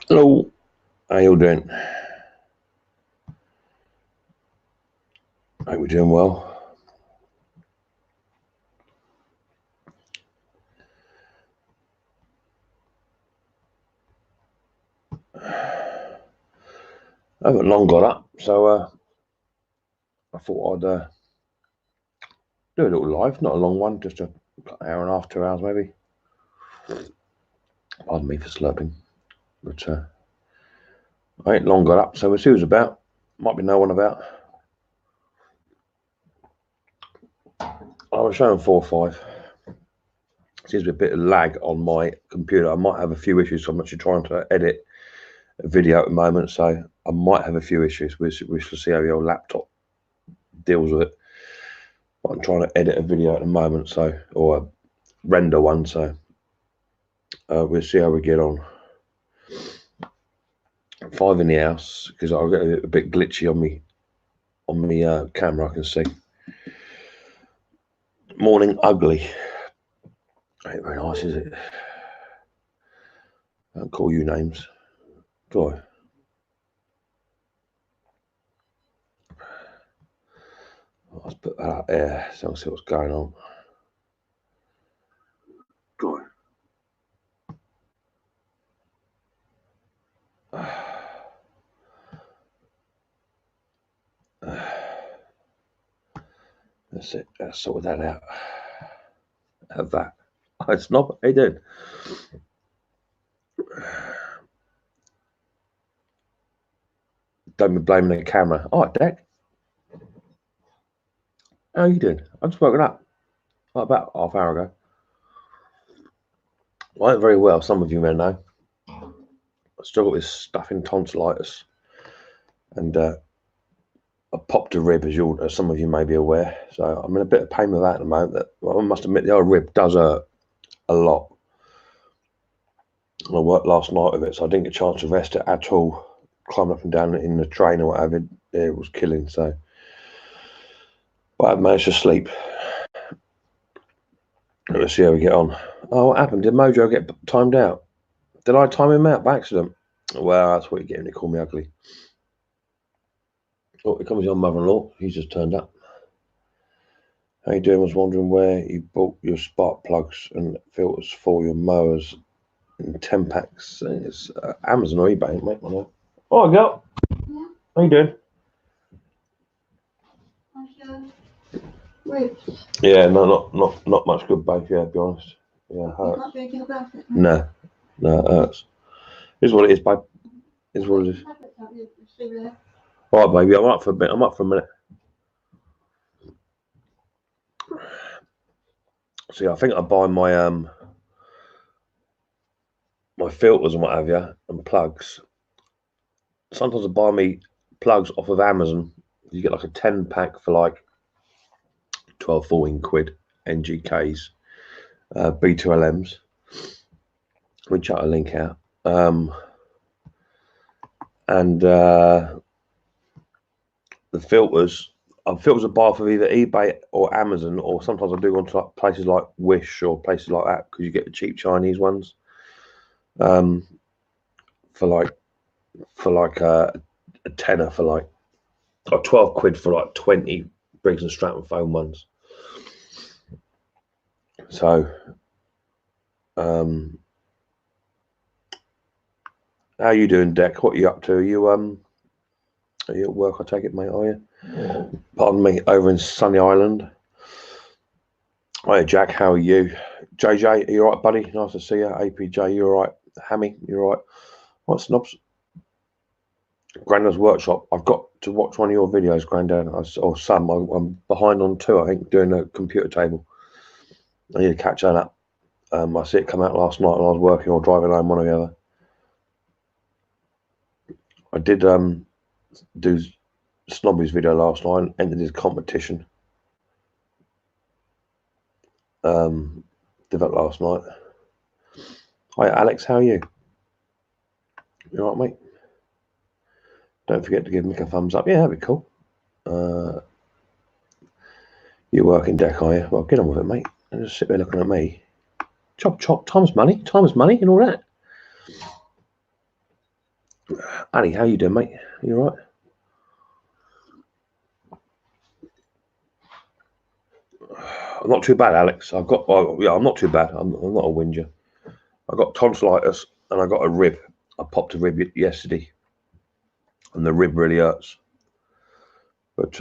Hello, how you doing? Hope we're doing well. I haven't long got up, so I thought I'd do a little live, not a long one, just an hour and a half, 2 hours maybe. Pardon me for slurping, but I ain't long got up, so we'll see who's about. Might be no one about. I was showing 4 or 5. Seems to be a bit of lag on my computer. I might have a few issues, so I'm actually trying to edit a video at the moment, so I might have a few issues. We shall see how your laptop deals with it. But I'm trying to edit a video at the moment, so or render one, so we'll see how we get on. 5 in the house because I'll get a bit glitchy on me camera. I can see. Morning ugly. Ain't very nice, is it? I don't call you names, do I? Let's put that up there so I'll see what's going on. Go on. That's it. Let's sort that out. Have that. It's not. Hey, dude. Don't be blaming the camera. All right, Deck. How you doing? I just woken up about half hour ago. I ain't very well. Some of you may know. I struggle with stuffing tonsillitis, and I popped a rib, as some of you may be aware. So I'm in a bit of pain with that at the moment. I must admit, the old rib does hurt a lot. I worked last night with it, so I didn't get a chance to rest it at all. Climbing up and down in the train or whatever, it was killing. So, but I managed to sleep. Let's see how we get on. Oh, what happened? Did Mojo get timed out? Did I time him out by accident? Well, that's what you're getting to call me ugly. Oh, here comes your mother-in-law. He's just turned up. How you doing? I was wondering where you bought your spark plugs and filters for your mowers in 10 packs. It's Amazon or eBay, mate. Oh, girl. Yeah. How you doing? Yeah, no, not much good, babe. Yeah, to be honest. Yeah, it hurts. You can't do anything about it. No, it hurts. Here's what it is, babe. Here's what it is. All right, baby. I'm up for a bit. I'm up for a minute. See, I think I buy my my filters and what have you, and plugs. Sometimes I buy me plugs off of Amazon. You get like a 10 pack for like 12, 14 quid, NGKs, B2LMs. We chuck a link out. And the filters I buy off of either eBay or Amazon, or sometimes I do go to places like Wish or places like that because you get the cheap Chinese ones for like a tenner for like, or 12 quid for like 20 Briggs and Stratton foam ones. So how you doing, Deck? What are you up to? Are you at work, I take it, mate, are you? Yeah. Pardon me, over in Sunny Island. Hi, Jack, how are you? JJ, are you all right, buddy? Nice to see you. APJ, you all right? Hammy, you all right? What snobs? Grandad's Workshop. I've got to watch one of your videos, Grandad, or some. I'm behind on 2, I think, doing a computer table. I need to catch that up. I see it come out last night and I was working or driving home, one or the other. I did do Snobby's video last night and entered his competition. Did that last night. Hi, Alex, how are you? You all right, mate? Don't forget to give Mick a thumbs up. Yeah, that'd be cool. You're working, Deck, are you? Well, get on with it, mate. And just sit there looking at me. Chop, chop, time's money and all that. Ali, how you doing, mate? You all right? I'm not too bad, Alex. I'm not too bad. I'm not a whinger. I got tonsillitis and I got a rib. I popped a rib yesterday, and the rib really hurts. But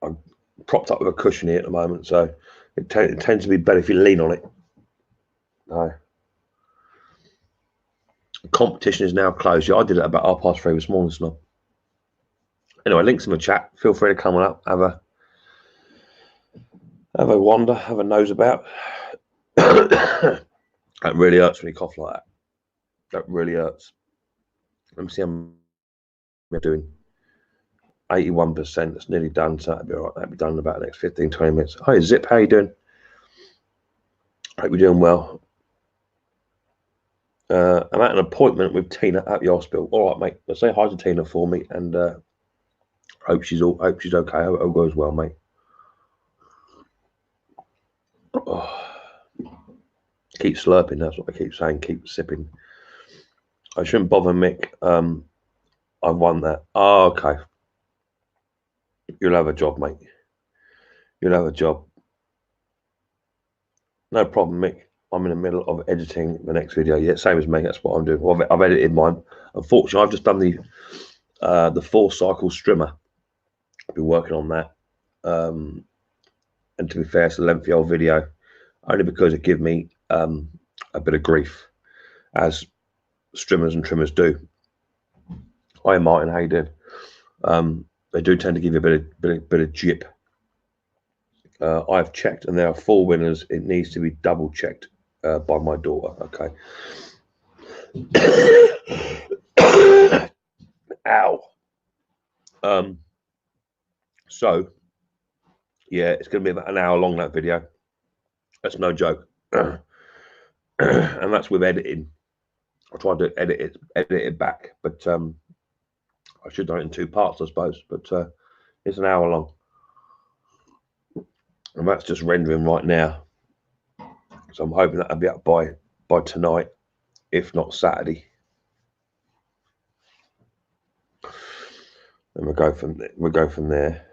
I'm propped up with a cushion here at the moment, so it tends to be better if you lean on it. No. Competition is now closed. Yeah, I did it about 3:30 this morning, Snob. Anyway, links in the chat. Feel free to come on up, have a wander, have a nose about. That really hurts when you cough like that. That really hurts. Let me see how I'm doing. 81%. It's nearly done, so that'll be all right. That'll be done in about the next 15-20 minutes. Hi, Zip. How you doing? Hope you're doing well. I'm at an appointment with Tina at the hospital. All right, mate. Let's say hi to Tina for me, and hope she's okay. Hope it all goes well, mate. Oh. Keep slurping. That's what I keep saying. Keep sipping. I shouldn't bother Mick. I've won that. Oh, okay. You'll have a job, mate. You'll have a job. No problem, Mick. I'm in the middle of editing the next video. Yeah, same as me. That's what I'm doing. Well, I've edited mine. Unfortunately, I've just done the 4-cycle strimmer. I've been working on that. And to be fair, it's a lengthy old video, only because it gives me a bit of grief, as strimmers and trimmers do. Hi, Martin. How you doing? They do tend to give you a bit of jip. I've checked, and there are 4 winners. It needs to be double checked by my daughter. Okay. Ow. So, yeah, it's going to be about an hour long, that video. That's no joke. And that's with editing. I tried to edit it back, but I should have done it in 2 parts, I suppose. But it's an hour long. And that's just rendering right now. So I'm hoping that'll be up by tonight, if not Saturday. And we'll go from there.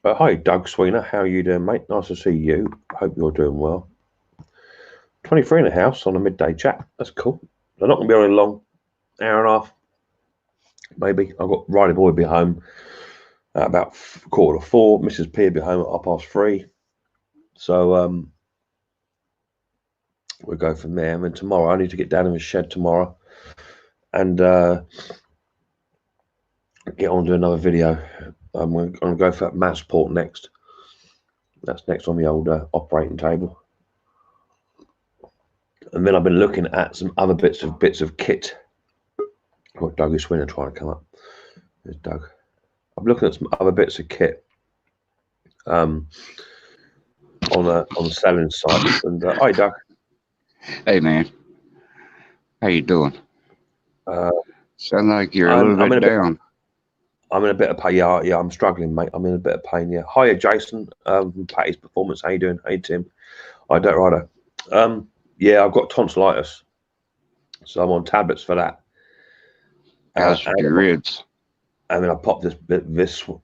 Hi, Doug Sweener. How are you doing, mate? Nice to see you. Hope you're doing well. 23 in the house on a midday chat. That's cool. They're not going to be on a long hour and a half. Maybe. I've got Riley Boy be home at about 3:45. Mrs. P will be home at 3:30. So we'll go from there. And then tomorrow, I need to get down in the shed tomorrow and get on to another video. I'm going to go for that mass port next. That's next on the old operating table. And then I've been looking at some other bits of kit. Got Doug Swinner trying to come up. There's Doug. I'm looking at some other bits of kit on selling sites. And hi, Doug. Hey, man. How you doing? Sound like you're a little bit down. I'm in a bit of pain. Yeah, I'm struggling, mate. I'm in a bit of pain. Yeah. Hiya, Jason. From Patty's Performance. How you doing? Hey, Tim. I don't rider. Yeah, I've got tonsillitis, so I'm on tablets for that. How's your ribs? And then I popped this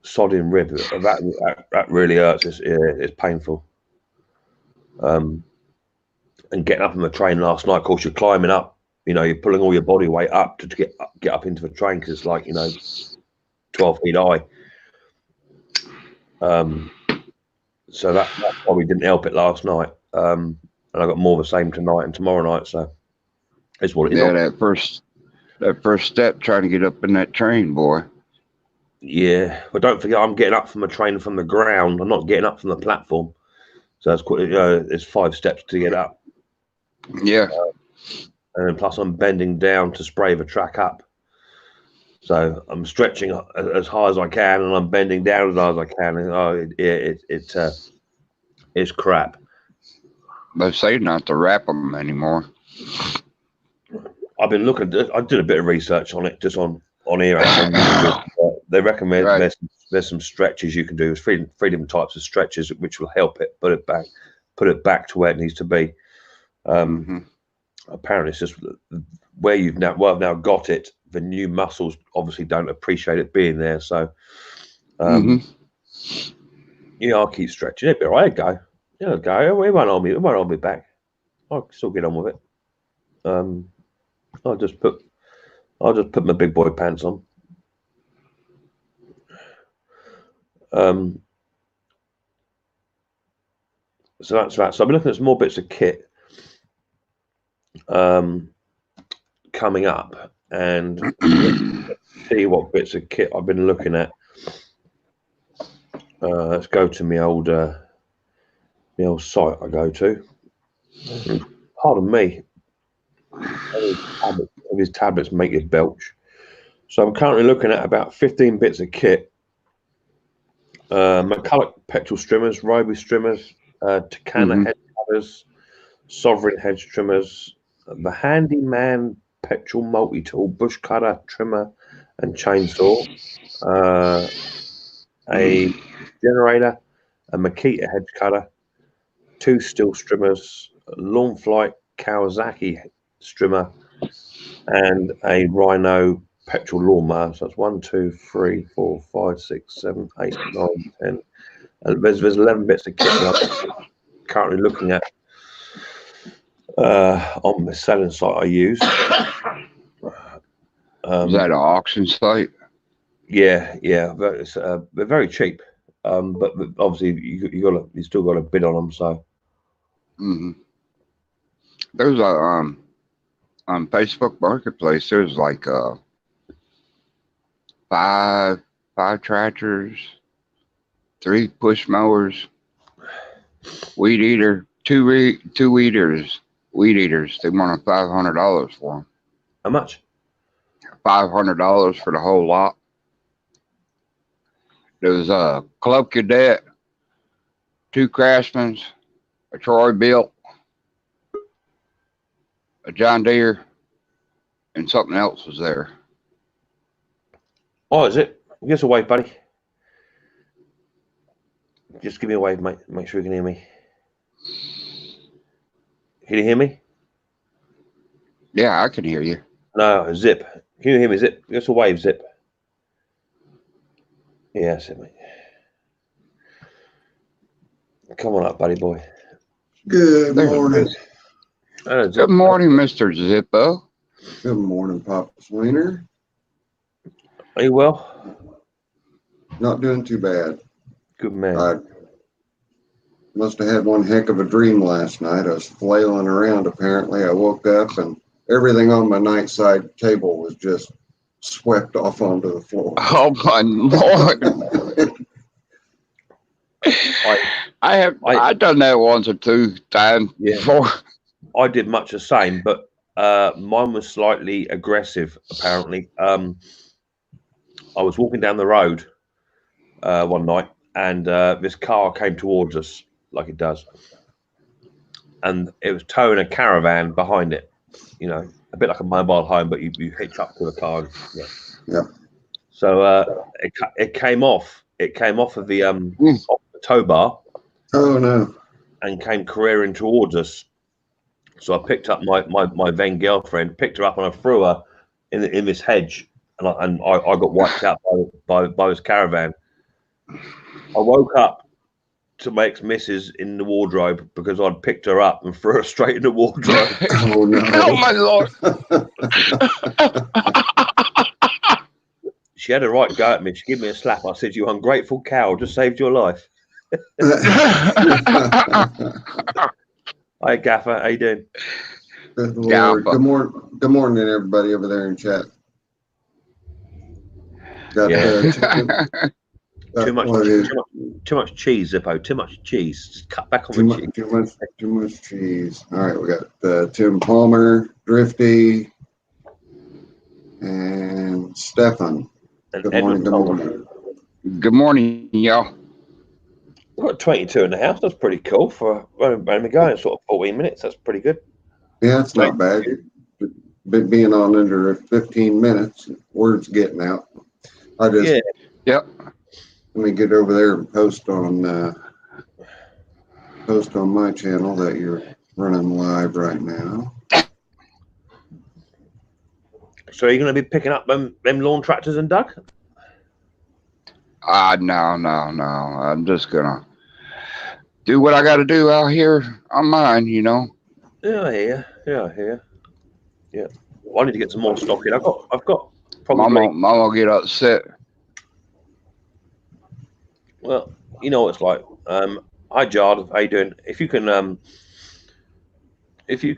sodding rib. That really hurts. It's painful. And getting up on the train last night, of course, you're climbing up. You know, you're pulling all your body weight up to get up into the train because it's like, 12 feet high. So that probably didn't help it last night. And I got more of the same tonight and tomorrow night. So it's what it is. Yeah, that first step trying to get up in that train, boy. Yeah, but don't forget, I'm getting up from a train from the ground. I'm not getting up from the platform. So that's quite. There's 5 steps to get up. Yeah. And then plus I'm bending down to spray the track up. So I'm stretching as high as I can, and I'm bending down as high as I can. And it's crap. They say not to wrap them anymore. I've been looking. I did a bit of research on it, just on on here. They recommend Right. there's some stretches you can do. There's three different types of stretches which will help it put it back to where it needs to be. Apparently, it's just where you've now got it. The new muscles obviously don't appreciate it being there. So, I'll keep stretching it. But I go. It won't hold me back. I'll still get on with it. I'll just put my big boy pants on. So that's that. So I've been looking at some more bits of kit coming up, and see what bits of kit I've been looking at. Let's go to my old site I go to. Pardon me. His tablets make you belch. So I'm currently looking at about 15 bits of kit. McCulloch petrol trimmers, Ryobi trimmers, Takana hedge cutters, Sovereign hedge trimmers, the Handyman petrol multi-tool, bush cutter, trimmer, and chainsaw, a generator, a Makita hedge cutter, 2 steel trimmers, a Lawn Flight Kawasaki trimmer, and a Rhino petrol lawnmower. So that's 1, 2, 3, 4, 5, 6, 7, 8, 9, 10. And there's 11 bits of kit that I'm currently looking at on the selling site I use. Is that an auction site? Yeah. But they're very cheap, but obviously you still got to bid on them. So there's a on Facebook Marketplace. There's like 5 tractors, 3 push mowers, weed eater, 2 weed eaters. They wanted $500 for them. How much? $500 for the whole lot. There was a Club Cadet, 2 Craftsmans, a Troy Built, a John Deere, and something else was there. Oh, is it? Give us a wave, buddy. Just give me a wave, mate. Make sure you can hear me. Can you hear me? Yeah, I can hear you. No, Zip. Can you hear me, Zip? Give us a wave, Zip. Yeah, that's it, mate. Come on up, buddy boy. Good morning. Good morning, Mr. Zippo. Good morning, Papa Sweener. Are you well? Not doing too bad. Good man. I must have had one heck of a dream last night. I was flailing around, apparently. I woke up and everything on my nightside table was just swept off onto the floor. Oh, my Lord. I've done that once or 2 times before. I did much the same, but mine was slightly aggressive, apparently. I was walking down the road one night, and this car came towards us, like it does. And it was towing a caravan behind it, a bit like a mobile home, but you hitch up to the car. Yeah. So it came off. It came off of the tow bar. Oh, no. And came careering towards us. So I picked up my then girlfriend, picked her up, and I threw her in this hedge, and I got wiped out by this caravan. I woke up to Mike's missus in the wardrobe because I'd picked her up and threw her straight in the wardrobe. Oh, no. Oh, my Lord. She had a right go at me. She gave me a slap. I said, "You ungrateful cow, just saved your life." Hi, Gaffer. How you doing? Good Lord. Good morning, everybody over there in chat. Got too much cheese, Zippo. Too much cheese. Just cut back on the cheese. Too much cheese. All right, we got Tim Palmer, Drifty, and Stefan. Good morning. Good morning, y'all. We've got 22 in the house. That's pretty cool for only going sort of 14 minutes. That's pretty good. Yeah, it's not bad. being on under 15 minutes, words getting out. I just Yep. let me get over there and post on my channel that you're running live right now. So are you going to be picking up them lawn tractors and Doug? No. I'm just gonna do what I got to do out here on mine, you know. Yeah, I hear. Yeah. Well, I need to get some more stock in. I've got probably. Mama get upset. Well, you know what it's like. Hi, Jard. How you doing? If you can pick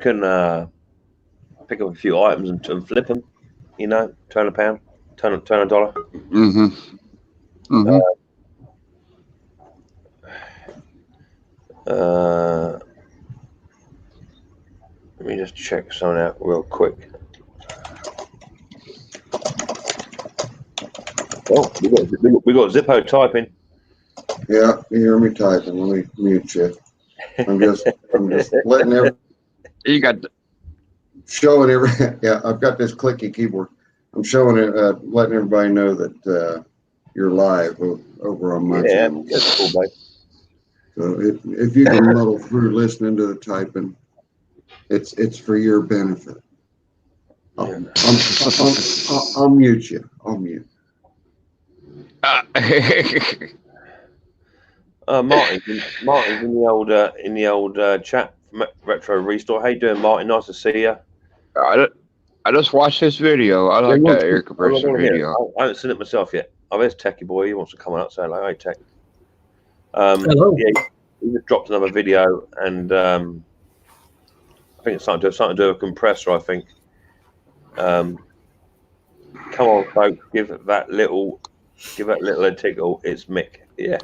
up a few items and flip them, you know, turn a pound, turn a dollar. Let me just check something out real quick. Oh, we got Zippo typing. Yeah, you hear me typing. Let me mute you. I'm just letting You got showing every. Yeah, I've got this clicky keyboard. I'm showing it, letting everybody know that you're live over on my channel. That's cool, mate. So if you can muddle through listening to the typing, it's for your benefit. I'll mute you. I'll mute. Martin's in the old chat from Retro Restore. How you doing, Martin? Nice to see you. I just watched this video. I like that air compressor video. I haven't seen it myself yet. Oh, there's Techie Boy. He wants to come on up and say hello. Hey, Tech. Hello. Yeah, he just dropped another video, and I think it's something to do with a compressor. I think. Come on, folks, give that little a tickle. It's Mick. Yeah.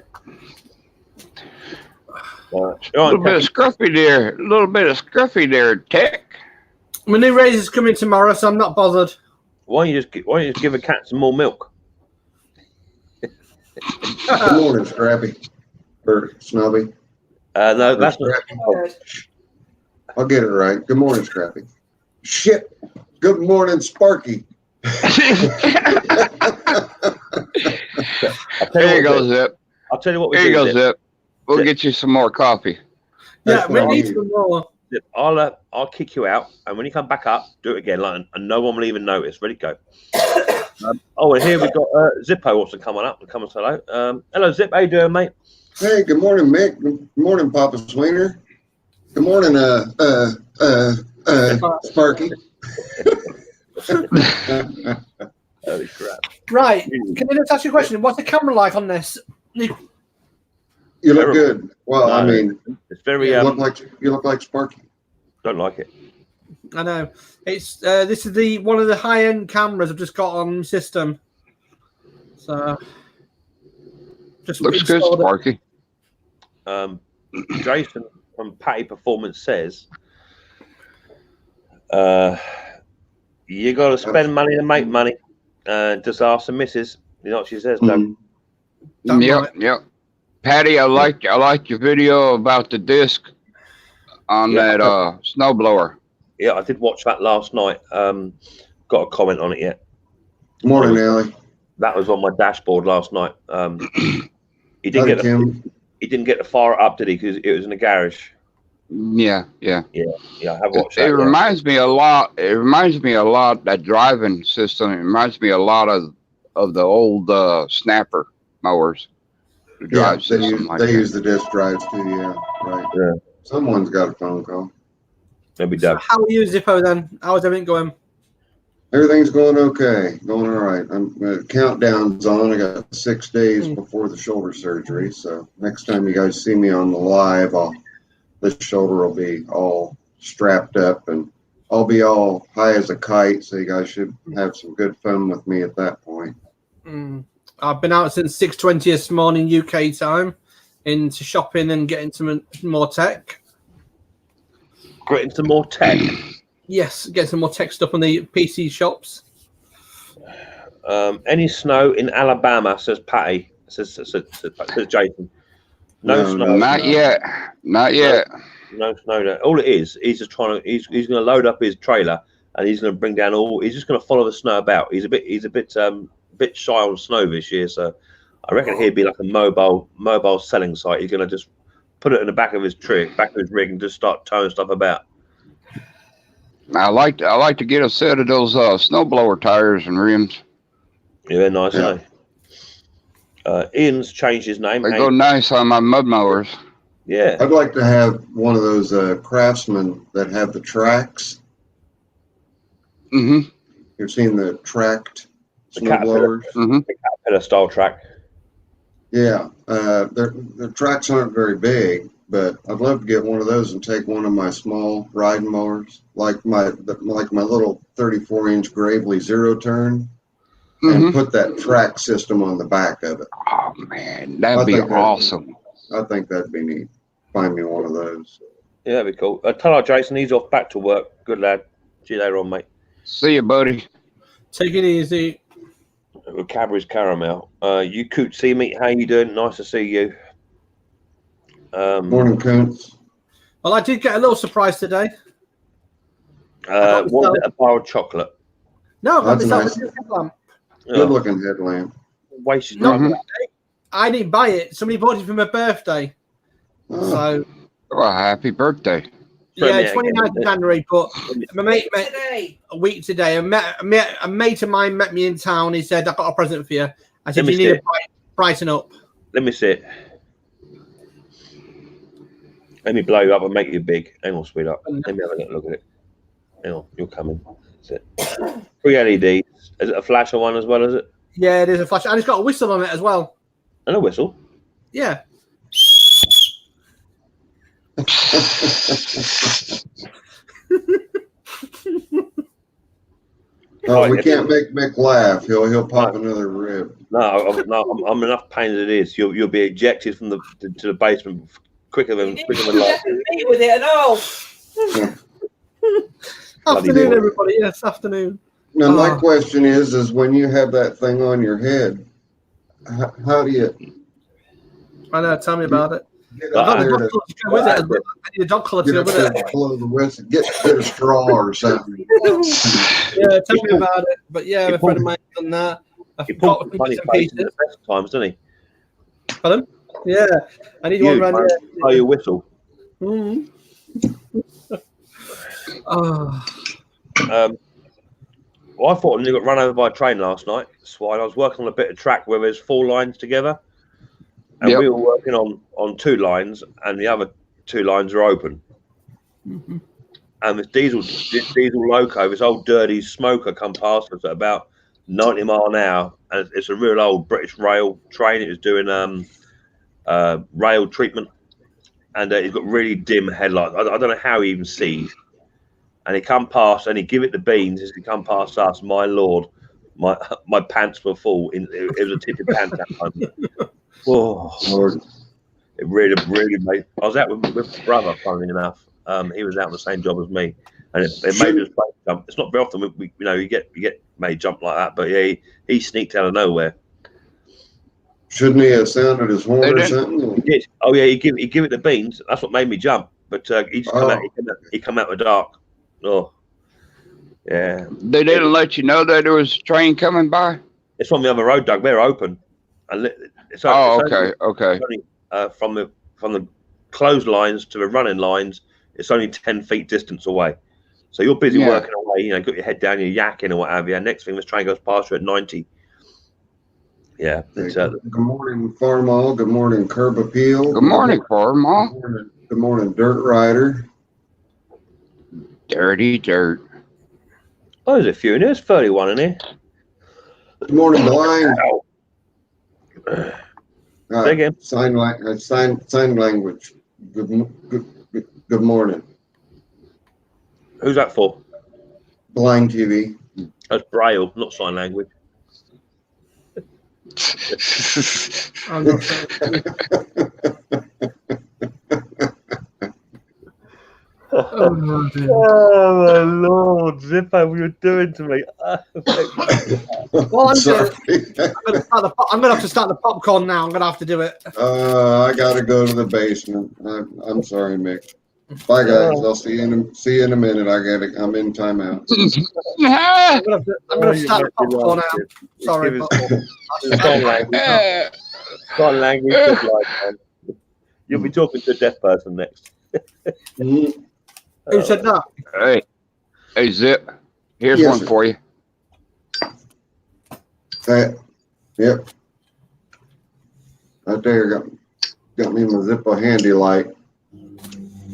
A little bit of scruffy there, Tech. My new razor's coming tomorrow, so I'm not bothered. Why don't you just give a cat some more milk? Good morning, Scrappy. Or Snubby. No, that's not. I'll get it right. Good morning, Scrappy. Shit. Good morning, Sparky. There you go, Zip. I'll tell you what. There you go, Zip. We'll get you some more coffee. Yeah, we need some more. Zip, I'll kick you out, and when you come back up, do it again, and no one will even notice. Ready, go. And here we've got Zippo wants to come on up and come and say hello. Hello, Zip. How you doing, mate? Hey, good morning, Mick. Good morning, Papa Sweener. Good morning, Sparky. Holy crap! Right, can I just ask you a question? What's the camera like on this? You look good. Well, no, I mean, it's very. You look like Sparky. Don't like it. I know. It's this is one of the high-end cameras I've just got on the system. So just looks good, Sparky. Jason from Patty Performance says, you got to spend money to make money. Just ask the missus. You know what she says, though. Yep. Patty, I like your video about the disc on that snowblower. Yeah, I did watch that last night. Got a comment on it yet. Morning, Allie. That was on my dashboard last night. He didn't get the fire up, did he? Because it was in the garage. Yeah. I have watched that. It reminds me a lot. It reminds me a lot that driving system. It reminds me a lot of the old snapper mowers. They use the disc drives too. Yeah, right. Yeah. Someone's got a phone call. Maybe Doug. So how are you, Zippo? Then how's everything going? Everything's going okay. Going all right. Countdown's on. I got 6 days before the shoulder surgery. So next time you guys see me on the live, this shoulder will be all strapped up and I'll be all high as a kite. So you guys should have some good fun with me at that point. I've been out since 6:20 this morning UK time into shopping and getting some more tech. Getting some more tech? Yes, get some more tech stuff on the PC shops. Any snow in Alabama, says Patty. Says Jason. No snow. Not yet. Not yet. No snow there. All it is, he's just trying to. He's going to load up his trailer and he's going to bring down all. He's just going to follow the snow about. He's a bit shy on snow this year, so I reckon he'd be like a mobile selling site. He's going to just put it in the back of his rig, and just start towing stuff about. I like to get a set of those snowblower tires and rims. Yeah, they're nice, aren't they? Ian's changed his name. They go nice on my mud mowers. Yeah. I'd like to have one of those Craftsman that have the tracks. Mm-hmm. You've seen the tracked The snowblowers? Mm-hmm. The Caterpillar style track. Yeah. The tracks aren't very big, but I'd love to get one of those and take one of my small riding mowers, like my little 34-inch Gravely zero turn, and put that track system on the back of it. Oh man, that'd be awesome. I think that'd be neat. Find me one of those. Yeah, that'd be cool. Tell our Jason he's off back to work. Good lad. See you later on, mate. See you, buddy. Take it easy. Cadbury's Caramel. You Coot see me. How you doing? Nice to see you. Morning, Koontz. Well, I did get a little surprise today. Was it a bar of chocolate? No, That's that's nice. headlamp. Good looking headlamp. Wasted No, time. I didn't buy it. Somebody bought it for my birthday. Oh, So, Well, happy birthday. yeah, Yeah, 29th of January. But my mate met a week today. A mate of mine met me in town. He said, I've got a present for you. I said, Let me you need see to brighten up. Let me see it. Let me blow you up and make you big. Hang on, sweetheart. Let me have a little look at it. Hang on, you're coming. That's it. 3 LEDs. Is it a flasher one as well, is it? Yeah, it is a flash. And it's got a whistle on it as well. And a whistle. Yeah. Oh, we can't make Mick laugh. He'll pop another rib. No, I'm enough pain as it is. You'll be ejected from to the basement quicker than light. Meet with it at all. Afternoon, everybody. Yes, afternoon. Now, my question is when you have that thing on your head, how do you I know. Tell me about it. get up there to With it. I need a dog collar to get go up with there it. to blow the whistle? Get a straw or something. Yeah, tell me about it. But yeah, a friend of mine done that. I He forgot pulled the what funny some face in pieces. the best times, doesn't he? Pardon? Yeah, I need one around here. Blow your whistle. Mm. Oh, Well, I thought I got run over by a train last night. Swine. I was working on a bit of track where there's 4 lines together, and we were working on 2 lines, and the other 2 lines are open. mm-hmm. And this diesel loco, this old dirty smoker, come past us at about 90 mile an hour, and it's a real old British rail train. It was doing rail treatment, and he's got really dim headlights. I don't know how he even sees. And he come past, and he give it the beans as he come past us. My lord, my pants were full. It was a tipping pants that time. Oh, Lord. it really made. I was out with my brother, funnily enough. He was out on the same job as me, and it made us both jump. It's not very often we you get made jump like that, but yeah, he sneaked out of nowhere. Shouldn't he have sounded his horn They or did. something? He did. Oh yeah, he give it the beans. That's what made me jump. But he just come out the dark. Oh, yeah. They didn't let you know that there was a train coming by? It's on the other road, Doug. They're open, and it's Okay. only, from the closed lines to the running lines, it's only 10 feet distance away. So you're busy working away. Got your head down, you're yakking or what have you. Next thing, this train goes past you at 90. Yeah. It's, Good morning, Farmall. Good morning, Curb Appeal. Good morning, Farmall. Good morning, Dirt Rider. Dirty dirt. oh, there's a few in here. There's 31 in here. Good morning, Blind. Say again. Sign language. Good morning. Who's that for? Blind TV. That's Braille, not sign language. I'm not sure. Oh, dear. Oh my lord, Zippo, what you're doing to me? Well, I'm Sorry. gonna have to start the popcorn now. I'm gonna have to do it. I gotta go to the basement. I'm sorry, Mick. Bye, guys. I'll see you in a minute. I'm in timeout. I'm gonna start the you popcorn laugh, out. Chip. Sorry, Give us- but It's gone language. Gone language. Good life, man. You'll be talking to a deaf person next. Mhm. who said that? Hey, Zip. Here's Yes, one sir. for you. Yep. Right there, got me my Zippo Handy light.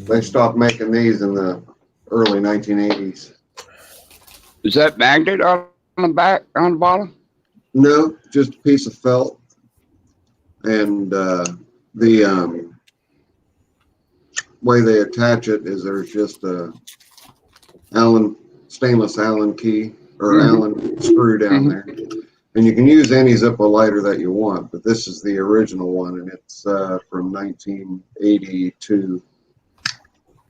They stopped making these in the early 1980s. Is that magnet on the back, on the bottom? No, just a piece of felt. And the way they attach it is there's just a stainless Allen key or Mhm. Allen screw down there. And you can use any Zippo lighter that you want, but this is the original one, and it's from 1982.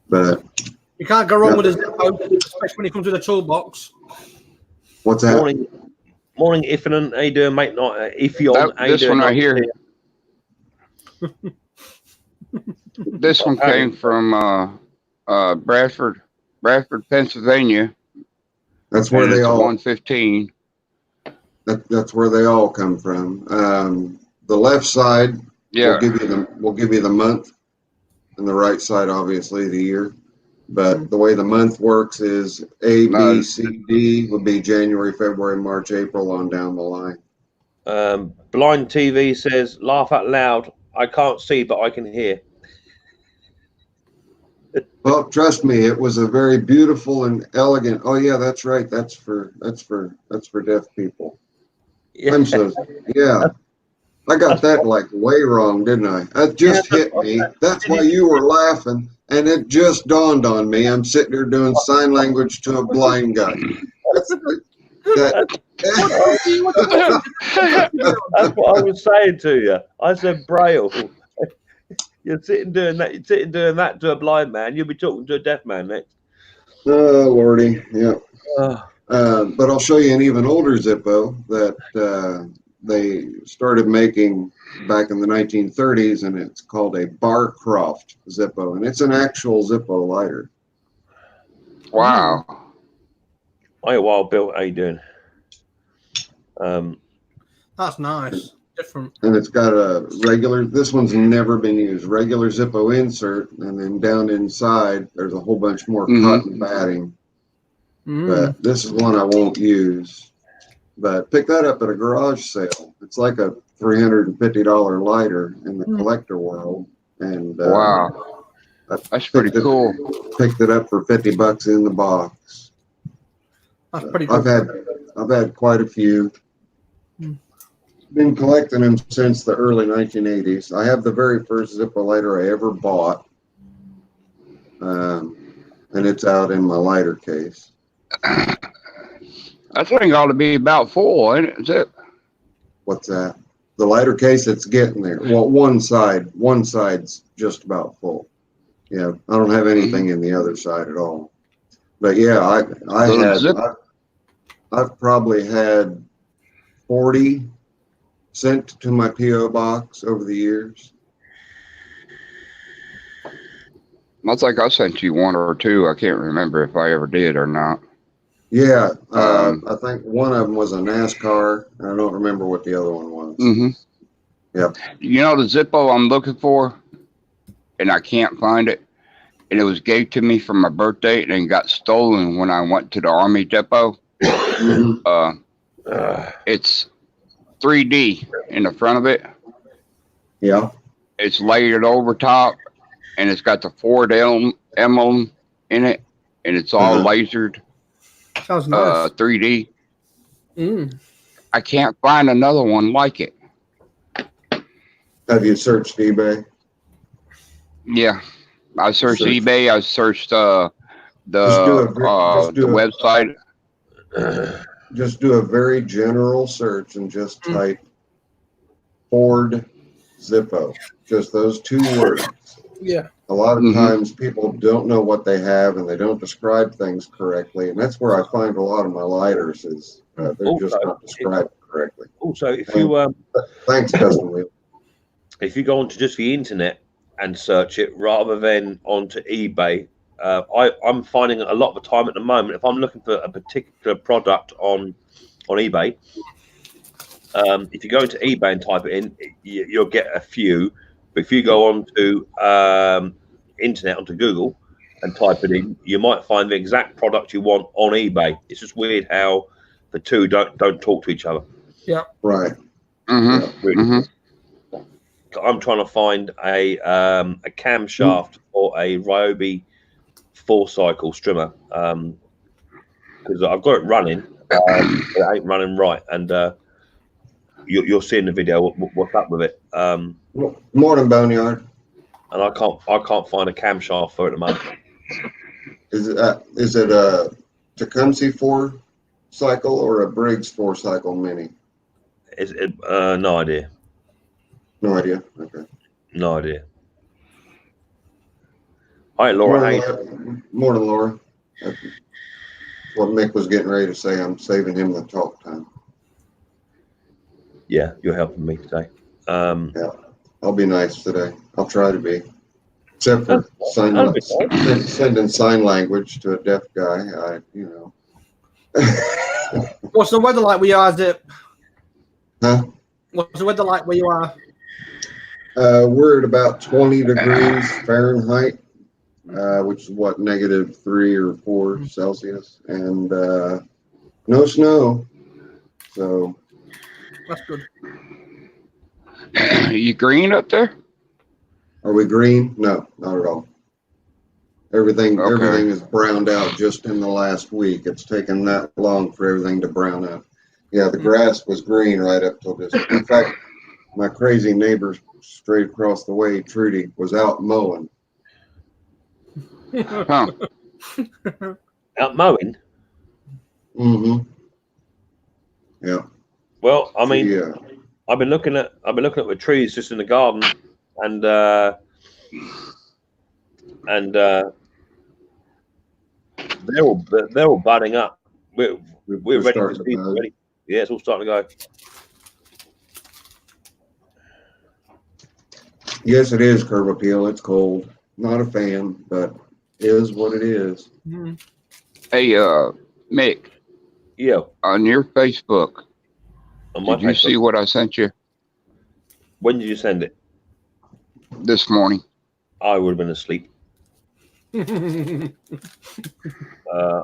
But You can't go wrong with a Zippo, especially when it comes with a toolbox. what's that? Morning, Ifan. How you doing, mate? Not Ifion. How you This doing? one right Nice to here. see you. This one came from Bradford, Pennsylvania. That's where And they it's all. 115. That's where they all come from. The left side Yeah. will give you the month, and the right side obviously the year. But the way the month works is A, B, C, D would be January, February, March, April on down the line. Blind TV says, "Laugh out loud. I can't see, but I can hear." Well, trust me, it was a very beautiful and elegant. Oh yeah, that's right. That's for deaf people. Yeah. Yeah. I got that like way wrong, didn't I? That just hit me. That's why you were laughing, and it just dawned on me. I'm sitting there doing sign language to a blind guy. That's That's what I was saying to you. I said Braille. You're sitting doing that. You're sitting doing that to a blind man. You'll be talking to a deaf man next. Oh lordy, yeah. Oh. But I'll show you an even older Zippo that they started making back in the 1930s, and it's called a Barcroft Zippo, and it's an actual Zippo lighter. Wow. Hi, Wild Bill. How you doing? That's nice. Different. And it's got a regular, this one's never been used, regular Zippo insert, and then down inside there's a whole bunch more cotton batting. But this is one I won't use. But pick that up at a garage sale. It's like a $350 lighter in the collector world. And Wow. That's pretty cool. Picked it up for $50 in the box. That's pretty cool. I've had quite a few. Been collecting them since the early 1980s. I have the very first Zippo lighter I ever bought, and it's out in my lighter case. That thing ought to be about full, ain't it? Is it? What's that? The lighter case, it's getting there. Well, one side's just about full. Yeah, I don't have anything in the other side at all. But yeah, I've probably had 40 sent to my P.O. box over the years. I think I sent you one or two. I can't remember if I ever did or not. Yeah, I think one of them was a NASCAR, and I don't remember what the other one was. Mm-hmm. Yep. You know the Zippo I'm looking for, and I can't find it, and it was gave to me for my birthday, and then got stolen when I went to the Army depot. It's 3D in the front of it. Yeah. It's layered over top, and it's got the Ford emblem in it, and it's all lasered. Sounds nice. 3D. I can't find another one like it. Have you searched eBay? Yeah, I searched eBay. I searched the website. Just do a very general search and just type Ford Zippo. Just those two words. Yeah. A lot of times people don't know what they have and they don't describe things correctly, and that's where I find a lot of my lighters is they're just not described correctly. Also, if you Thanks, Custom Wheel. if you go onto just the internet and search it rather than onto eBay. I'm finding a lot of the time at the moment, if I'm looking for a particular product on eBay, if you go into eBay and type it in, you'll get a few. But if you go onto internet, onto Google, and type it in, you might find the exact product you want on eBay. It's just weird how the two don't talk to each other. Yeah. Right. Mm-hmm. Yeah. Really. Mm-hmm. I'm trying to find a camshaft for a Ryobi 4-cycle strimmer because I've got it running, but it ain't running right, and you'll see in the video what's up with it. Morning, Boneyard. And I can't find a camshaft for it at the moment. Is it a Tecumseh 4-cycle or a Briggs 4-cycle mini? No idea. No idea. Okay. No idea. Hi, Laura. Morning, Laura. That's what Mick was getting ready to say. I'm saving him the talk time. Yeah, you're helping me today. Yeah, I'll be nice today. I'll try to be. Except for sending sign language to a deaf guy. What's the weather like where you are, Zip? Huh? What's the weather like where you are? We're at about 20 degrees Fahrenheit, which is what, -3 or 4 Celsius, and no snow. So That's good. You green up there? are we green? No, not at all. Everything is browned out just in the last week. It's taken that long for everything to brown out. Yeah, the grass was green right up till this. In fact, my crazy neighbor straight across the way, Trudy, was out mowing. Huh. Out mowing? Mm-hmm. Yeah. Well, I mean, Yeah. I've been looking at the trees just in the garden, and they're all budding up. We're ready to see. Ready. Yeah, it's all starting to go. Yes, it is curb appeal. It's cold. Not a fan, but is what it is. Hey, Mick, Yeah. on your Facebook, On my did you Facebook. see what I sent you When did you send it? this morning? I would have been asleep. I'll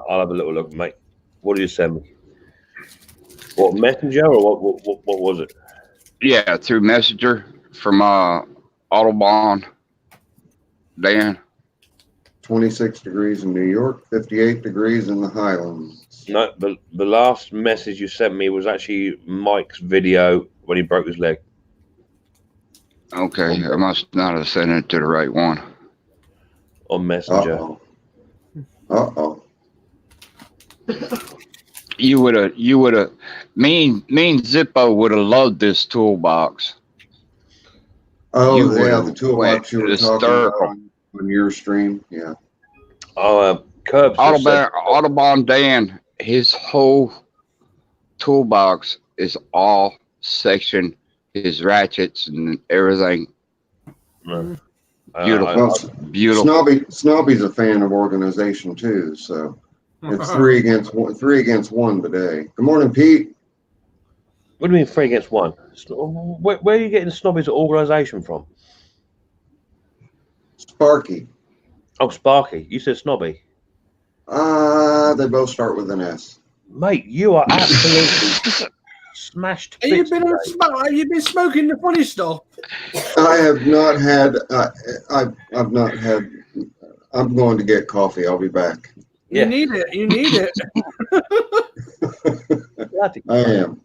have a little look, mate. What did you send me? What, Messenger or what was it? Yeah, through Messenger from Autobahn Dan. 26 degrees in New York, 58 degrees in the Highlands. No, the last message you sent me was actually Mike's video when he broke his leg. Okay, I must not have sent it to the right one. On Messenger. Uh-oh. You would have, me and Zippo would have loved this toolbox. Oh, You yeah, would've the toolbox you were went talking about hysterical. on your stream. Yeah. Curbs. Autobahn Dan, his whole toolbox is all section, his ratchets and everything. Beautiful. Beautiful. Snobby's a fan of organization too, so it's 3 against 1 today. Good morning, Pete. What do you mean 3 against 1? Where are you getting Snobby's organisation from? Sparky. Oh, Sparky. You said Snobby. They both start with an S. Mate, you are absolutely smashed. Have you been smoking the funny stuff? I have not had. I've not had. I'm going to get coffee. I'll be back. You need it. You need it. I am.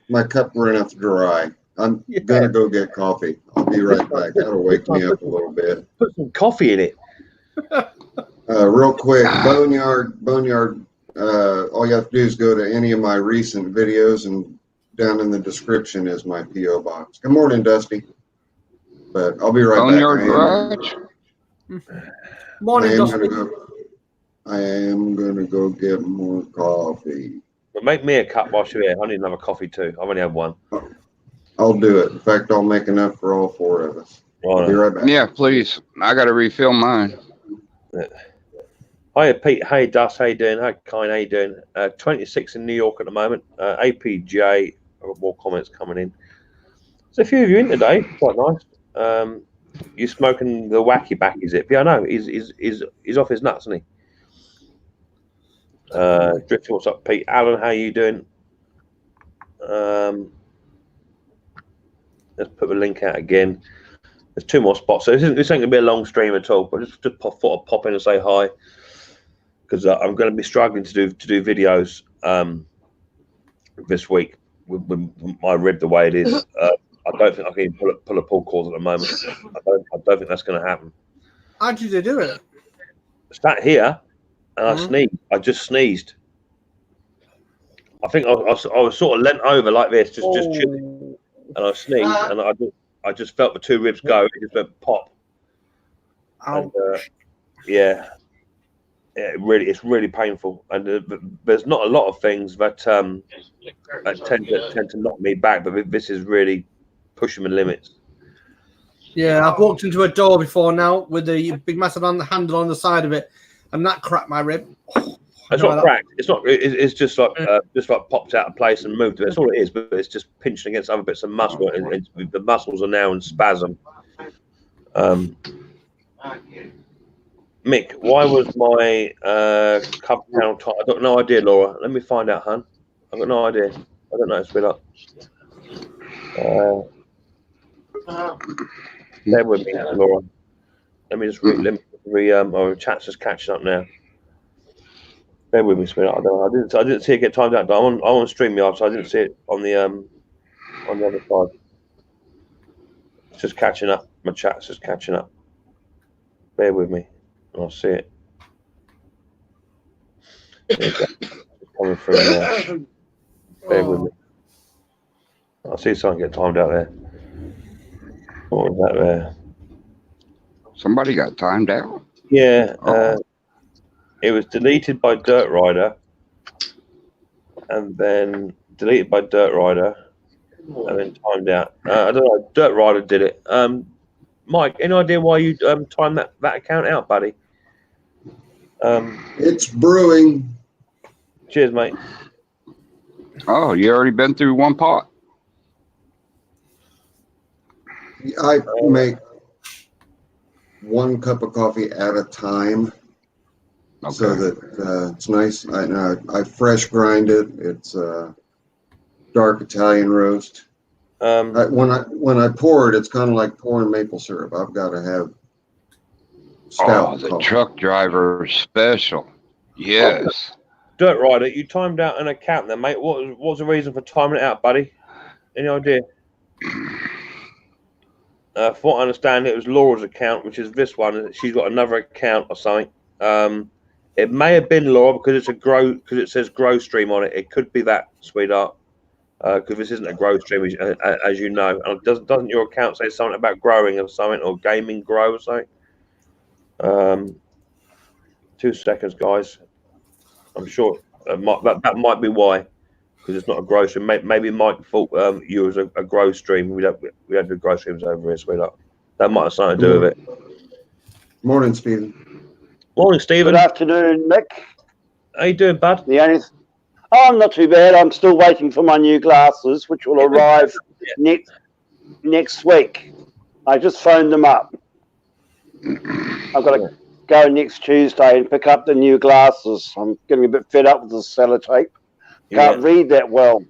My cup ran out to dry. I'm gonna go get coffee. I'll be right back. That'll wake me up a little bit. Put some coffee in it. Real quick, Boneyard. All you have to do is go to any of my recent videos, and down in the description is my PO box. Good morning, Dusty. But I'll be right Boneyard back. Garage. Morning, Dusty. I am gonna go get more coffee. But make me a cup whilst you're here. I need another coffee too. I've only had one. I'll do it. In fact, I'll make enough for all four of us. I'll be Right. right back. Yeah, please. I got to refill mine. Hiya, Pete. Hey, Dust. How you doing? Hi, Kine. How you doing? 26 in New York at the moment. APJ. I've got more comments coming in. There's a few of you in today. Quite nice. You smoking the wacky back, is it? Yeah, I know. He's off his nuts, isn't he? Drifty, what's up, Pete? Alan, how you doing? Let's put the link out again. There's 2 more spots. So this ain't going to be a long stream at all, but just thought I'd pop in and say hi, because I'm going to be struggling to do videos this week with my rib the way it is. I don't think I can pull a pull calls at the moment. I don't think that's going to happen. How did you do it? Sat here and I sneezed. I just sneezed. I think I was sort of leant over like this, just chilling, and I sneezed, and I just felt the 2 ribs go. It just went pop. And, yeah, it's really painful, and there's not a lot of things that tend to knock me back, but this is really pushing the limits. Yeah, I've walked into a door before now with the big massive handle on the side of it, and that cracked my rib. It's not cracked. It's not. It's just like popped out of place and moved. That's all it is. But it's just pinching against other bits of muscle. And the muscles are now in spasm. Mick, why was my cup channel tight? I've got no idea, Laura. Let me find out, hun. I've got no idea. I don't know. It's been up. Bear with me, Laura. Let me just our chat's just catching up now. Bear with me, sweetheart. I didn't see it get timed out. I'm on StreamYard, so I didn't see it on the other side. It's just catching up. My chat's just catching up. Bear with me. I'll see it. It's coming through now. Bear with me. I see something get timed out there. What was that there? Somebody got timed out. Yeah. It was deleted by Dirt Rider, and then deleted by Dirt Rider, and then timed out. I don't know. Dirt Rider did it. Mike, any idea why you timed that account out, buddy? It's brewing. Cheers, mate. Oh, you already been through one pot? I make 1 cup of coffee at a time. Okay. So that it's nice. I fresh grind it. It's dark Italian roast. When I pour it, it's kind of like pouring maple syrup. I've got to have stout. The truck driver special. Yes. Dirt Rider, you timed out an account then, mate. What was the reason for timing it out, buddy? Any idea? From what I understand, it was Laura's account, which is this one. She's got another account or something. It may have been Laura because it says grow stream on it. It could be that, sweetheart, because this isn't a grow stream, as you know. And doesn't your account say something about growing or something, or gaming grow or something? 2 seconds, guys. I'm sure that might be why, because it's not a grow stream. Maybe Mike thought you was a grow stream. We had the grow streams over here, sweetheart. That might have something to do with it. Morning, Stephen. Morning, Stephen. Good afternoon, Mick. How you doing, bud? I'm not too bad. I'm still waiting for my new glasses, which will arrive next week. I just phoned them up. I've got to go next Tuesday and pick up the new glasses. I'm getting a bit fed up with the sellotape. Can't read that well.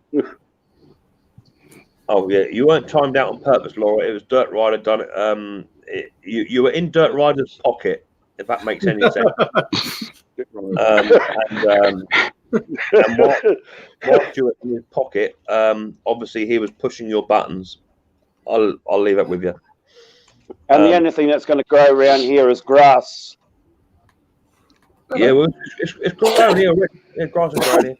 Oh yeah, you weren't timed out on purpose, Laura. It was Dirt Rider done it. You were in Dirt Rider's pocket, if that makes any sense. And whilst you were in his pocket, obviously he was pushing your buttons. I'll leave it with you. And the only thing that's going to grow around here is grass. Yeah, well, it's growing here. Yeah, grass is growing here.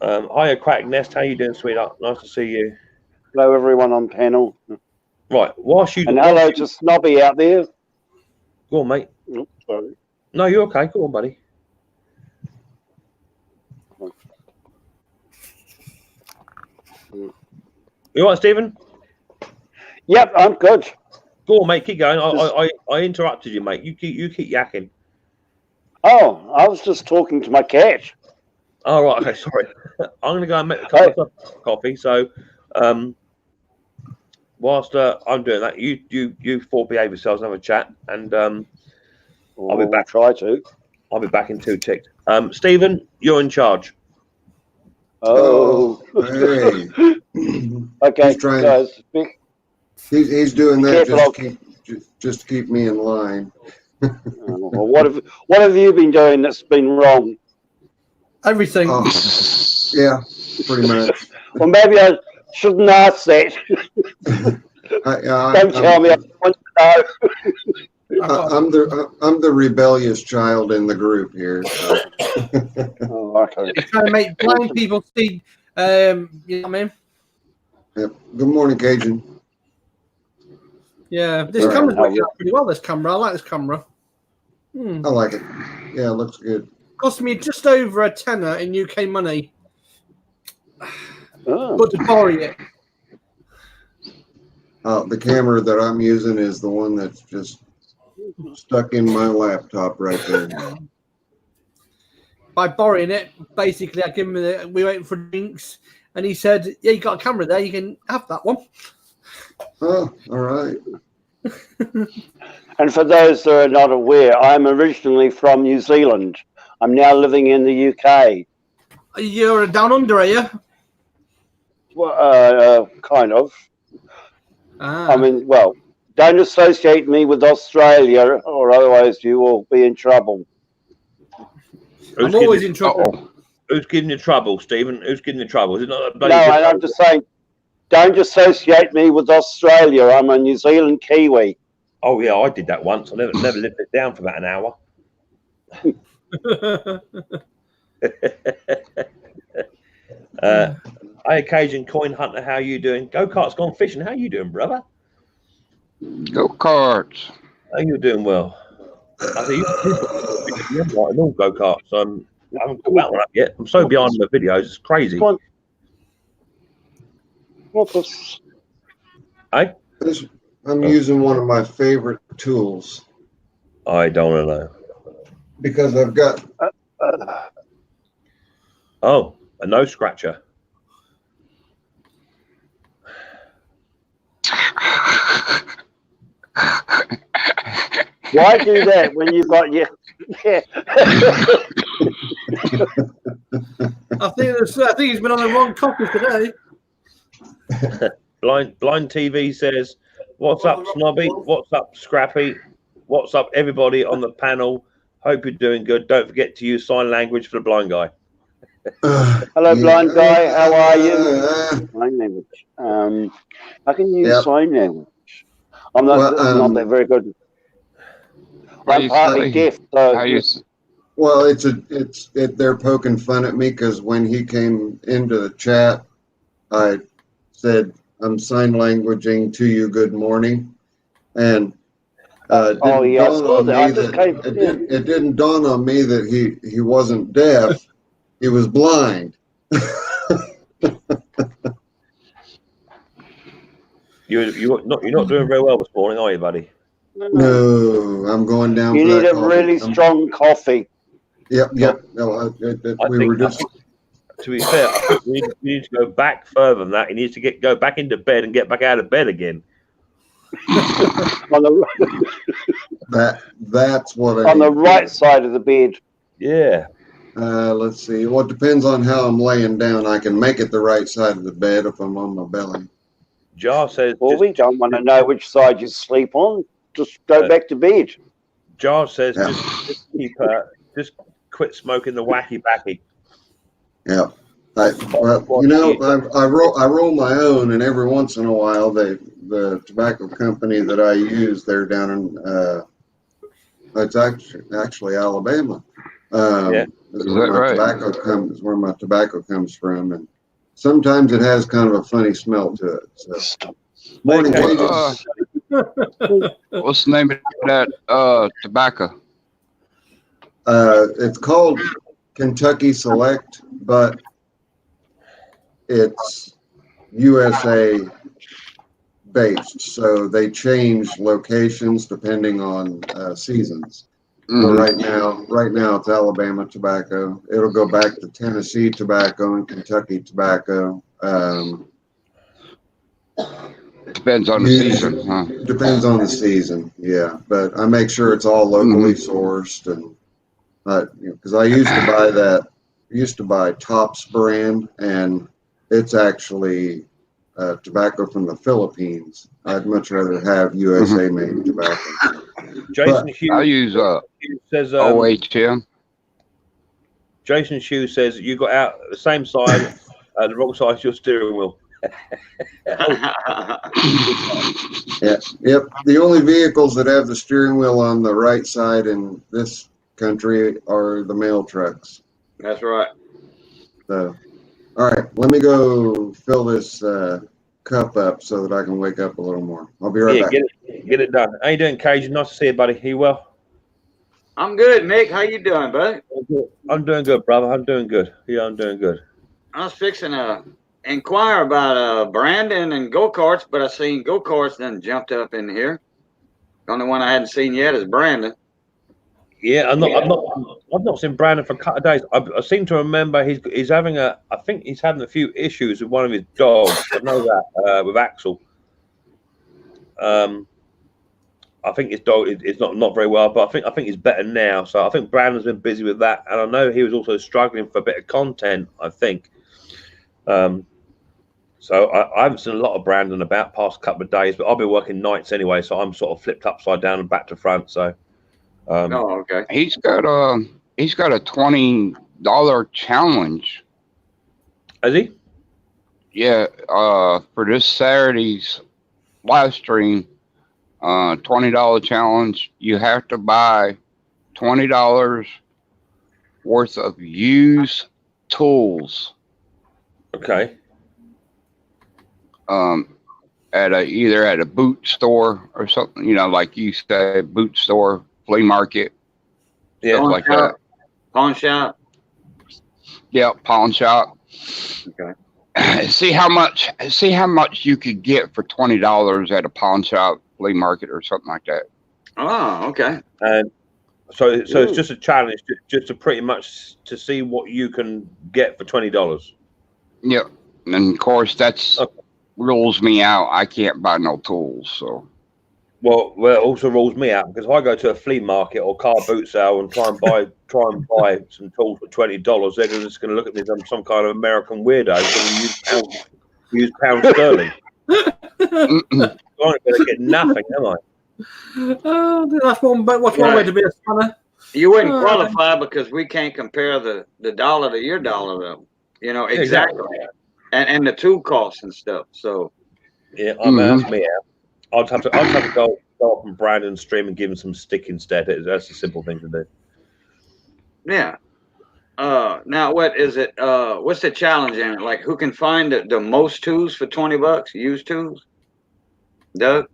Hiya, Crack Nest. How you doing, sweetheart? Nice to see you. Hello, everyone on panel. Right, and hello to Snobby out there. Go on, mate. Oh, sorry. No, you're okay. Go on, buddy. You all right, Stephen? Yep, I'm good. Go on, mate. Keep going. I interrupted you, mate. You keep yakking. Oh, I was just talking to my cat. Oh, right. Okay. Sorry. I'm going to go and make a cup of coffee. So, whilst I'm doing that, you four behave yourselves and have a chat, and I'll be back. Try to. I'll be back in 2 ticks. Stephen, you're in charge. Oh. Hey. Okay, He's trying. guys. He's doing Be that careful just to keep me in line. Well, what have you been doing that's been wrong? Everything. Oh, yeah, pretty much. Well, maybe I shouldn't ask that. Don't tell me. I want to know. I'm the rebellious child in the group here. So. Oh, okay. Trying to make blind people see. You know what I mean? Yep. Good morning, Cajun. Yeah, this All right. camera's working out pretty well. This camera, I like this camera. I like it. Yeah, it looks good. Cost me just over a tenner in UK money. Oh. But to borrow it. The camera that I'm using is the one that's just stuck in my laptop right there. By borrowing it, basically, I give him we went for drinks, and he said, "Yeah, you got a camera there. You can have that one." Oh, all right. And for those that are not aware, I'm originally from New Zealand. I'm now living in the UK. You're down under, are you? Well, kind of. Ah. I mean, well, don't associate me with Australia, or otherwise you will be in trouble. I'm always in trouble. Who's giving you trouble, Stephen? Who's giving you trouble? Is it not a bloody No, I'm just saying, don't associate me with Australia. I'm a New Zealand Kiwi. Oh yeah, I did that once. I never lived it down for about an hour. Hey, Cajun Coin Hunter, how you doing? Go-kart's gone fishing. How you doing, brother? Go-karts. How you doing? Well, I think you're right in all go-karts. I haven't got that one up yet. I'm so behind the videos. It's crazy. What's this? Hey? I'm using one of my favorite tools I don't know. because I've got Oh, a nose scratcher. Why do that when you've got your... Yeah. I think he's been on the wrong copy today. Blind TV says, "What's up, Snobby? What's up, Scrappy? What's up, everybody on the panel? Hope you're doing good. Don't forget to use sign language for the blind guy." Hello, blind guy. How are you? Sign language. I can use sign language. I'm not that very good. I'm partly deaf, so. Well, they're poking fun at me because when he came into the chat, I said I'm sign languaging to you good morning, and it didn't dawn on me that he wasn't deaf, he was blind. You're not doing very well this morning, are you, buddy? No, I'm going down. You need a really strong coffee. Yep. No, to be fair, I think we need to go back further than that. He needs to go back into bed and get back out of bed again. That's what on the right side of the bed. Yeah. Let's see. Well, it depends on how I'm laying down. I can make it the right side of the bed if I'm on my belly. Jar says, well, we don't want to know which side you sleep on. Just go back to bed. Jar says, just quit smoking the wacky backy. Yeah. I roll my own, and every once in a while, the tobacco company that I use, they're down in it's actually Alabama. Is that right? Is where my tobacco comes from, and sometimes it has kind of a funny smell to it. So. Morning, what's the name of that tobacco? It's called Kentucky Select, but it's USA based, so they change locations depending on seasons. So right now it's Alabama tobacco. It'll go back to Tennessee tobacco and Kentucky tobacco. Depends on the season, huh? Depends on the season, yeah. But I make sure it's all locally sourced, and because I used to buy Tops brand, and it's actually tobacco from the Philippines. I'd much rather have USA made tobacco. Jason Hughes. I use says OHM. Jason Hughes says you got out the same side, the wrong side of your steering wheel. Yeah, yep. The only vehicles that have the steering wheel on the right side in this country are the mail trucks. That's right. So, all right, let me go fill this cup up so that I can wake up a little more. I'll be right back. Get it done. How you doing, Cage? Nice to see you, buddy. You well? I'm good, Mick. How you doing, bud? I'm doing good, brother. I'm doing good. Yeah, I'm doing good. I was fixing to inquire about Brandon and go-karts, but I seen go-karts then jumped up in here. The only one I hadn't seen yet is Brandon. Yeah, I've not seen Brandon for a couple of days. I seem to remember he's having I think he's having a few issues with one of his dogs. I know that with Axel. I think his dog is not very well, but I think he's better now. So I think Brandon's been busy with that, and I know he was also struggling for a bit of content. I think. So I haven't seen a lot of Brandon about past couple of days, but I've been working nights anyway, so I'm sort of flipped upside down and back to front. So. Oh, okay. He's got a $20 challenge. Has he? Yeah. For this Saturday's live stream, $20 challenge. You have to buy $20 worth of used tools. Okay. Either at a boot store or something, like you said, boot store, flea market, yeah, like that. Pawn shop. Yeah, pawn shop. Okay. See how much you could get for $20 at a pawn shop, flea market, or something like that. Oh, okay. And so it's just a challenge, just to pretty much to see what you can get for $20. Yep, and of course that's rules me out. I can't buy no tools, so. Well, it also rules me out because if I go to a flea market or car boot sale and try and buy some tools for $20, they're just going to look at me as I'm some kind of American weirdo going to use pound sterling. I'm going to get nothing, am I? That's one way to be a spanner. You wouldn't qualify because we can't compare the dollar to your dollar, though. Exactly. And the tool costs and stuff. So. Yeah, that's me out. I'll have to go up on Brandon's stream and give him some stick instead. That's a simple thing to do. Yeah. Now what is it? What's the challenge in it? Like, who can find the most tools for $20? Used tools? Doug?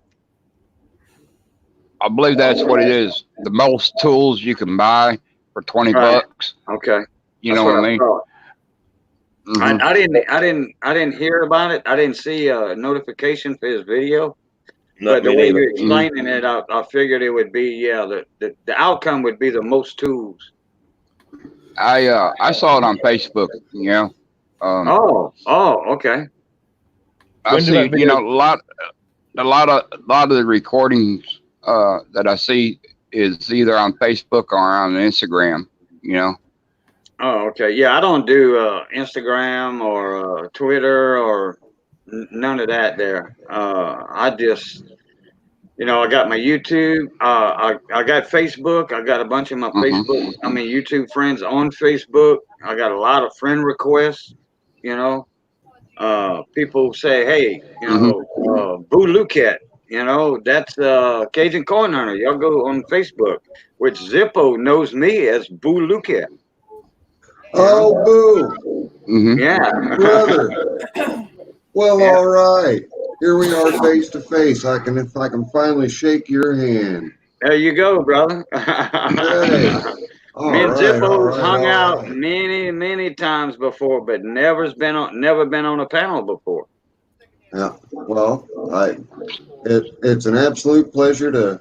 I believe that's what it is. The most tools you can buy for $20. Okay. You know what I mean? I didn't hear about it. I didn't see a notification for his video. But the way you're explaining it, I figured it would be, the outcome would be the most tools. I saw it on Facebook, okay. I see, a lot of the recordings that I see is either on Facebook or on Instagram, Oh, okay. Yeah, I don't do Instagram or Twitter or none of that there. I just, I got my YouTube. I got Facebook. I got a bunch of my YouTube friends on Facebook. I got a lot of friend requests. People say, hey, Boo Lucat, that's Cajun Corn Hunter. Y'all go on Facebook, which Zippo knows me as Boo Lucat. Oh, Boo. Yeah. Brother. Well, all right. Here we are face to face. I can finally shake your hand. There you go, brother. Hey. Me and Zippo's hung out many, many times before, but never been on a panel before. Yeah. Well, it's an absolute pleasure to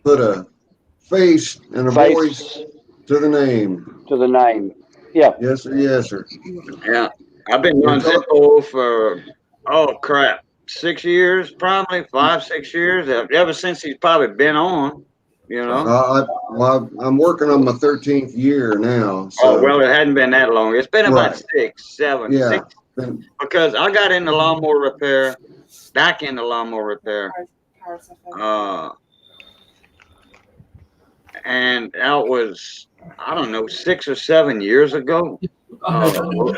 put a face and a voice to the name. To the name. Yeah. Yes, sir. Yes, sir. Yeah, I've been You're on talk- Zippo for, oh crap, 6 years, probably 5, 6 years. Ever since he's probably been on, you know. I'm working on my 13th year now. So, Oh well, it hadn't been that long. It's been about Right. 6, 7, Yeah. 6. Because I got into lawnmower repair, back into lawnmower repair. And that was, I don't know, 6 or 7 years ago.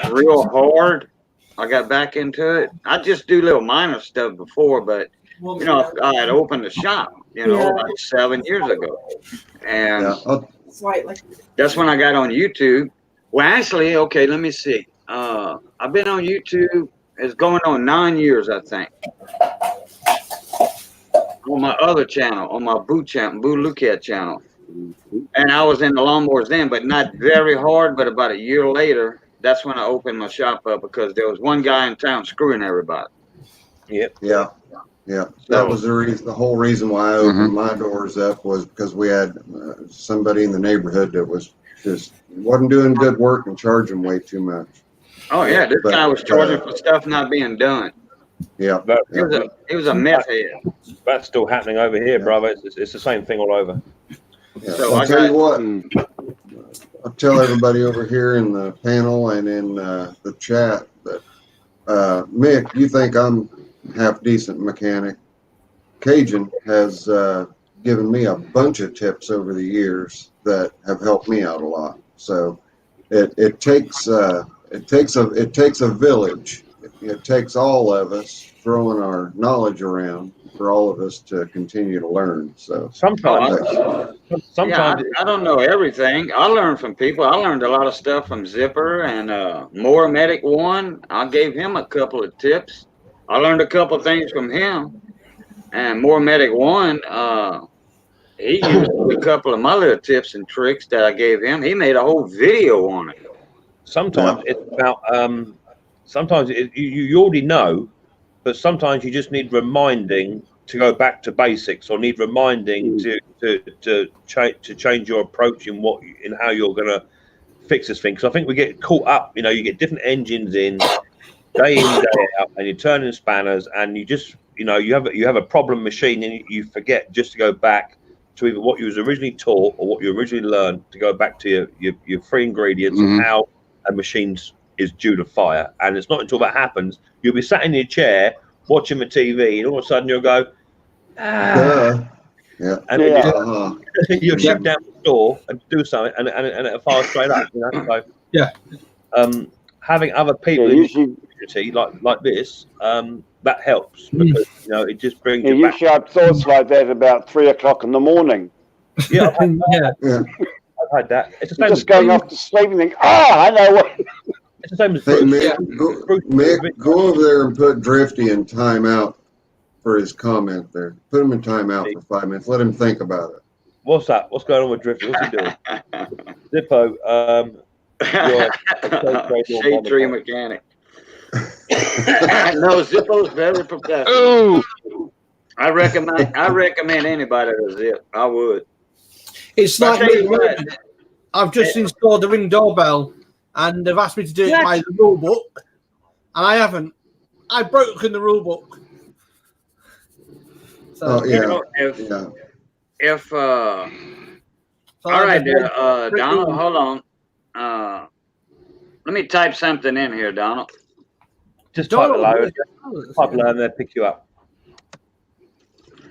Real hard. I got back into it. I just do little minor stuff before, but you know, I had opened a shop, you know, about 7 years ago, and that's when I got on YouTube. Well, actually, okay, let me see. I've been on YouTube. It's going on 9 years, I think. On my other channel, on my Boo Lucat channel. And I was in the lawnmowers then, but not very hard. But about a year later, that's when I opened my shop up because there was one guy in town screwing everybody. Yep. Yeah. That was the reason. The whole reason why I opened my doors up was because we had somebody in the neighborhood that was just wasn't doing good work and charging way too much. Oh yeah, this guy was charging for stuff not being done. Yeah. He was a meth head. That's still happening over here, brother. It's the same thing all over. Yeah. So I'll tell you what. I'll tell everybody over here in the panel and in the chat that Mick, you think I'm half decent mechanic. Cajun has given me a bunch of tips over the years that have helped me out a lot. So it takes a village. It takes all of us throwing our knowledge around for all of us to continue to learn. So sometimes I don't know everything. I learned from people. I learned a lot of stuff from Zipper and More Medic One. I gave him a couple of tips. I learned a couple of things from him. And More Medic One, he used a couple of my little tips and tricks that I gave him. He made a whole video on it. Sometimes it's about you already know, but sometimes you just need reminding to go back to basics, or need reminding to change your approach in how you're going to fix this thing. Because I think we get caught up. You know, you get different engines in, day out, and you're turning spanners, and you just you have a problem machine, and you forget just to go back to either what you was originally taught or what you originally learned, to go back to your three ingredients and how a machine is due to fire. And it's not until that happens, you'll be sat in your chair watching the TV, and all of a sudden you'll go, and you'll shoot down the door and do something, and it'll fire straight up. So, having other people in the community like this, that helps, because it just brings you back. Usually I have thoughts like that about 3 o'clock in the morning. Yeah, I've had that. It's the same just going off to sleep and think, I know what. It's the same as Hey, Bruce. Mick, go over there and put Drifty in timeout for his comment there. Put him in timeout for 5 minutes. Let him think about it. What's that? What's going on with Drifty? What's he doing? Zippo, shade tree mechanic. No, Zippo's very professional. I recommend anybody to Zip. I would. It's like me. I've just installed the Ring doorbell, and they've asked me to do it by the rule book, and I haven't. I've broken the rule book. So, all right, Donald, hold on. Let me type something in here, Donald. Just type it low, and they'll pick you up.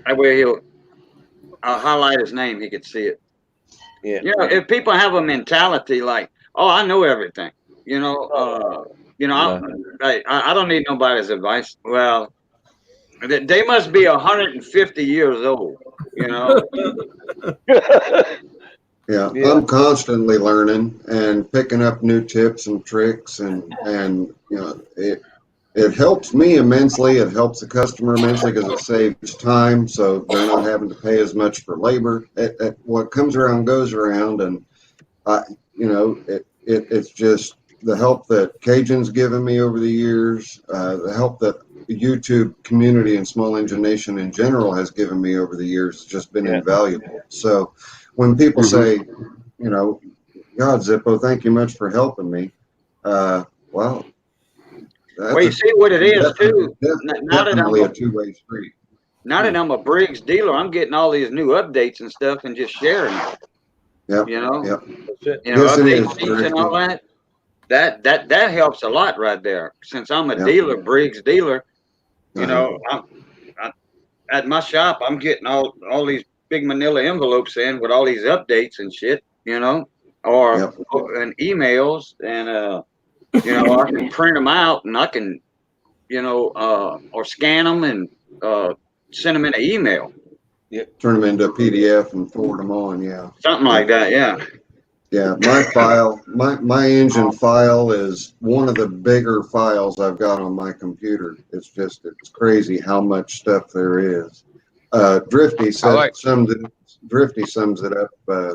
That way he'll highlight his name, he could see it. Yeah. If people have a mentality like, I know everything, I don't need nobody's advice. Well, they must be 150 years old, Yeah, I'm constantly learning and picking up new tips and tricks, and it helps me immensely. It helps the customer immensely because it saves time, so they're not having to pay as much for labor. What comes around goes around, and it's just the help that Cajun's given me over the years, the help that YouTube community and Small Engine Nation in general has given me over the years has just been invaluable. So when people say, you know, God, Zippo, thank you much for helping me. Well, You see what it is too. Now that definitely a two-way street. Now that I'm a Briggs dealer, I'm getting all these new updates and stuff and just sharing it. Yep. You know, Yep. you know, Yes, it is, update sheets and all that. That helps a lot right there. Since I'm a dealer, Briggs dealer, you know, at my shop, I'm getting all these big manila envelopes in with all these updates and shit, you know, or and emails, and you know, I can print them out and I can, you know, or scan them and send them in an email. Turn them into a PDF and forward them on. Yeah. Something like that. Yeah. Yeah. My file, my engine file is one of the bigger files I've got on my computer. It's crazy how much stuff there is. Drifty sums it up.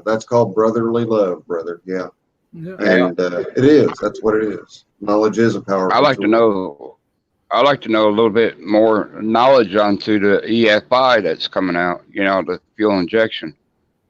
That's called brotherly love, brother. Yeah. And it is. That's what it is. Knowledge is a powerful I like tool. I'd like to know a little bit more knowledge onto the EFI that's coming out, you know, the fuel injection.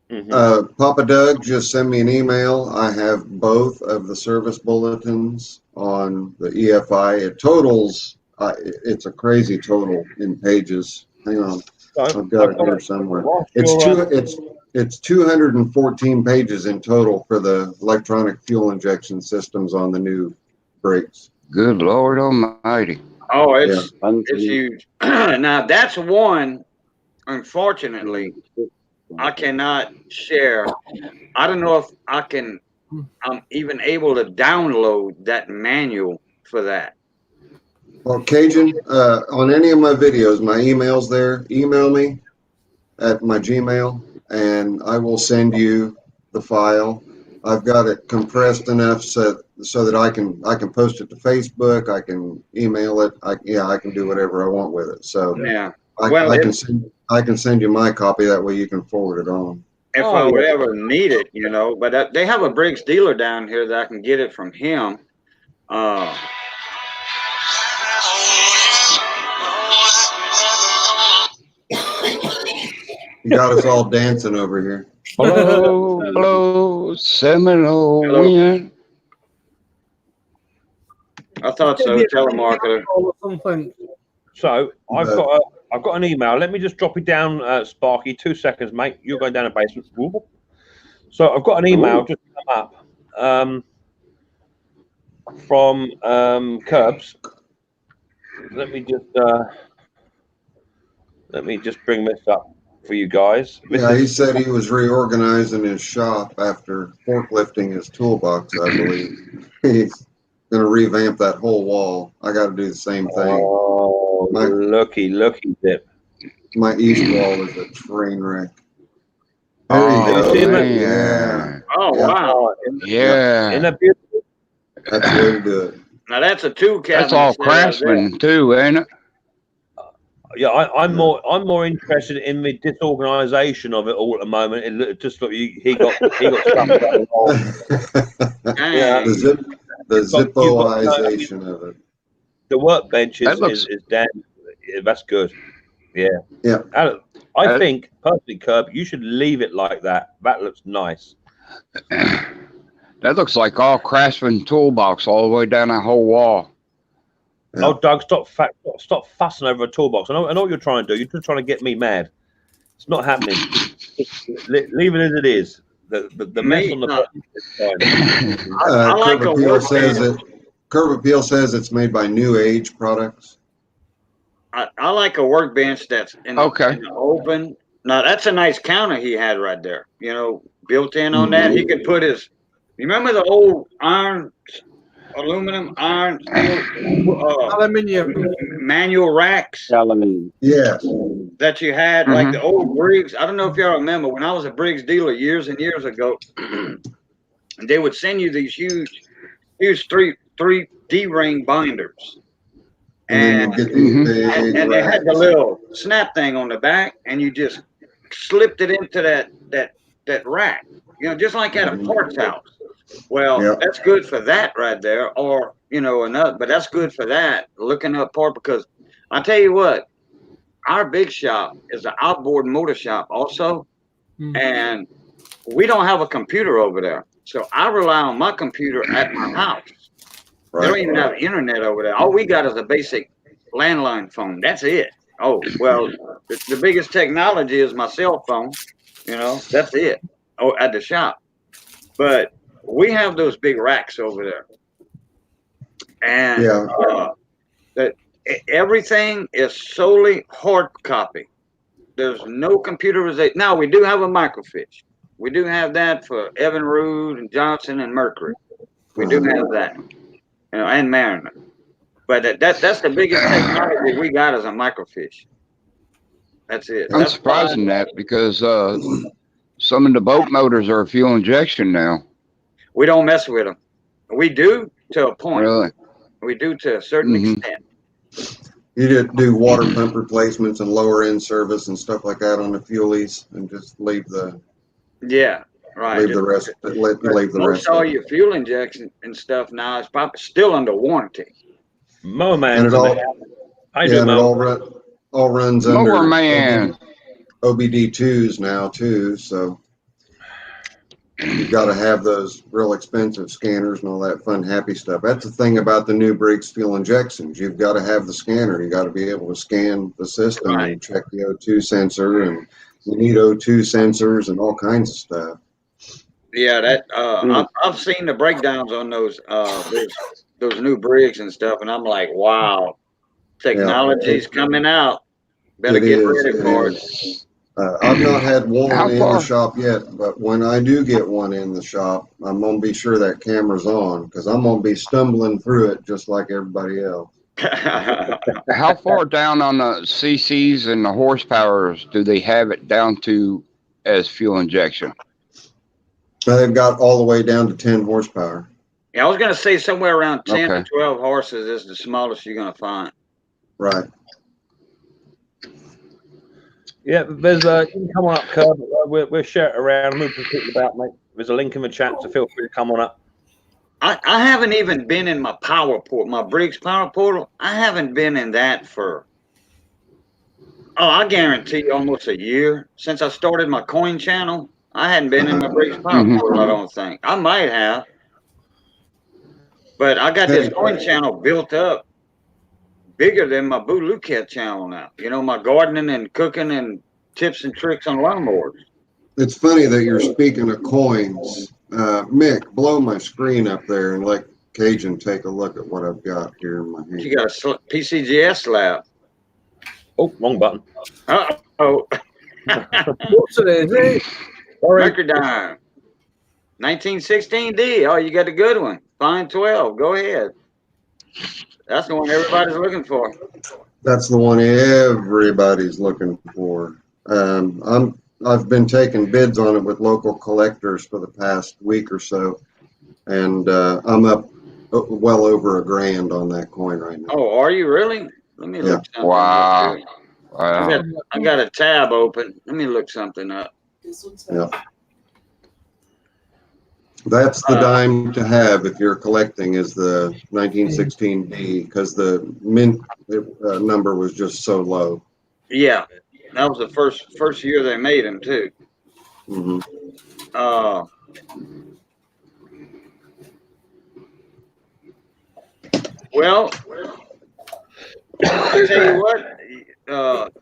Papa Doug just sent me an email. I have both of the service bulletins on the EFI. It totals, it's a crazy total in pages. Hang on. I've got it here somewhere. It's 214 pages in total for the electronic fuel injection systems on the new brakes. Good Lord Almighty. Oh, it's huge. Now that's one, unfortunately, I cannot share. I don't know if I'm even able to download that manual for that. Well, Cajun, on any of my videos, my email's there. Email me at my Gmail and I will send you the file. I've got it compressed enough so that I can post it to Facebook. I can email it. I can do whatever I want with it. So yeah, I can send you my copy. That way you can forward it on. If I would ever need it, you know. But they have a Briggs dealer down here that I can get it from him. You got us all dancing over here. Blow, blow, Seminole wind. I thought so, telemarketer. So I've got an email. Let me just drop it down, Sparky. 2 seconds, mate. You're going down the basement. So I've got an email just come up from Curbs. Let me just bring this up for you guys. He said he was reorganizing his shop after forklifting his toolbox, I believe. He's going to revamp that whole wall. I got to do the same thing. Oh, looky, Zip. My east wall is a train wreck. Yeah. Oh, wow. Yeah. Isn't that beautiful? That's the way to do it. Now that's a two cabinet. That's all Craftsman too, ain't it? Yeah, I'm more interested in the disorganization of it all at the moment. It just look, he got stuff. The Zippoization of it. The workbench is damn. That's good. Yeah. Yeah. I think personally, Curb, you should leave it like that. That looks nice. That looks like all Craftsman toolbox all the way down that whole wall. Yeah. Oh, Doug, stop fussing over a toolbox. I know what you're trying to do. You're just trying to get me mad. It's not happening. Leave it as it is. The mess on the bottom is fine. Curb Appeal says it's made by New Age Products. I like a workbench that's in the open. Now that's a nice counter he had right there. You know, built in on that. He could put his. You remember the old aluminum, manual racks? Aluminum. Yes. That you had, like the old Briggs. I don't know if y'all remember when I was a Briggs dealer years and years ago, and they would send you these huge 3D ring binders. And they had the little snap thing on the back, and you just slipped it into that rack, you know, just like at a parts house. Well, that's good for that right there, or you know, another. But that's good for that looking up part because I tell you what, our big shop is an outboard motor shop also, and we don't have a computer over there. So I rely on my computer at my house. They don't even have internet over there. All we got is a basic landline phone. That's it. Oh, well, the biggest technology is my cell phone. You know, that's it. Oh, at the shop. But we have those big racks over there. And that everything is solely hard copy. There's no computerization. Now, we do have a microfiche. We do have that for Evan Rood and Johnson and Mercury. We do have that, you know, and Mariner. But that's the biggest technology we got is a microfiche. That's it. I'm surprising that because some of the boat motors are fuel injection now. We don't mess with them. We do to a point. Really? We do to a certain extent. You did do water pump replacements and lower end service and stuff like that on the fuelies, and just leave the right. Leave the rest. Leave the rest. All your fuel injection and stuff now is probably still under warranty. Mower Man. And it all, all runs under Mower Man. OBD2s now too, so you've got to have those real expensive scanners and all that fun, happy stuff. That's the thing about the new Briggs fuel injections. You've got to have the scanner. You got to be able to scan the system and check the O2 sensor, and you need O2 sensors and all kinds of stuff. Yeah, that I've seen the breakdowns on those new Briggs and stuff, and I'm like, wow, technology's coming out. Better get ready for it. I've not had one in the shop yet, but when I do get one in the shop, I'm going to be sure that camera's on, because I'm going to be stumbling through it just like everybody else. How far down on the CCs and the horsepowers do they have it down to as fuel injection? They've got all the way down to 10 horsepower. Yeah, I was going to say somewhere around 10 to 12 horses is the smallest you're going to find. Right. Yeah, there's you can come on up, Curb. We'll share it around, move people about, mate. There's a link in the chat, so feel free to come on up. I haven't even been in my power portal, my Briggs power portal. I haven't been in that for, I guarantee you almost a year. Since I started my coin channel, I hadn't been in my Briggs power portal, I don't think. I might have. But I got this coin channel built up bigger than my Boo Lucat channel now. You know, my gardening and cooking and tips and tricks on lawnmowers. It's funny that you're speaking of coins. Mick, blow my screen up there and let Cajun take a look at what I've got here in my hand. You got a PCGS slab. Oh, wrong button. Uh-oh. What's it? Microdime. 1916D. Oh, you got a good one. Fine 12. Go ahead. That's the one everybody's looking for. That's the one everybody's looking for. I've been taking bids on it with local collectors for the past week or so, and I'm up well over $1,000 on that coin right now. Oh, are you really? Let me look something up. Wow. I got a tab open. Let me look something up. Yeah. That's the dime to have if you're collecting, is the 1916D, because the mint number was just so low. Yeah, that was the first year they made them too. Mm-hmm. Well, I tell you what,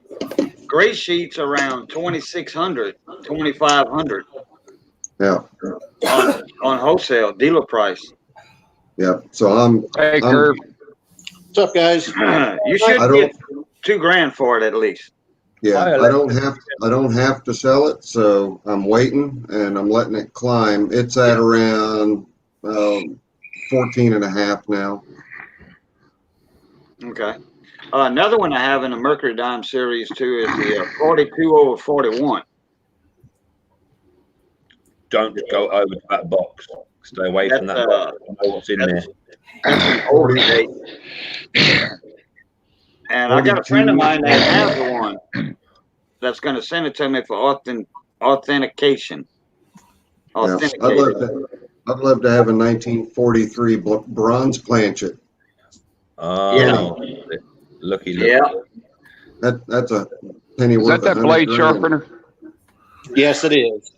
gray sheets around 2,600, 2,500. Yeah. On wholesale dealer price. Yeah. So I'm. Hey, Curb. What's up, guys? You should get $2,000 for it at least. Yeah, I don't have to sell it, so I'm waiting and I'm letting it climb. It's at around 14.5 now. Okay. Another one I have in the Mercury Dime series too is the 42/41. Don't go over to that box. Stay away from that box. I know what's in there. That's an old date. And I got a friend of mine that has one that's going to send it to me for authentication. Yeah, I'd love to have a 1943 bronze planchet. Yeah. Looky. Yeah. That's a penny Is worth. that 100 blade grand. sharpener? Yes, it is.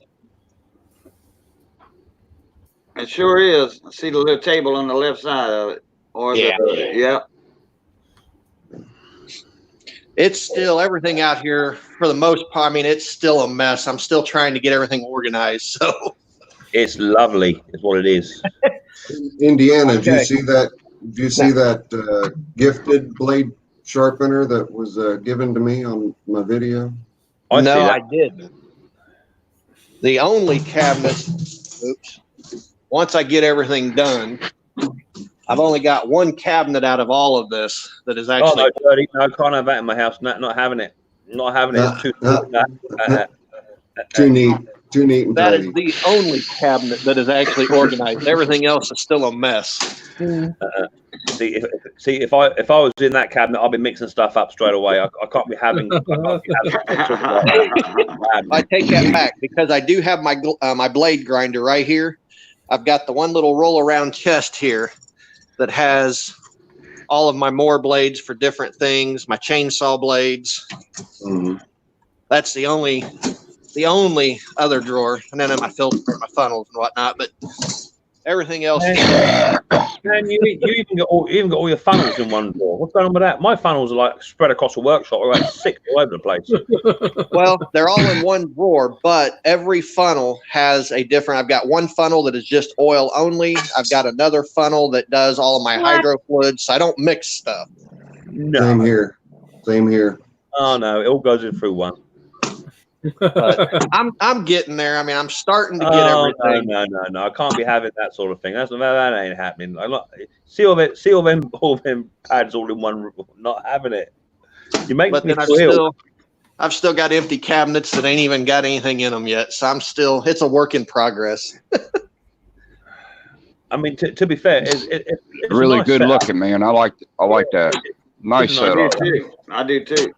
It sure is. I see the little table on the left side of it. Or Yeah. Yeah. It's still everything out here for the most part. I mean, it's still a mess. I'm still trying to get everything organized. So It's lovely. Is what it is. Indiana, did you Okay. see that? Did you see that gifted blade sharpener that was given to me on my video? I see no, that. I didn't. The only cabinet. Oops. Once I get everything done, I've only got one cabinet out of all of this that is Oh actually. no, dirty. No, can't have that in my house. Not having it. Not having it. It's too. Too neat. Too neat and That is tidy. the only cabinet that is actually organized. Everything else is still a mess. See, if I was in that cabinet, I'd be mixing stuff up straight away. I can't be having. I take that back because I do have my blade grinder right here. I've got the one little roll around chest here that has all of my mower blades for different things, my chainsaw blades. Mm-hmm. That's the only other drawer, and then in my filter, my funnels and whatnot. But everything else. Man, you even got all your funnels in one drawer. What's going on with that? My funnels are like spread across the workshop. They're like sick all over the place. Well, they're all in one drawer, but every funnel has a different. I've got one funnel that is just oil only. I've got another funnel that does all of my hydro fluids. So I don't mix stuff. No. Same here. Same here. Oh no, it all goes in through one. But I'm getting there. I mean, I'm starting to get everything. No. I can't be having that sort of thing. That ain't happening. I'm not, see all them pads all in one. Not having it. You make But me then feel. I've still got empty cabinets that ain't even got anything in them yet. So it's a work in progress. I mean, to be fair, it's Really nice good setup. looking, man. I like that. Nice setup. I do too.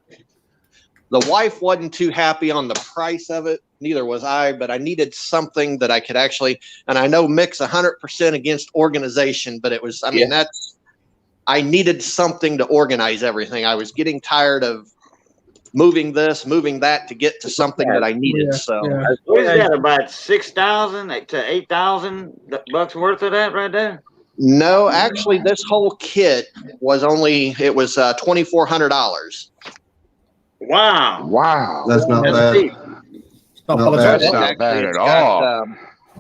The wife wasn't too happy on the price of it. Neither was I, but I needed something that I could actually, and I know Micks 100% against organization, but it was, I needed something to organize everything. I was getting tired of moving this, moving that to get to something that I needed. What is that, about 6,000 to 8,000 bucks worth of that right there? No, actually this whole kit was $2,400. Wow. That's not bad. Not bad. That's not bad at all.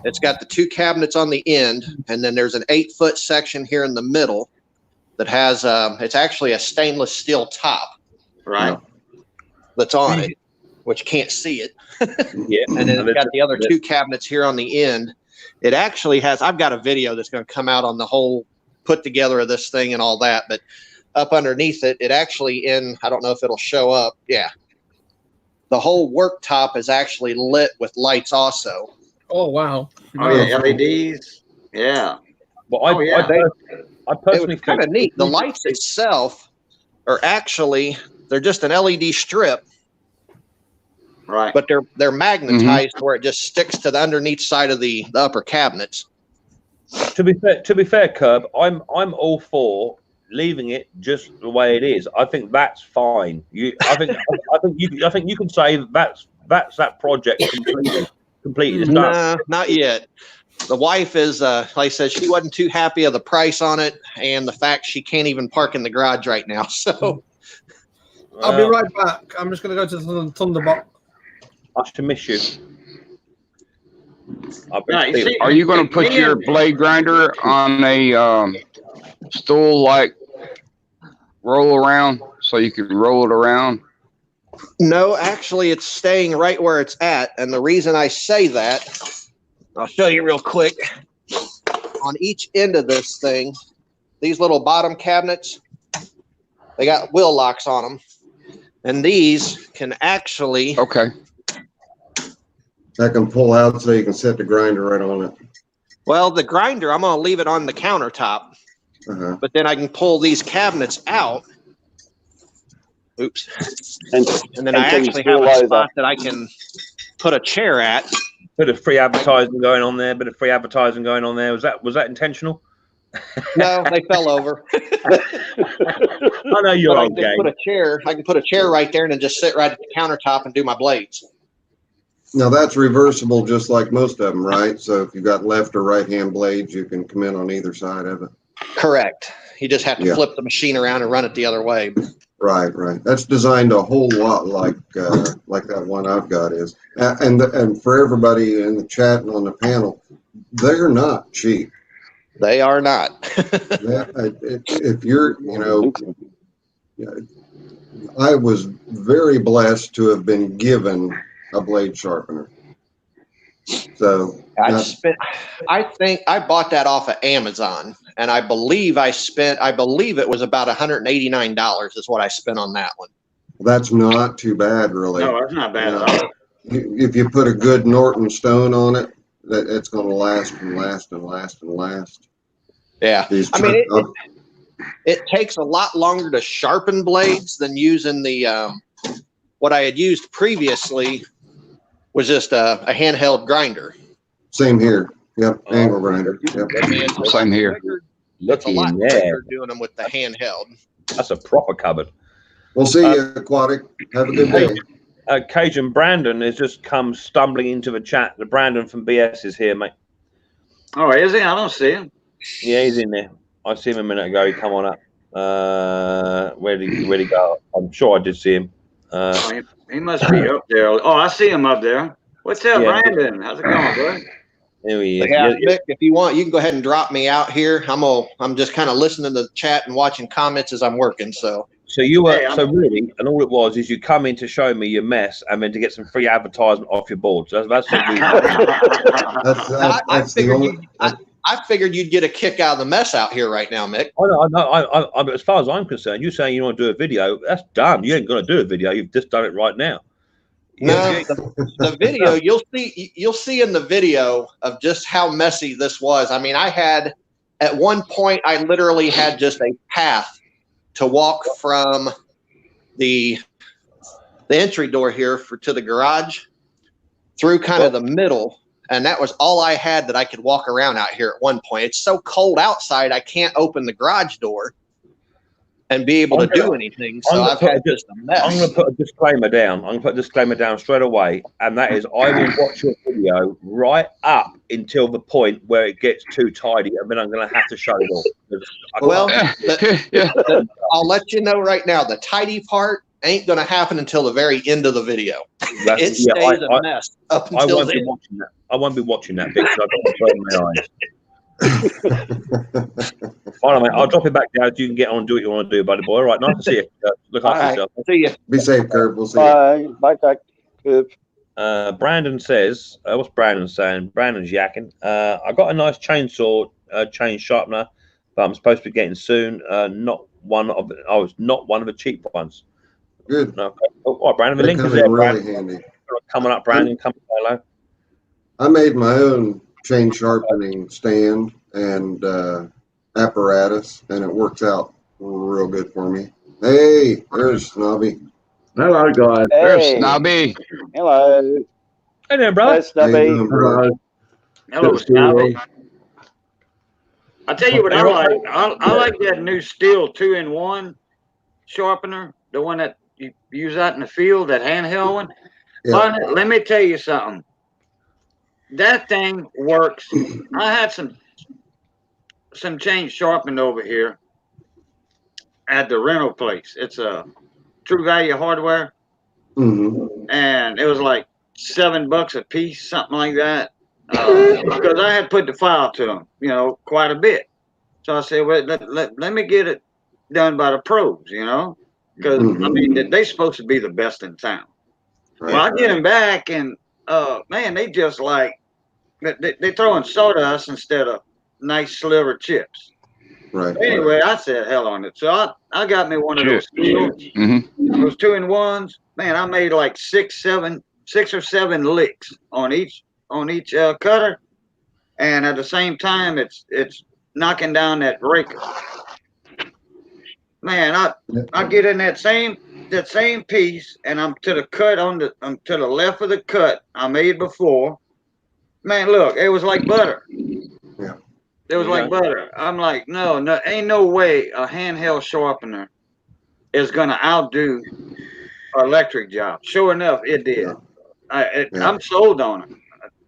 It's got the two cabinets on the end, and then there's an 8-foot section here in the middle that has it's actually a stainless steel top. Right. That's on it, which can't see it. Yeah. And then it's got the other two cabinets here on the end. It actually has, I've got a video that's going to come out on the whole put together of this thing and all that, but up underneath it, it actually I don't know if it'll show up. Yeah. The whole worktop is actually lit with lights also. Oh, wow. Oh, yeah, LEDs. Yeah. Well, I personally it was kind of neat. The lights itself are actually, they're just an LED strip. Right. But they're magnetized where it just sticks to the underneath side of the upper cabinets. To be fair, Curb, I'm all for leaving it just the way it is. I think that's fine. I think you can say that's that project completed. It's done. Nah, not yet. The wife is, like I said, she wasn't too happy of the price on it and the fact she can't even park in the garage right now. So I'll be right back. I'm just going to go to the Thunderbox. I should miss you. Are you going to put your blade grinder on a stool like roll around so you can roll it around? No, actually, it's staying right where it's at. And the reason I say that, I'll show you real quick. On each end of this thing, these little bottom cabinets, they got wheel locks on them. And these can actually... Okay. I can pull out so you can set the grinder right on it. Well, the grinder, I'm going to leave it on the countertop. But then I can pull these cabinets out. Oops. And then I actually have a spot that I can put a chair at. Bit of free advertising going on there. Was that intentional? No, they fell over. I know you're But I old can gang. put a chair. I can put a chair right there and then just sit right at the countertop and do my blades. Now that's reversible, just like most of them, right? So if you've got left or right hand blades, you can come in on either side of it. Correct. You just have to Yeah. flip the machine around and run it the other way. Right, right. That's designed a whole lot like that one I've got is. And for everybody in the chat and on the panel, they're not cheap. They are not. If you're, I was very blessed to have been given a blade sharpener. So I think I bought that off of Amazon, and I believe it was about $189 is what I spent on that one. that's not too bad, really. No, that's not bad at all. If you put a good Norton stone on it, it's going to last and last and last and last. Yeah. I mean, it takes a lot longer to sharpen blades than using the what I had used previously was just a handheld grinder. Same here. Yep, angle grinder. Yep. Same here. It's a lot quicker doing them with the handheld. That's a proper cupboard. We'll see you, Aquatic. Have a good day. Cajun Brandon has just come stumbling into the chat. The Brandon from BS is here, mate. Oh, is he? I don't see him. Yeah, he's in there. I see him a minute ago. He come on up. Where'd he go? I'm sure I did see him. He must be up there. Oh, I see him up there. What's up, Yeah. Brandon? How's it going, bud? There he is. Yeah, Mick, if you want, you can go ahead and drop me out here. I'm just kind of listening to the chat and watching comments as I'm working. So you were really, and all it was is you come in to show me your mess, and then to get some free advertisement off your board. So that's what we. I figured you'd get a kick out of the mess out here right now, Mick. I as far as I'm concerned, you saying you want to do a video, that's done. You ain't going to do a video. You've just done it right now. No, the video you'll see in the video of just how messy this was. I mean, at one point I literally had just a path to walk from the entry door here to the garage through kind of the middle, and that was all I had that I could walk around out here at one point. It's so cold outside I can't open the garage door and be able to do anything. So I've had just a mess. I'm going to put a disclaimer down. I'm going to put a disclaimer down straight away, and that is I will watch your video right up until the point where it gets too tidy, and then I'm going to have to shut it off. Well, I'll let you know right now, the tidy part ain't going to happen until the very end of the video. It stays a mess up until then. I won't be watching that because I've got to burn my eyes. All right, mate. I'll drop it back down so you can get on and do what you want to do, buddy boy. All right, nice to see you. Look after yourself. See you. Be safe, Kurt. We'll see you. Bye, Kurt. Brandon says, what's Brandon saying? Brandon's yakking. I got a nice chainsaw chain sharpener that I'm supposed to be getting soon. Not one of the cheap ones. Good. No, okay. All right, Brandon. The link is there, really Brandon. Handy. Coming up, Brandon. Come hello. I made my own chain sharpening stand and apparatus, and it works out real good for me. Hey, there's Snobby. Hello, guys. Hey. There's Snobby. Hello. Hey there, brother. Hello, Snubby. Hello, Snobby. I'll tell you what I like. I like that new Steel 2-in-1 sharpener, the one that you use out in the field, that handheld one. Yeah. But let me tell you something. That thing works. I had some chain sharpened over here at the rental place. It's a True Value Hardware, and it was like $7 a piece, something like that. Because I had put the file to them, quite a bit. So I said, well, let me get it done by the pros, because I mean they're supposed to be the best in town. Right. Well, I get them back, and man, they just like they throwing sawdust instead of nice sliver chips. Right. Anyway, I said hell on it. So I got me one of those Steels, those 2-in-1s. Man, I made like 6 or 7 licks on each cutter, and at the same time, it's knocking down that breaker. Man, I get in that same piece, and I'm to the left of the cut I made before. Man, look, it was like butter. Yeah. It was like butter. I'm like, no, ain't no way a handheld sharpener is gonna outdo an electric job. Sure enough, it did. I'm sold on it.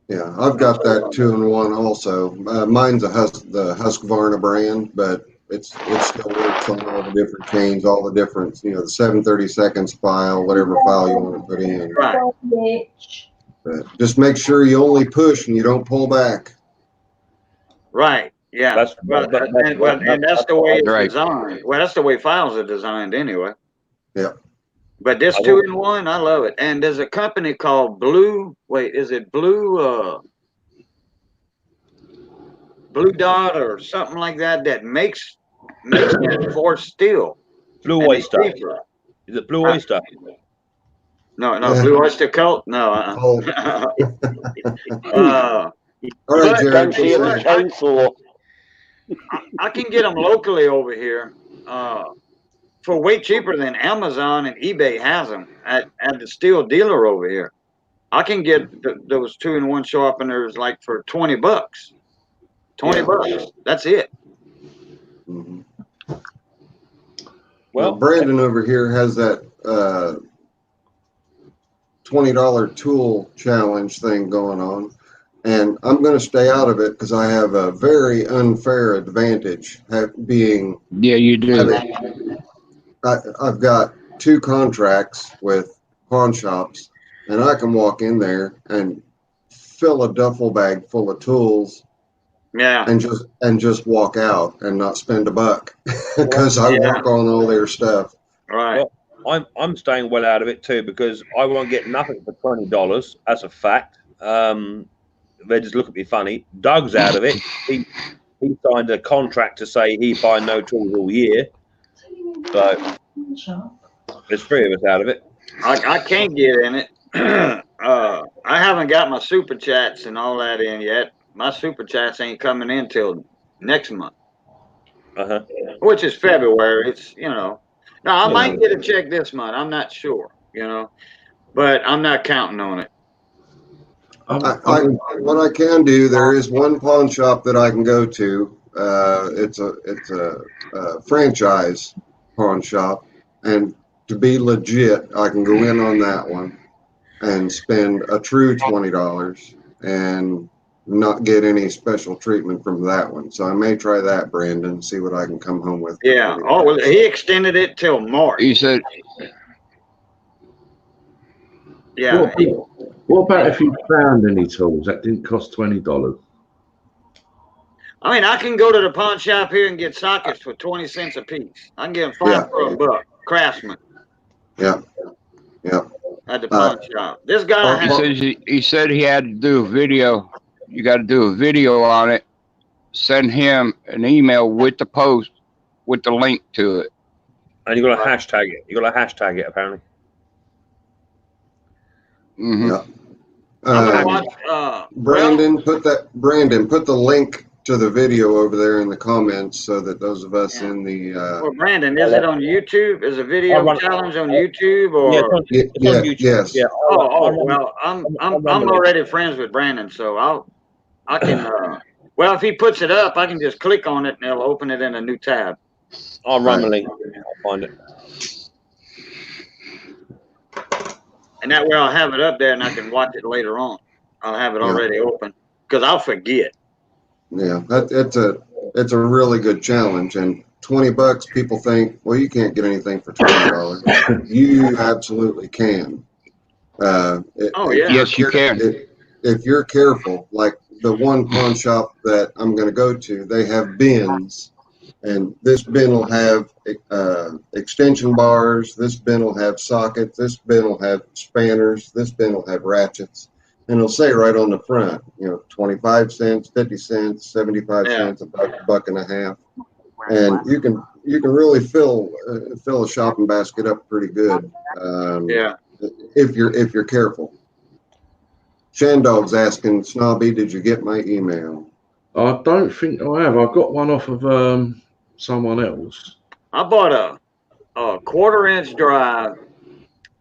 Yeah, I've got that 2-in-1 also. Mine's the Husqvarna brand, but it still works on all the different chains, all the different, the 7/32 file, whatever file you want to put in. Right. But just make sure you only push and you don't pull back. Right. Yeah. That's and that's the way it's designed. Well, that's the way files are designed anyway. Yeah. But this 2-in-1, I love it. And there's a company called Blue. Wait, is it Blue Dot or something like that makes that for steel? Blue Oyster. Is it Blue Oyster? No, Blue Oyster Cult? No. All right, Jared. Chainsaw. I can get them locally over here for way cheaper than Amazon and eBay has them at the steel dealer over here. I can get those 2-in-1 sharpeners like for $20. $20. That's it. Mm-hmm. Well, Brandon over here has that $20 tool challenge thing going on, and I'm going to stay out of it because I have a very unfair advantage being. Yeah, you do. I've got 2 contracts with pawn shops, and I can walk in there and fill a duffel bag full of tools. Yeah. And just walk out and not spend a buck because I work on all their stuff. Right. Well, I'm staying well out of it too because I won't get nothing for $20. That's a fact. They just look at me funny. Doug's out of it. He signed a contract to say he buy no tools all year. So there's 3 of us out of it. I can't get in it. I haven't got my super chats and all that in yet. My super chats ain't coming in till next month, which is February. It's Now I might get a check this month. I'm not sure, but I'm not counting on it. What I can do, there is one pawn shop that I can go to. It's a franchise pawn shop, and to be legit, I can go in on that one and spend a true $20 and not get any special treatment from that one. So I may try that, Brandon, see what I can come home with. Yeah. Oh, well, he extended it till March. You said. Yeah. What about if you found any tools that didn't cost $20? I mean, I can go to the pawn shop here and get sockets for 20 cents a piece. I can get them 5 for $1. Craftsman. Yeah. At the pawn shop. This guy he said he had to do a video. You got to do a video on it. Send him an email with the post with the link to it. And you got to hashtag it. You got to hashtag it apparently. Mm-hmm. Yeah. Brandon, put the link to the video over there in the comments so that those of us in the well, Brandon, is it on YouTube? Is a video challenge on YouTube or it's on YouTube. Yes. Yeah. Well, I'm already friends with Brandon, so I can well, if he puts it up, I can just click on it and it'll open it in a new tab. I'll run the link. I'll find it. And that way I'll have it up there and I can watch it later on. I'll have it already open because I'll forget. Yeah, it's a really good challenge. And $20, people think, well, you can't get anything for $20. You absolutely can. Yes, you can. If you're careful, like the one pawn shop that I'm going to go to, they have bins. And this bin will have extension bars. This bin will have sockets. This bin will have spanners. This bin will have ratchets. And it'll say right on the front, 25 cents, 50 cents, 75 cents, a buck and a half. And you can really fill a shopping basket up pretty good. If you're careful. Shandog's asking, Snobby, did you get my email? I don't think I have. I got one off of someone else. I bought a 1/4-inch drive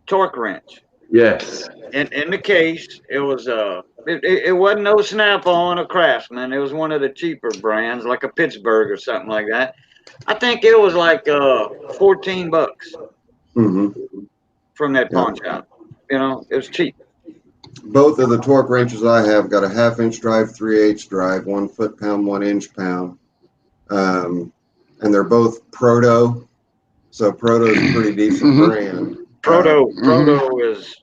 torque wrench. Yes. In the case, it was it wasn't no Snap-on or Craftsman. It was one of the cheaper brands, like a Pittsburgh or something like that. I think it was like $14 from that pawn shop. You know, it was cheap. Both of the torque wrenches I have got a 1/2 inch drive, 3/8 drive, 1 foot-pound, 1 inch-pound, and they're both Proto. So Proto's a pretty decent brand. Proto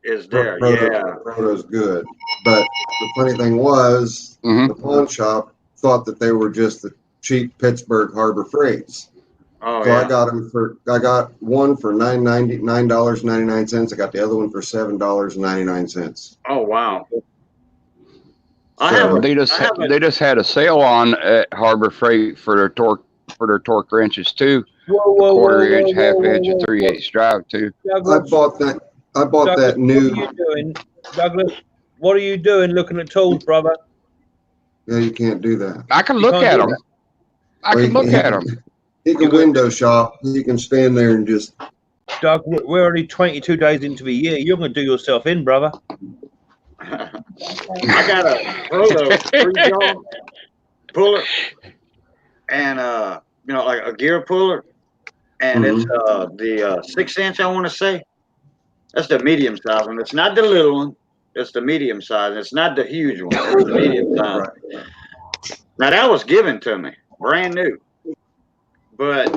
is there. Proto's good. But the funny thing was, the pawn shop thought that they were just the cheap Pittsburgh Harbor Freights. Oh, so I got one for $9.99. I got the other one for $7.99. Oh, wow. They just had a sale on at Harbor Freight for their torque wrenches too. Quarter-inch, 1/2 inch, and 3/8 drive too. Douglas, I bought Douglas, that new. What are you doing, Douglas? What are you doing looking at tools, brother? Yeah, you can't do that. I can look at them. I can look at them. He can window shop. He can stand there and just. Doug, we're only 22 days into the year. You're going to do yourself in, brother. I got a Proto 3-jaw puller and like a gear puller, and it's the 6-inch. I want to say that's the medium size one. It's not the little one. It's the medium size. It's not the huge one. It's the medium size. Now that was given to me, brand new. But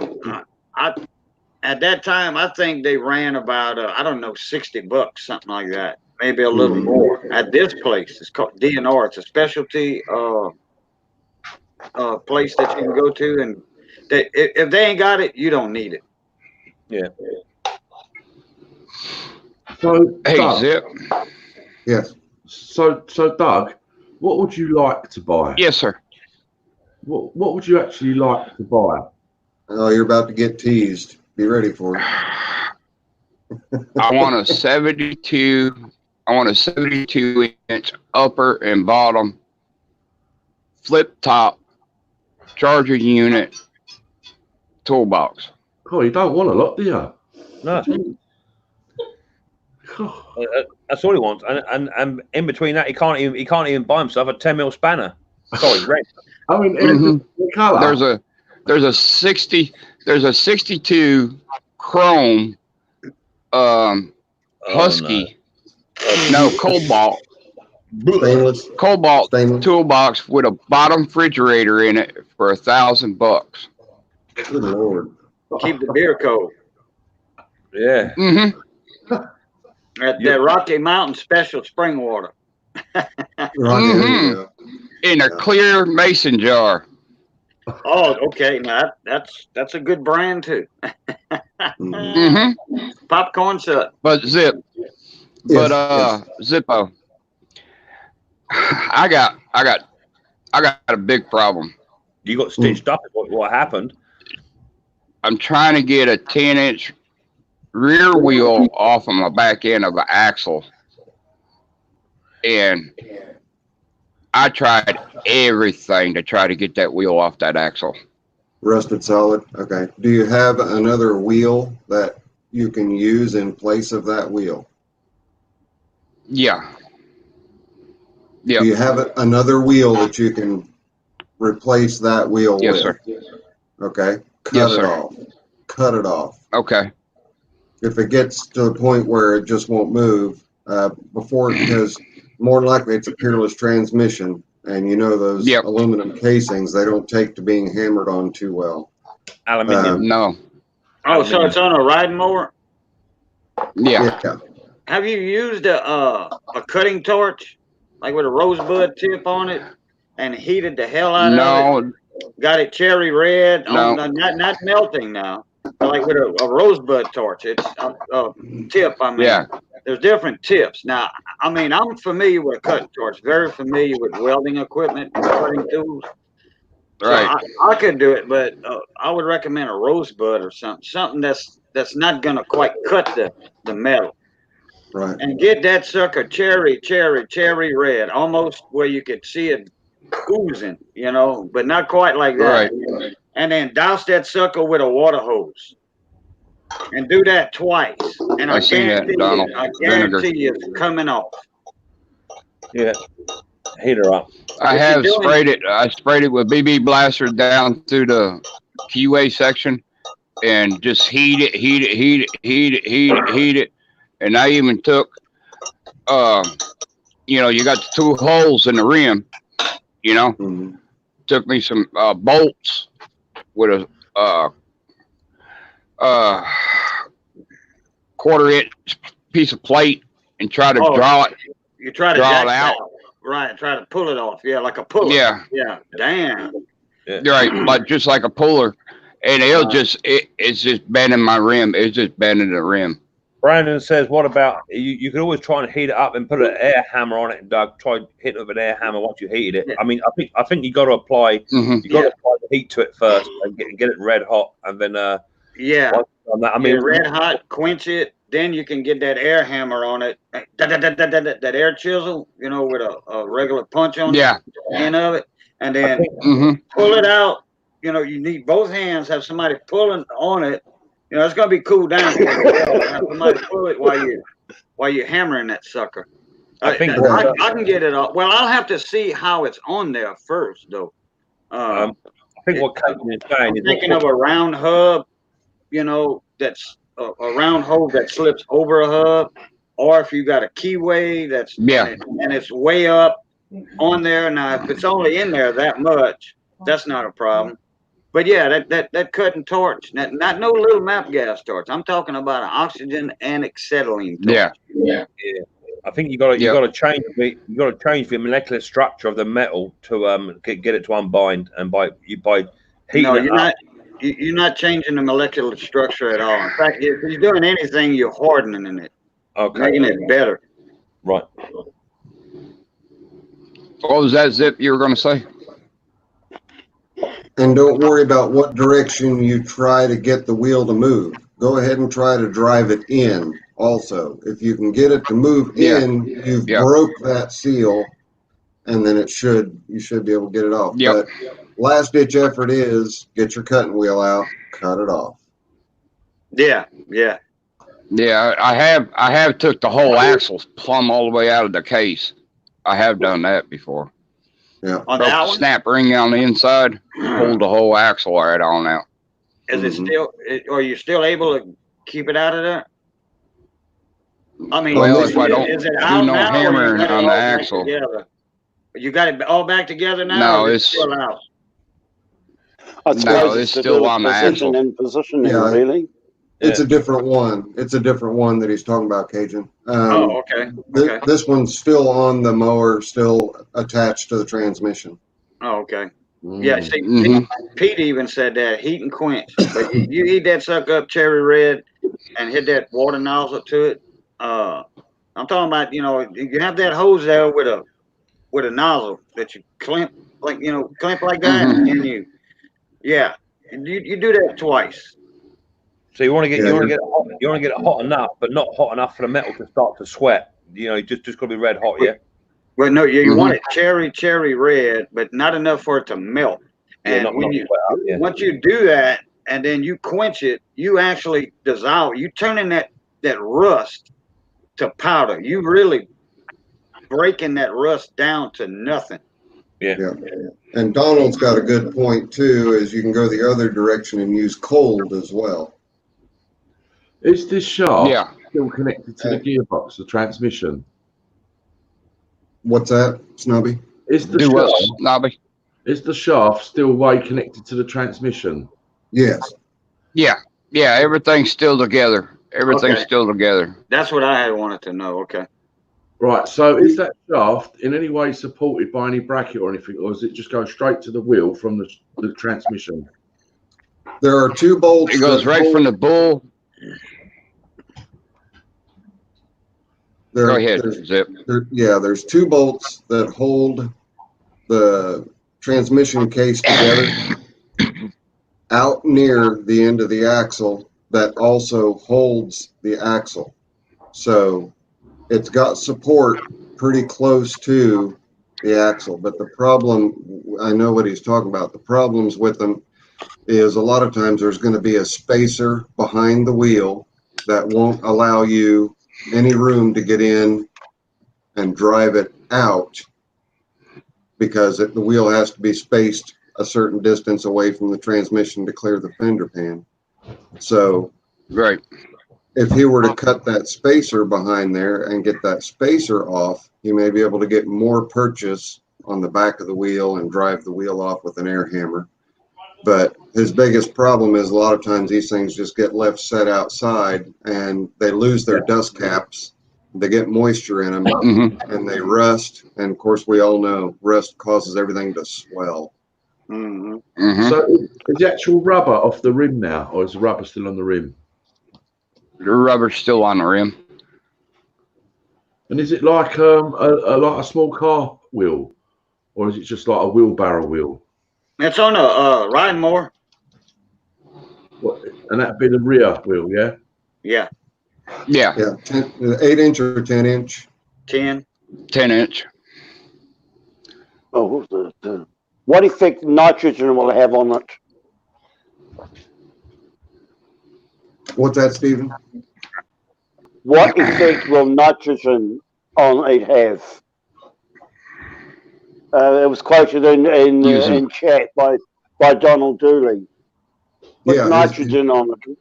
at that time, I think they ran about $60, something like that, maybe a little more. At this place, it's called DNR. It's a specialty place that you can go to, and if they ain't got it, you don't need it. Yeah. So, hey, Doug, Zip. Yes. So Doug, what would you like to buy? Yes, sir. What would you actually like to buy? Oh, you're about to get teased. Be ready for it. I want a 72-inch upper and bottom flip top charger unit toolbox. Oh, you don't want a lot, do you? No. That's all he wants, and in between that, he can't even buy himself a 10mm spanner. Sorry, red. I mean, color. There's a 62 chrome Husky, Cobalt Stainless. toolbox with a bottom refrigerator in it for $1,000. Good Lord. Keep the beer cold. Yeah. That Rocky Mountain special spring water. In a clear mason jar. Oh, okay. Now that's a good brand too. Popcorn shut. But Zippo, I got a big problem. You got stitched up. What happened? I'm trying to get a 10-inch rear wheel off of my back end of an axle, and I tried everything to try to get that wheel off that axle. Rusted solid. Okay. Do you have another wheel that you can use in place of that wheel? Yeah. Do you have another wheel that you can replace that wheel with? Yes, sir. Okay. Cut it off. Okay. If it gets to the point where it just won't move, because more than likely it's a peerless transmission, and those aluminum casings, they don't take to being hammered on too well. Aluminium. No. Oh, so it's on a riding mower? Yeah. Have you used a cutting torch, like with a rosebud tip on it, and heated the hell out of it? Got it cherry red? No. Not melting now. But like with a rosebud torch. It's a tip. I mean, there's different tips. Now, I mean, I'm familiar with a cutting torch, very familiar with welding equipment and cutting tools. Right. So I could do it, but I would recommend a rosebud or something that's not going to quite cut the metal. Right. And get that sucker cherry red, almost where you could see it oozing, but not quite like that. Right. And then douse that sucker with a water hose. and do that twice, and I seen that, Donald. I Vinegar. guarantee you it's coming off. Yeah, heat her up. I If have you're doing- sprayed it. I sprayed it with BB blaster down through the keyway section, and just heat it. And I even took, you got the two holes in the rim. Took me some bolts with a quarter-inch piece of plate and try to draw it. You try to draw jack it out. Right, try to pull it off. Yeah, like a puller. Yeah. Yeah. Damn. Right, just like a puller, and it's just bending my rim. It's just bending the rim. Brandon says, "What about you? Could always try and heat it up and put an air hammer on it, Doug. Try hit it with an air hammer once you heated it. I mean, I think you got to apply you got to apply the heat to it first and get it red hot, and then Yeah. on that, I mean, red hot, quench it. Then you can get that air hammer on it. That air chisel, with a regular punch on the end of it, and then pull it out. You need both hands. Have somebody pulling on it. It's gonna be cooled down. Have somebody pull it while you're hammering that sucker. I can get it off. Well, I'll have to see how it's on there first, though. I think what Caitlin is saying is thinking of a round hub. That's a round hole that slips over a hub, or if you got a keyway and it's way up on there. Now, if it's only in there that much, that's not a problem. But yeah, that cutting torch, not no little map gas torch. I'm talking about an oxygen and acetylene torch. Yeah. I think you got to change the molecular structure of the metal to get it to unbind, and by heating it up. You're not changing the molecular structure at all. In fact, if you're doing anything, you're hardening it, making it better. Right. What was that, Zip, you were going to say? And don't worry about what direction you try to get the wheel to move. Go ahead and try to drive it in also. If you can get it to move in, you've broke that seal, and then you should be able to get it off. But last ditch effort is get your cutting wheel out, cut it off. Yeah. I have took the whole axle plumb all the way out of the case. I have done that before. Yeah. On that one? Snap ring on the inside, hold the whole axle right on out. Is it still? Are you still able to keep it out of there? I mean, if I don't is it do out no now, hammering or you got it on all the back axle. together? You got it all back together now? No, or is it it's still out. I suppose it's still on the axle. And positioning, Yeah. really. It's a different one. It's a different one that he's talking about, Cajun. Okay. This one's still on the mower, still attached to the transmission. Oh, okay. Yeah, see, Pete even said that heat and quench. But you heat that sucker up cherry red and hit that water nozzle to it. I'm talking about, you have that hose there with a nozzle that you clamp like that, and you do that twice. So you want to get it hot enough, but not hot enough for the metal to start to sweat. Just got to be red hot, yeah. Well, no, you want it cherry red, but not enough for it to melt. And once you do that, and then you quench it, you actually dissolve. You turn in that rust to powder. You really breaking that rust down to nothing. Yeah. And Donald's got a good point too, is you can go the other direction and use cold as well. Is this shaft still connected to the gearbox, the transmission? What's that, Snubby? Is the shaft still way connected to the transmission? Yes. Yeah, everything's still together. Everything's still together. That's what I had wanted to know. Okay. Right. So is that shaft in any way supported by any bracket or anything, or does it just go straight to the wheel from the transmission? There are two bolts. It goes right from the bull. Go ahead, Zip. There's two bolts that hold the transmission case together out near the end of the axle that also holds the axle. So it's got support pretty close to the axle. But the problem, I know what he's talking about. The problems with them is a lot of times there's going to be a spacer behind the wheel that won't allow you any room to get in and drive it out, because the wheel has to be spaced a certain distance away from the transmission to clear the fender pan. So Right. if he were to cut that spacer behind there and get that spacer off, he may be able to get more purchase on the back of the wheel and drive the wheel off with an air hammer. But his biggest problem is a lot of times these things just get left set outside and they lose their dust caps. They get moisture in them and they rust. And of course, we all know rust causes everything to swell. So is the actual rubber off the rim now, or is the rubber still on the rim? The rubber's still on the rim. And is it like a small car wheel, or is it just like a wheelbarrow wheel? It's on a riding mower. What, and that'd be the rear wheel, yeah? Yeah. Yeah. Yeah, 8-inch or 10-inch. 10. 10-inch. Oh, what effect nitrogen will have on it? What's that, Stephen? What effect will nitrogen on it have? It was quoted in chat by Donald Dooley. With nitrogen on it,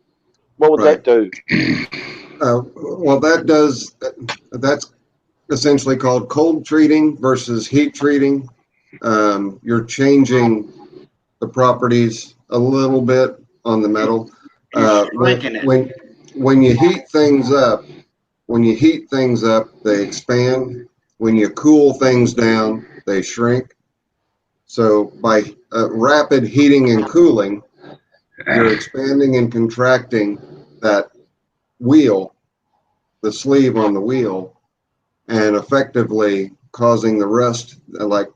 what would that do? Well, that's essentially called cold treating versus heat treating. You're changing the properties a little bit on the metal. When you heat things up, they expand. When you cool things down, they shrink. So by rapid heating and cooling, you're expanding and contracting that wheel, the sleeve on the wheel, and effectively causing the rust, like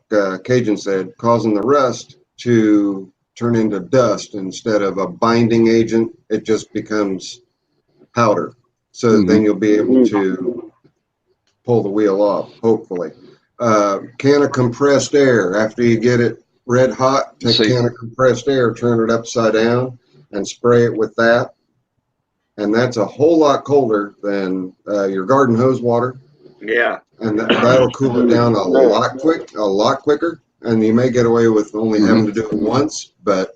Cajun said, causing the rust to turn into dust instead of a binding agent. It just becomes powder. So then you'll be able to pull the wheel off, hopefully. Can of compressed air, after you get it red hot, take a can of compressed air, turn it upside down, and spray it with that. And that's a whole lot colder than your garden hose water. Yeah. And that'll cool it down a lot quicker. And you may get away with only having to do it once, but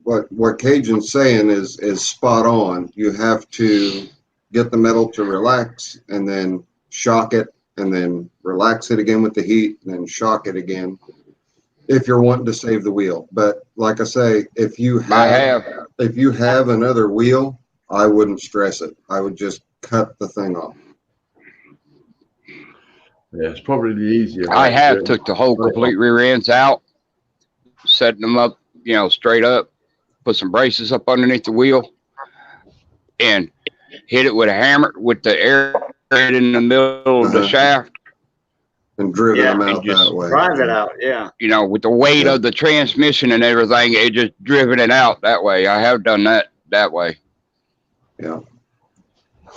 what Cajun's saying is spot on. You have to get the metal to relax and then shock it and then relax it again with the heat and then shock it again if you're wanting to save the wheel. But like I say, if you have another wheel, I wouldn't stress it. I would just cut the thing off. Yeah, it's probably the easier. I have took the whole complete rear ends out, setting them up, straight up, put some braces up underneath the wheel, and hit it with a hammer with the air in the middle of the shaft. And driven them out that way. Drive it out, yeah. With the weight of the transmission and everything, it just driven it out that way. I have done that way. Yeah.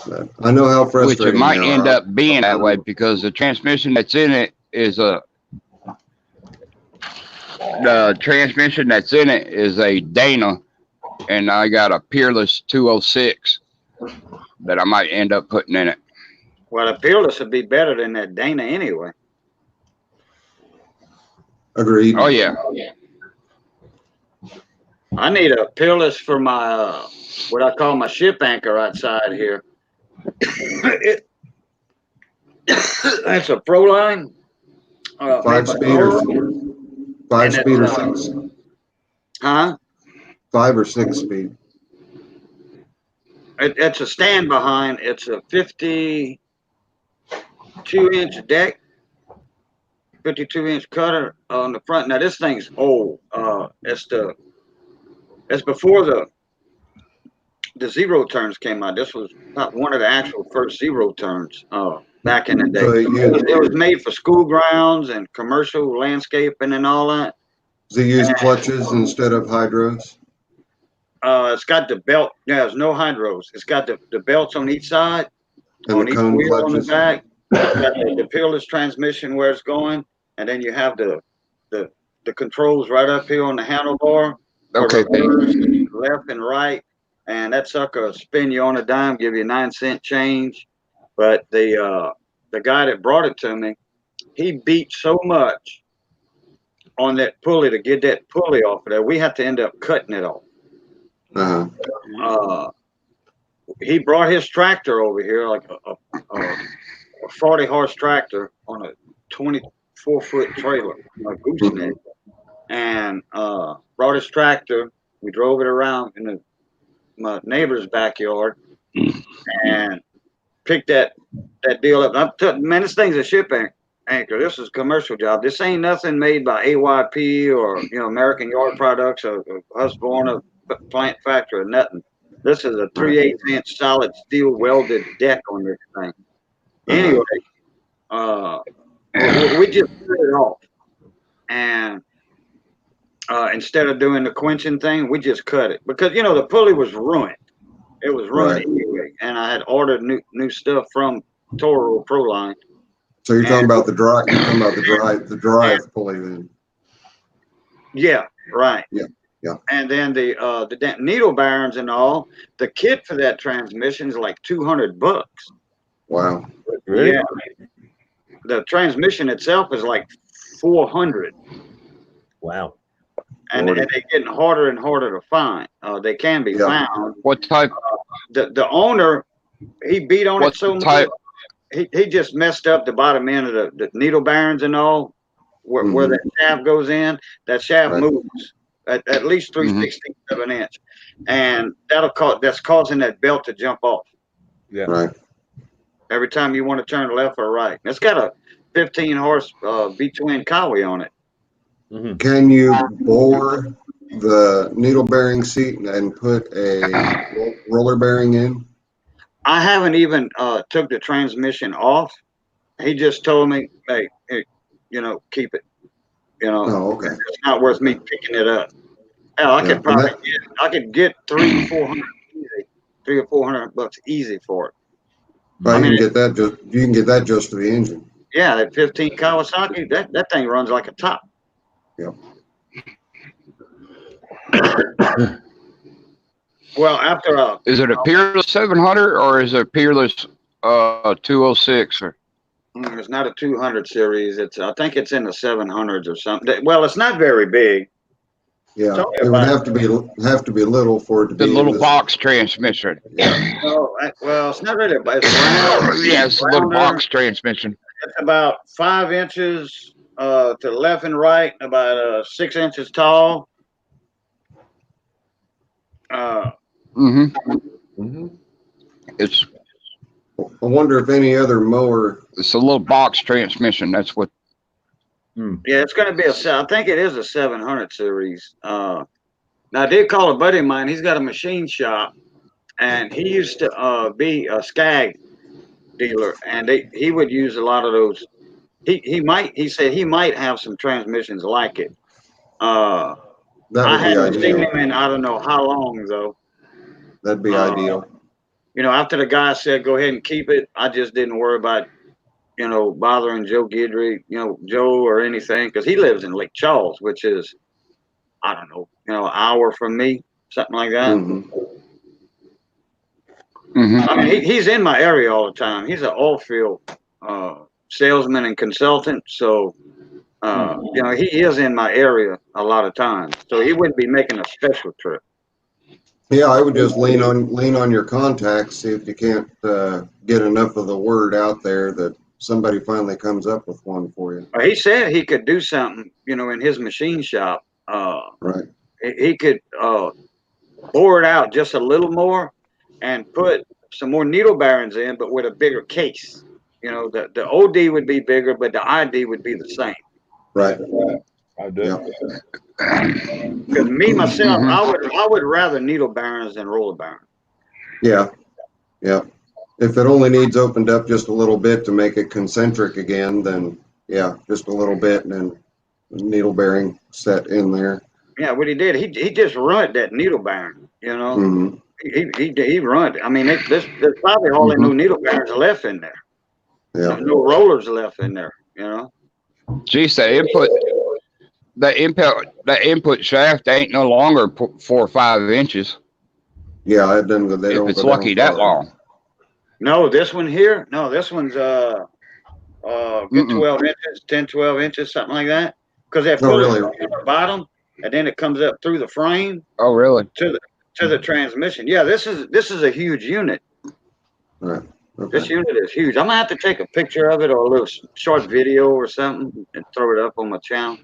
But I know how frustrating. Which it might end up being that way because the transmission that's in it is the transmission that's in it is a Dana, and I got a Peerless 206 that I might end up putting in it. Well, a Peerless would be better than that Dana anyway. Agreed. Oh yeah. I need a Peerless for my what I call my ship anchor outside here. That's a Proline. 5-speed or 6? Huh? 5 or 6 speed. It's a stand behind. It's a 52-inch deck, 52-inch cutter on the front. Now this thing's old. It's before the zero turns came out. This was not one of the actual first zero turns back in the day. So it was made for school grounds and commercial landscaping and all that. Does he use clutches instead of hydros? It's got the belt. Yeah, there's no hydros. It's got the belts on each side, and on each wheel on the back. It's got the Peerless transmission where it's going, and then you have the controls right up here on the handlebar. Okay, reverse, left and right, and that sucker will spin you on a dime, give you 9-cent change. But the guy that brought it to me, he beat so much on that pulley to get that pulley off of there, we had to end up cutting it off. He brought his tractor over here, like a 40-horse tractor on a 24-foot trailer, a gooseneck, and brought his tractor. We drove it around in my neighbor's backyard and picked that deal up. Man, this thing's a ship anchor. This is a commercial job. This ain't nothing made by AYP or American Yard Products or Husqvarna plant factory or nothing. This is a 3/8-inch solid steel welded deck on this thing. Anyway, we just cut it off, and instead of doing the quenching thing, we just cut it because the pulley was ruined. It was ruined anyway, and I had ordered new stuff from Toro Proline. So you're talking about the drive. You're talking about the drive pulley then. Yeah. Right. Yeah. Yeah. And then the needle bearings and all, the kit for that transmission is like $200. Wow. Really? Yeah. The transmission itself is like $400. Wow. And they're getting harder and harder to find. They can be found. What type? The owner, he beat on it so much. He just messed up the bottom end of the needle bearings and all, where that shaft goes in. That shaft moves at least 3/16 of an inch, and that's causing that belt to jump off. Yeah. Right. Every time you want to turn left or right. It's got a 15-horse V-twin Cowie on it. Can you bore the needle bearing seat and put a roller bearing in? I haven't even took the transmission off. He just told me, hey, keep it. Oh, okay. It's not worth me picking it up. Hell, I could probably get $300 or $400 easy for it. But you can get that just for the engine. Yeah, that 15 Kawasaki, that thing runs like a top. Yep. Well, after is it a Peerless 700 or is it a Peerless 206 or? It's not a 200 series. I think it's in the 700s or something. Well, it's not very big. Yeah, it would have to be little for it to be the little box transmission. Well, it's not really. It's round. Yeah, it's a little box transmission. It's about 5 inches to the left and right, about 6 inches tall. It's. I wonder if any other mower. It's a little box transmission. That's what. Yeah, it's going to be I think it is a 700 series. Now, I did call a buddy of mine. He's got a machine shop, and he used to be a Skag dealer, and he would use a lot of those. He said he might have some transmissions like it. I haven't seen him in I don't know how long though. That'd be ideal. After the guy said go ahead and keep it, I just didn't worry about bothering Joe Guidry, Joe or anything, because he lives in Lake Charles, which is I don't know, an hour from me, something like that. I mean, he's in my area all the time. He's an oil-field salesman and consultant, so he is in my area a lot of times. So he wouldn't be making a special trip. Yeah, I would just lean on your contacts, see if you can't get enough of the word out there that somebody finally comes up with one for you. He said he could do something, in his machine shop. Right. He could bore it out just a little more and put some more needle bearings in, but with a bigger case. The OD would be bigger, but the ID would be the same. Right. I do. Because me myself, I would rather needle bearings than roller bearings. Yeah. Yeah. If it only needs opened up just a little bit to make it concentric again, then yeah, just a little bit, and then the needle bearing set in there. Yeah, what he did, he just ruined that needle bearing. He ruined it. I mean, there's probably hardly no needle bearings left in there. Yeah. There's no rollers left in there. Geez, the that input shaft ain't no longer 4 or 5 inches. Yeah, it doesn't go. They If don't it's go lucky down that far. long. No, this one here. No, this one's good Mm-mm. 12 inches, 10, 12 inches, something like that. Because they Oh, pull really? it from the bottom, and then it comes up through the frame Oh, really? to the transmission. Yeah, this is a huge unit. Right. Okay. This unit is huge. I'm gonna have to take a picture of it or a little short video or something and throw it up on my channel.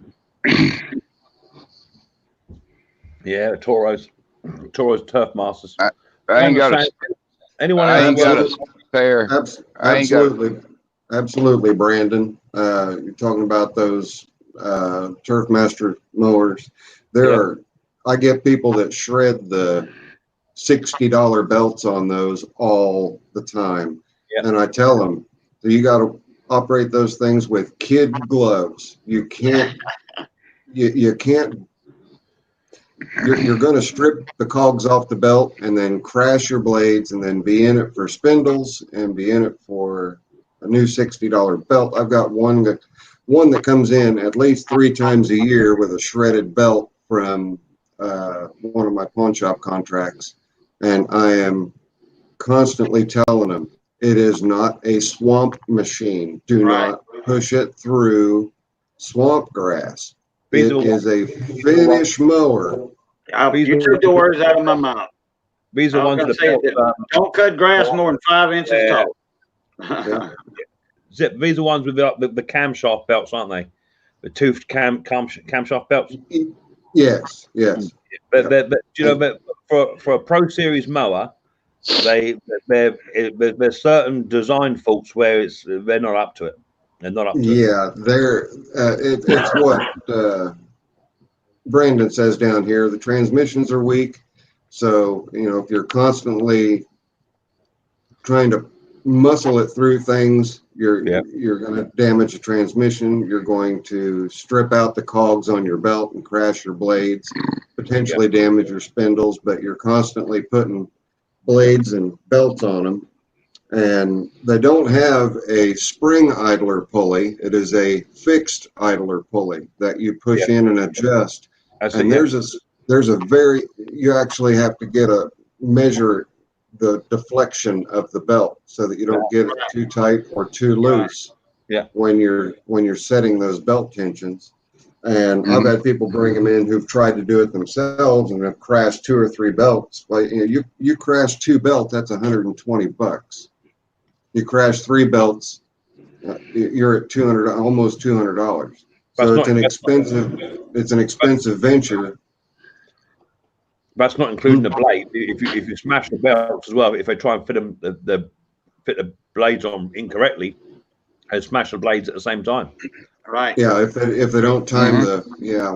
Yeah, Toro's Turf Masters. I ain't got a. Anyone I else? ain't got a spare. I ain't got. Absolutely, Brandon. You're talking about those Turf Master mowers. I get people that shred the $60 belts on those all the time. Yeah. And I tell them, you got to operate those things with kid gloves. You can't, you can't, you're going to strip the cogs off the belt and then crash your blades and then be in it for spindles and be in it for a new $60 belt. I've got one that comes in at least 3 times a year with a shredded belt from one of my pawn shop contracts. And I am constantly telling them, it is not a swamp machine. Do not push it through swamp grass. It is a finish mower. You took the words out of my mouth. These are ones that don't cut grass more than 5 inches tall. Yeah. These are ones with the camshaft belts, aren't they? The toothed camshaft belts. Yes. But you know, but for a Pro Series mower, there's certain design faults where they're not up to it. They're not up to it. Yeah, it's what Brandon says down here. The transmissions are weak, so if you're constantly trying to muscle it through things, you're going to damage the transmission. You're going to strip out the cogs on your belt and crash your blades, potentially damage your spindles. But you're constantly putting blades and belts on them, and they don't have a spring idler pulley. It is a fixed idler pulley that you push in and adjust. And you actually have to measure the deflection of the belt so that you don't get it too tight or too loose when you're setting those belt tensions. And I've had people bring them in who've tried to do it themselves and have crashed 2 or 3 belts. Like you crash 2 belts, that's $120. You crash 3 belts, you're at almost $200. So it's an expensive venture. That's not including the blade. If you smash the belts as well, if they try and fit the blades on incorrectly, they smash the blades at the same time. Right. Yeah, if they don't time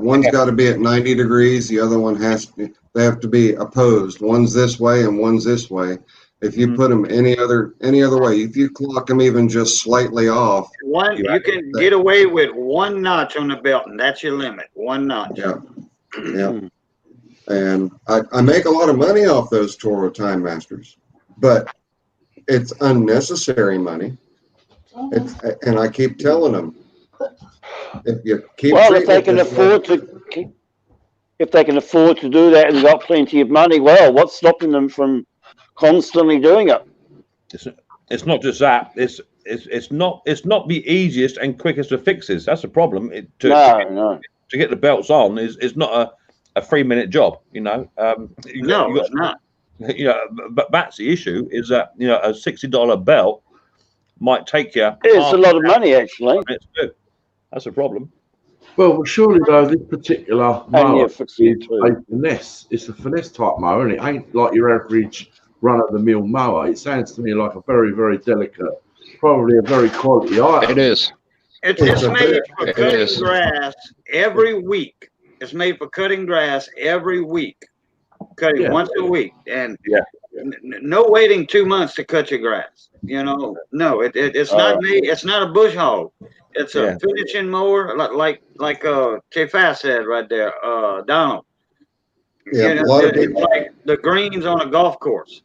one's got to be at 90 degrees, the other one they have to be opposed. One's this way and one's this way. If you put them any other way, if you clock them even just slightly off, you can get away with 1 notch on the belt, and that's your limit. 1 notch. Yeah. And I make a lot of money off those Toro Time Masters, but it's unnecessary money. And I keep telling them, if they can afford to do that and they've got plenty of money, what's stopping them from constantly doing it? It's not just that. It's not the easiest and quickest of fixes. That's the problem. To get the belts on is not a 3-minute job. It's not. But that's the issue. Is that a $60 belt might take you. It's a lot of money, actually. That's a problem. Well, surely though, this particular mower is a finesse. It's a finesse type mower, and it ain't like your average run-of-the-mill mower. It sounds to me like a very, very delicate, probably a very quality item. It is. It's made for cutting grass every week. It's made for cutting grass every week. Cutting once a week, and no waiting 2 months to cut your grass. No, it's not made. It's not a bush hog. It's a finishing mower, like K5 said right there, Donald. Yeah, a lot of people, it's like the greens on a golf course.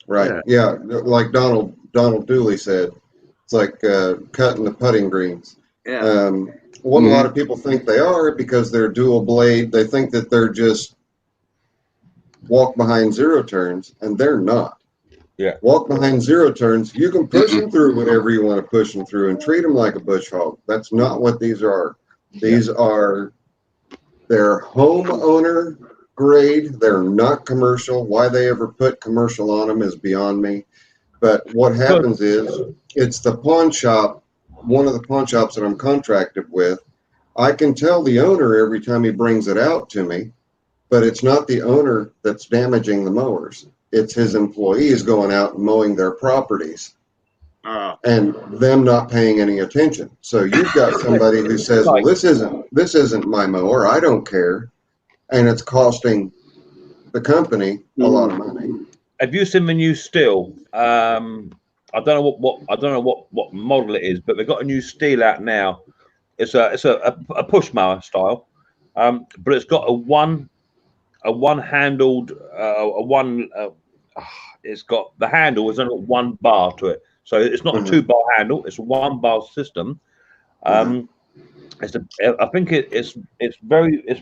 Right. Yeah, like Donald Dooley said, it's like cutting the putting greens. Yeah. What a lot of people think they are, because they're dual blade, they think that they're just walk behind zero turns, and they're not. Yeah. Walk behind zero turns, you can push them through whatever you want to push them through and treat them like a bush hog. That's not what these are. These are, they're homeowner grade. They're not commercial. Why they ever put commercial on them is beyond me. But what happens is, it's the pawn shop, one of the pawn shops that I'm contracted with. I can tell the owner every time he brings it out to me, but it's not the owner that's damaging the mowers. It's his employees going out and mowing their properties and them not paying any attention. So you've got somebody who says, well, this isn't my mower. I don't care. And it's costing the company a lot of money. Have you seen the new steel? I don't know what model it is, but they've got a new steel out now. It's a push mower style, but it's got a one handled it's got the handle has only got one bar to it, so it's not a 2-bar handle. It's a 1-bar system. I think it's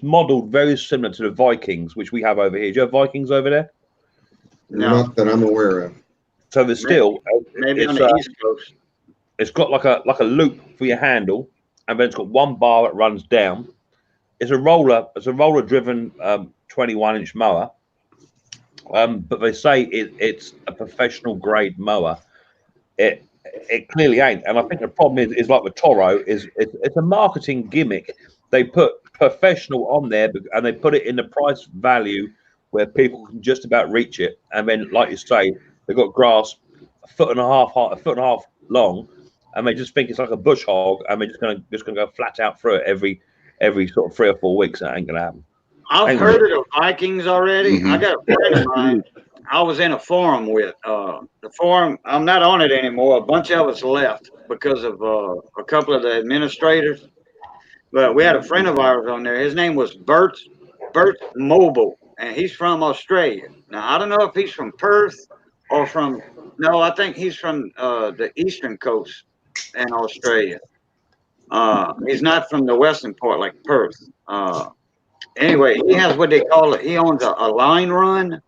modeled very similar to the Vikings, which we have over here. Do you have Vikings over there? No. Not that I'm aware of. So the steel, maybe on the East Coast. It's got like a loop for your handle, and then it's got one bar that runs down. It's a roller driven 21-inch mower, but they say it's a professional grade mower. It clearly ain't, and I think the problem is like with Toro, it's a marketing gimmick. They put professional on there, and they put it in the price value where people can just about reach it, and then, like you say, they've got grass a foot and a half long, and they just think it's like a bush hog, and they're just gonna go flat out through it every sort of 3 or 4 weeks. That ain't gonna happen. I've heard of the Vikings already. I got a friend of mine I was in a forum with. The forum, I'm not on it anymore. A bunch of us left because of a couple of the administrators. But we had a friend of ours on there. His name was Bert Mobile, and he's from Australia. Now, I don't know if he's from Perth or no, I think he's from the eastern coast in Australia. He's not from the western part like Perth. Anyway, he has what they call it. He owns a line run.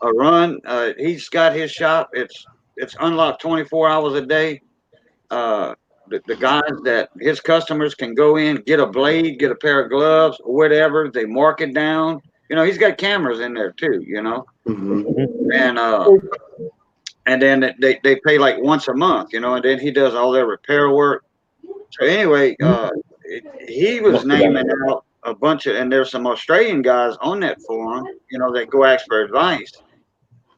A run. He's got his shop. It's unlocked 24 hours a day. The guys that his customers can go in, get a blade, get a pair of gloves, or whatever. They mark it down. He's got cameras in there too. And then they pay like once a month. And then he does all their repair work. So anyway, he was naming out a bunch of, and there's some Australian guys on that forum, that go ask for advice.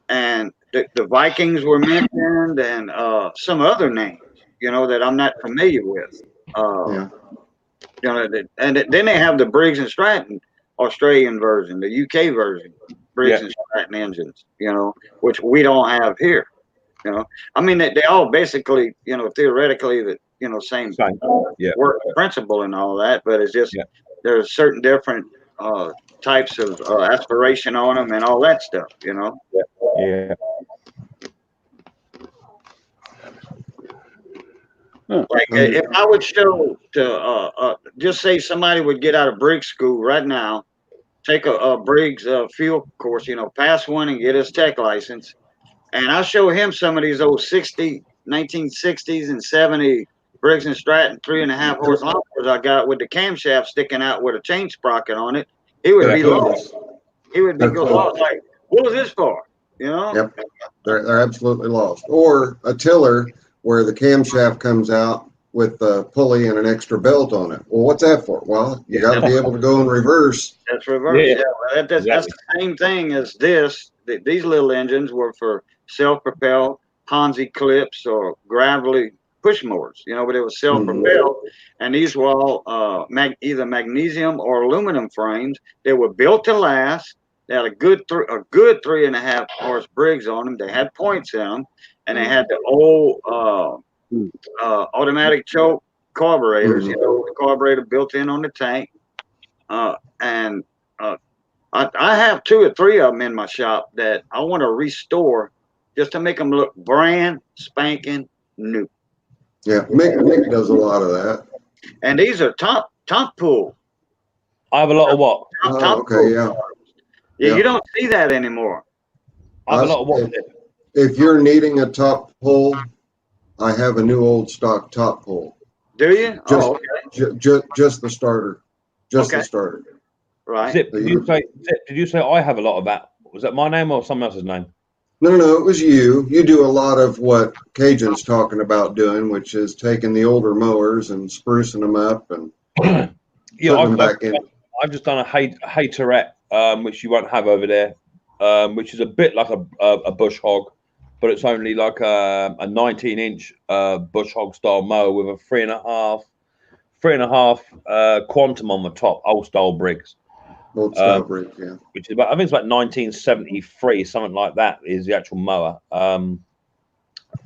And the Vikings were mentioned, and some other names, that I'm not familiar with. And then they have the Briggs and Stratton Australian version, the UK version, Briggs and Stratton engines, which we don't have here. I mean, they all basically, theoretically, same work principle and all that, but it's just there's certain different types of aspiration on them and all that stuff, Yeah. Like if I would show to just say somebody would get out of Briggs school right now, take a Briggs field course, pass one and get his tech license, and I'll show him some of these old 1960s and 70 Briggs and Stratton 3.5 horse lawnmowers I got with the camshaft sticking out with a chain sprocket on it. He would be lost. He would be lost. Like, what was this for? Yep, they're absolutely lost. Or a tiller where the camshaft comes out with the pulley and an extra belt on it. Well, what's that for? Well, you got to be able to go in reverse. That's reverse. Yeah, that's the same thing as this. These little engines were for self-propelled Ponzi clips or gravelly push mowers, but it was self-propelled, and these were all either magnesium or aluminum frames. They were built to last. They had a good 3.5 horse Briggs on them. They had points in them, and they had the old automatic choke carburetors. The carburetor built in on the tank, and I have 2 or 3 of them in my shop that I want to restore just to make them look brand spanking new. Yeah, Mick does a lot of that. And these are top pool. I have a lot of what? Top Okay, pool. yeah. Yeah, you don't see that anymore. I have a lot of what? If you're needing a top pull, I have a new old stock top pull. Do you? Just, okay. Just the starter. Just Okay. the starter. Right. Zip, did you say I have a lot of that? Was that my name or someone else's name? No, it was you. You do a lot of what Cajun's talking about doing, which is taking the older mowers and sprucing them up and Yeah, putting them back in. I've just done a haterette, which you won't have over there, which is a bit like a bush hog, but it's only like a 19-inch bush hog style mower with a three and a half quantum on the top, old style Briggs. Old style Briggs, yeah. Which is about, I think it's about 1973, something like that is the actual mower. And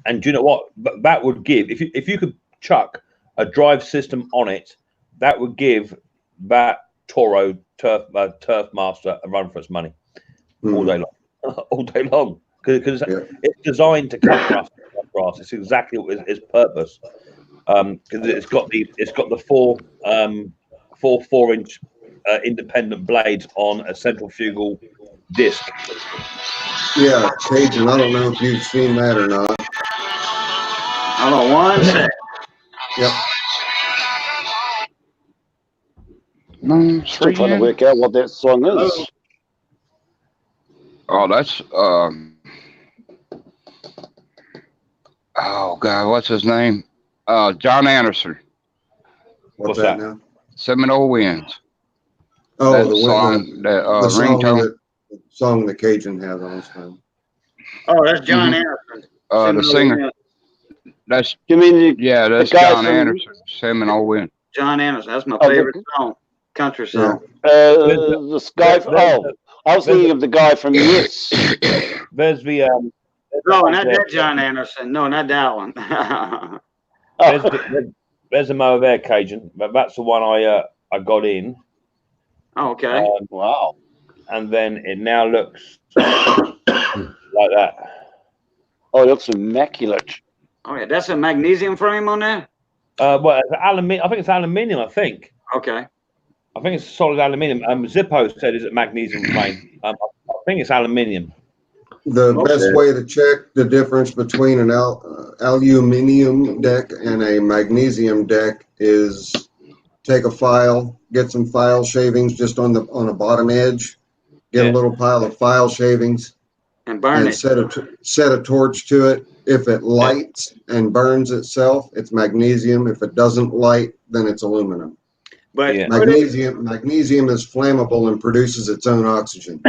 do you know what? That would give, if you could chuck a drive system on it, that would give that Toro Turf Master a run for its money all day long, all day long, because it's designed to cut grass. It's exactly what its purpose. Because it's got the four 4-inch independent blades on a centrifugal disc. Yeah, Cajun. I don't know if you've seen that or not. Hold on one second. Yep. Still trying to work out what that song is. Oh, that's oh God, what's his name? John Anderson. What's that now? Seminole Winds. Oh, that the song, the ringtone. Song that Cajun has on his phone. Oh, that's John Anderson. The singer. That's you mean that's John Anderson. Seminole Wind. John Anderson. That's my favorite song. Country song. This guy. I was thinking of the guy from Yes. There's the no, not that John Anderson. No, not that one. there's a mower there, Cajun. But that's the one I got in. Oh, okay. Wow. And then it now looks like that. Oh, it looks immaculate. Oh yeah, that's a magnesium frame on there. Well, it's aluminium. I think it's aluminium. Okay. I think it's solid aluminium. Zippo said it's a magnesium frame. I think it's aluminium. The best way to check the difference between an aluminum deck and a magnesium deck is take a file, get some file shavings just on a bottom edge, get a little pile of file shavings, and burn it. Set a torch to it. If it lights and burns itself, it's magnesium. If it doesn't light, then it's aluminum. But magnesium is flammable and produces its own oxygen.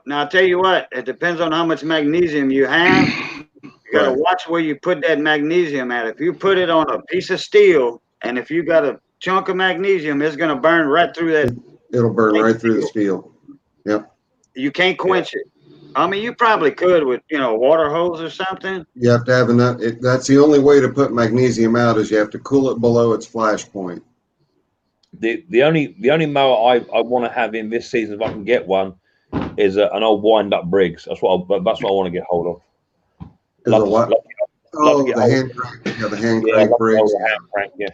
Now I'll tell you what, it depends on how much magnesium you have. You gotta watch where you put that magnesium at. If you put it on a piece of steel, and if you got a chunk of magnesium, it's gonna burn right through that. It'll burn right through the steel. Yep. You can't quench it. I mean, you probably could with water hose or something. You have to have enough. That's the only way to put magnesium out is you have to cool it below its flash point. The only mower I want to have in this season, if I can get one, is an old wind up Briggs. That's what I want to get hold of. Is a what? The hand crank. Yeah, the hand crank Briggs. Hand crank, yeah.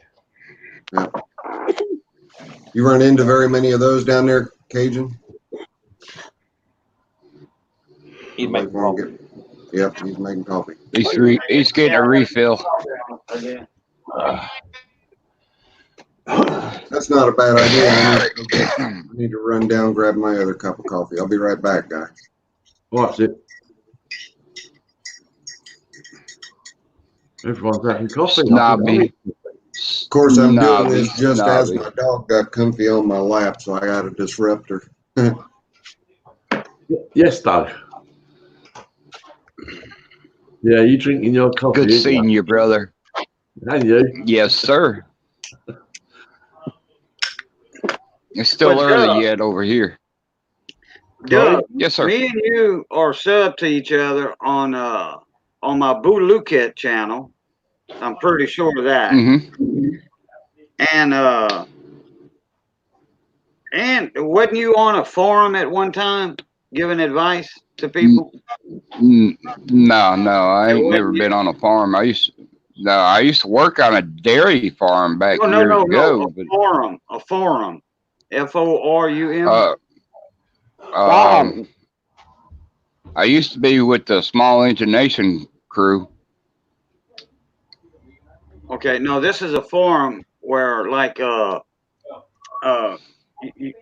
You run into very many of those down there, Cajun? He's making coffee. Yep, he's making coffee. He's getting a refill. That's not a bad idea. I need to run down, grab my other cup of coffee. I'll be right back, guys. What's it? Everyone's having coffee. Snobby. Of course, I'm doing this just as my dog got comfy on my lap, so I got a disruptor. Yes, Doug. Yeah, you drinking your coffee? Good seeing you, brother. And you? Yes, sir. It's still early yet over here. Doug, yes, sir. Me and you are sub to each other on my Bootaloo Cat channel. I'm pretty sure of that. Mm-hmm. And wasn't you on a forum at one time giving advice to people? No, I ain't never been on a farm. I used No, I used to work on a dairy farm back years ago. A forum. FORUM. I used to be with the Small Engine Nation crew. Okay, no, this is a forum where, like,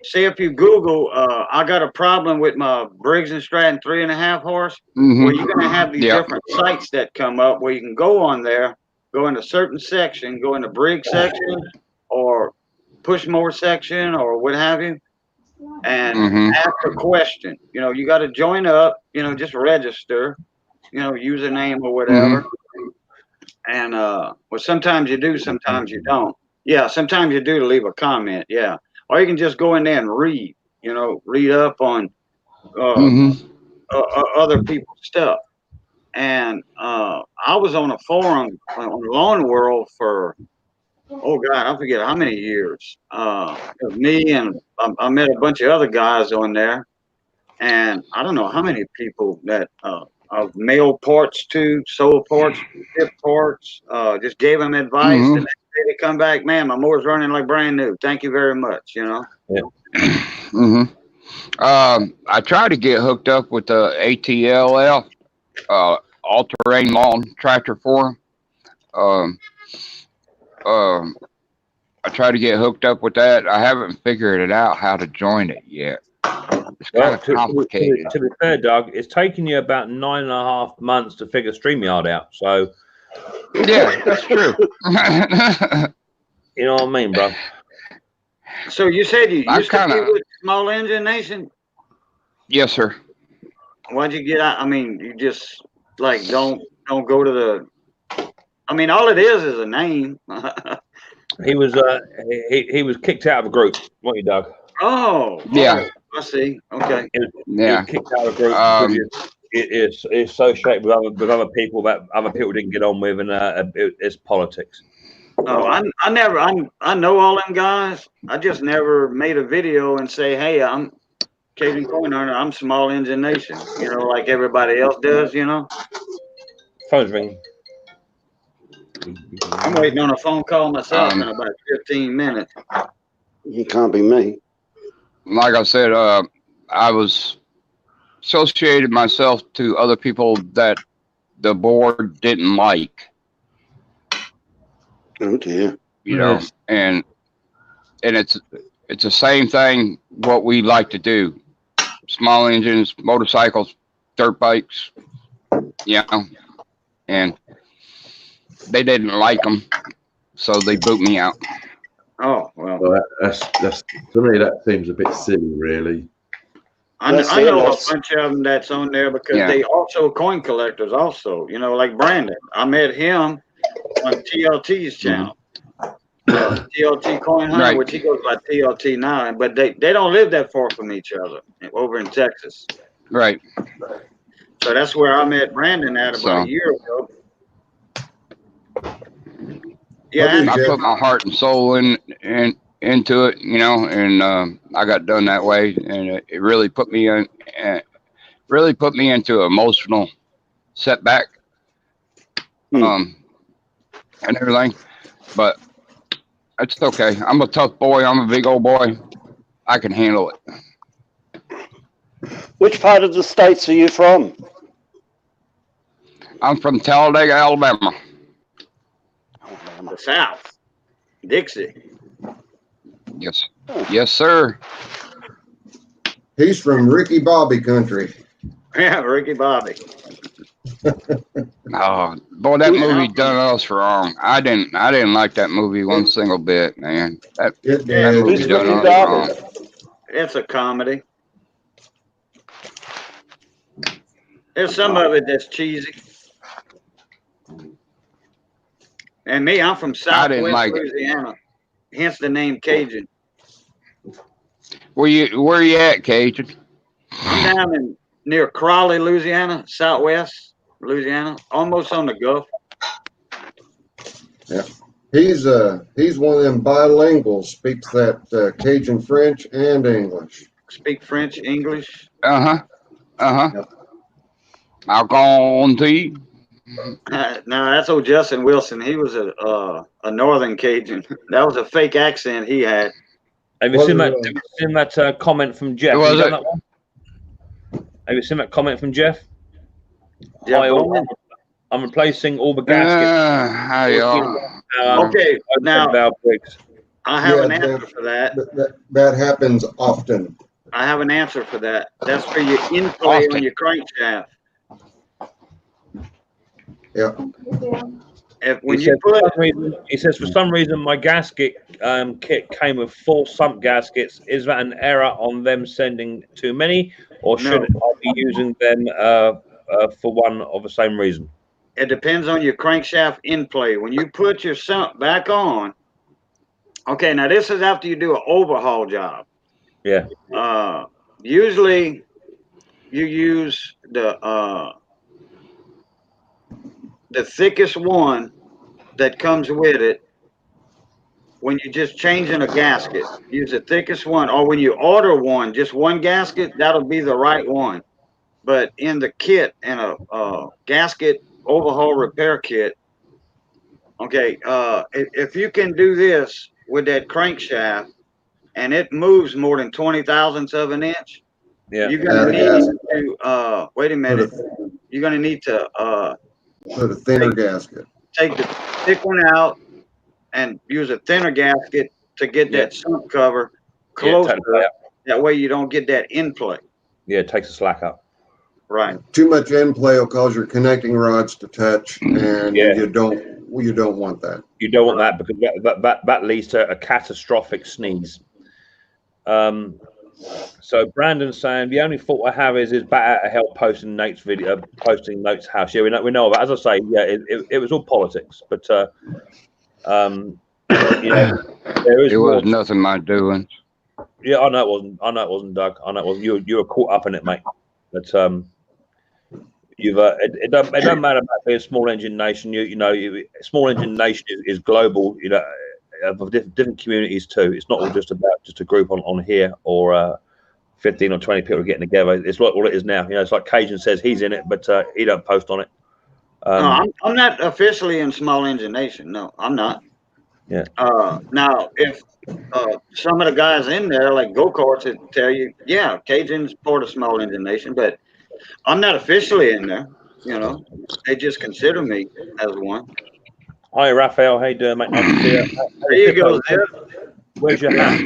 say if you Google, I got a problem with my Briggs and Stratton 3.5 horse. Well, you're gonna have these different sites that come up where you can go on there, go in a certain section, go in the Briggs section or push mower section or what have you, and ask a question. You know, you got to join up. You know, just register. You know, username or whatever. And well, sometimes you do, sometimes you don't. Yeah, sometimes you do to leave a comment. Yeah, or you can just go in there and read. You know, read up on other people's stuff. And I was on a forum on Lawn World for, oh God, I forget how many years. It was me and I met a bunch of other guys on there, and I don't know how many people that of mail parts to, sold parts, ship parts, just gave them advice. The next day they come back, man, my mower's running like brand new. Thank you very much. You know. Yeah. I tried to get hooked up with the ATLF, all-terrain lawn tractor for them. I tried to get hooked up with that. I haven't figured it out how to join it yet. It's kind of complicated. To be fair, Doug, it's taken you about 9.5 months to figure StreamYard out. So, yeah, that's true. You know what I mean, bro? So you said you used to be with Small Engine Nation? Yes, sir. Why'd you get out? I mean, you just like don't go to the. I mean, all it is a name. He was he was kicked out of a group, weren't you, Doug? Oh, yeah. I see. Okay. He was kicked out of a group because it's associated with other people that other people didn't get on with, and it's politics. Oh, I know all them guys. I just never made a video and say, hey, I'm Cajun Coin Hunter. I'm Small Engine Nation. You know, like everybody else does. You know. Phone's ringing. I'm waiting on a phone call myself in about 15 minutes. You can't be me. Like I said, I was associated myself to other people that the board didn't like. Oh dear. You know, and it's the same thing what we like to do. Small engines, motorcycles, dirt bikes, you know, and they didn't like them, so they boot me out. Oh, well. That's to me, that seems a bit silly, really. I know a bunch of them that's on there because they also coin collectors also, you know, like Brandon. I met him on TLT's channel. TLT Coin Hunter, which he goes by TLT now, but they don't live that far from each other over in Texas. Right. So that's where I met Brandon at about a year ago. Yeah, I put my heart and soul into it, you know, and I got done that way, and it really put me into an emotional setback, and everything. But it's okay. I'm a tough boy. I'm a big old boy. I can handle it. Which part of the States are you from? I'm from Talladega, Alabama. The South. Dixie. Yes. Yes, sir. He's from Ricky Bobby country. Yeah, Ricky Bobby. Oh, boy, that movie done us wrong. I didn't like that movie one single bit, man. That movie done us wrong. It's a comedy. There's some of it that's cheesy. And me, I'm from Southwest Louisiana. Hence the name Cajun. Where you at, Cajun? I'm down near Crawley, Louisiana, Southwest Louisiana, almost on the Gulf. Yeah, he's one of them bilinguals. Speaks that Cajun French and English. Speak French, English. Yep. I'll go on to you. No, that's old Justin Wilson. He was a Northern Cajun. That was a fake accent he had. Have you seen that comment from Jeff? Who Have you was done it? that one? Have you seen that comment from Jeff? Jeff Hi, Bowman? I'm replacing all the gaskets. How y'all? Okay, now Briggs. I have Yeah, an answer Jeff, for that. that happens often. I have an answer for that. That's for your in-play on your crankshaft. Yeah. When you put, He says, for some reason, my gasket kit came with 4 sump gaskets. Is that an error on them sending too many, or should I be using them for one of the same reason? it depends on your crankshaft in-play. When you put your sump back on, okay, now this is after you do an overhaul job. Yeah. Usually you use the thickest one that comes with it. When you're just changing a gasket, use the thickest one. Or when you order one, just one gasket, that'll be the right one. But in the kit, in a gasket overhaul repair kit, okay, if you can do this with that crankshaft and it moves more than 20 thousandths of an inch, you're gonna need to wait a minute. You're gonna need to put a thinner gasket. Take the thick one out and use a thinner gasket to get that sump cover closer. That way you don't get that in play. Yeah, it takes the slack up. Right. Too much in play will cause your connecting rods to touch, and you don't want that. You don't want that because that leads to a catastrophic sneeze. So Brandon's saying the only fault I have is back out of help posting Nate's video, posting Nate's house. Yeah, we know. But as I say, yeah, it was all politics. But you know, it was nothing my doing. Yeah, I know it wasn't, Doug. I know it wasn't. You were caught up in it, mate. But you've it doesn't matter about being a small engine nation. Small engine nation is global. You know, of different communities too. It's not all just about just a group on here or 15 or 20 people getting together. It's like all it is now. You know, it's like Cajun says he's in it, but he don't post on it. No, I'm not officially in Small Engine Nation. No, I'm not. Yeah. Now, if some of the guys in there, like go-karts, would tell you, yeah, Cajun's part of Small Engine Nation, but I'm not officially in there. You know, they just consider me as one. Hi, Raphael. How you doing, mate? Nice to see you. There you go, Zip. Where's your hat?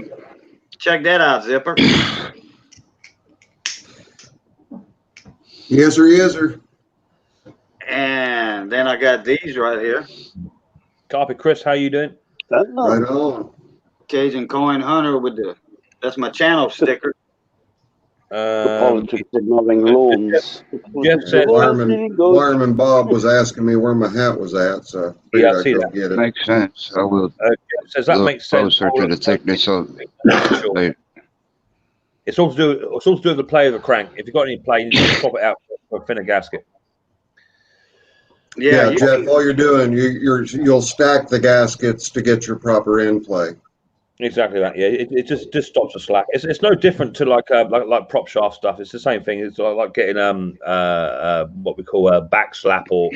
Check that out, Zipper. Yes, sir. Yes, sir. And then I got these right here. Copy, Chris. How you doing? Right on. Cajun Coin Hunter with that's my channel sticker. The politics of mowing lawns. Jeff said, Wireman Bob was asking me where my hat was at, so yeah, I see that. get it. Makes sense. I will says that makes sense. closer to the thickness of It's all to do with the play of the crank. If you've got any play, you just pop it out for a thinner gasket. Yeah, Jeff, all you're doing, you'll stack the gaskets to get your proper in play. Exactly that. Yeah, it just stops the slack. It's no different to like prop shaft stuff. It's the same thing. It's like getting what we call a back slap or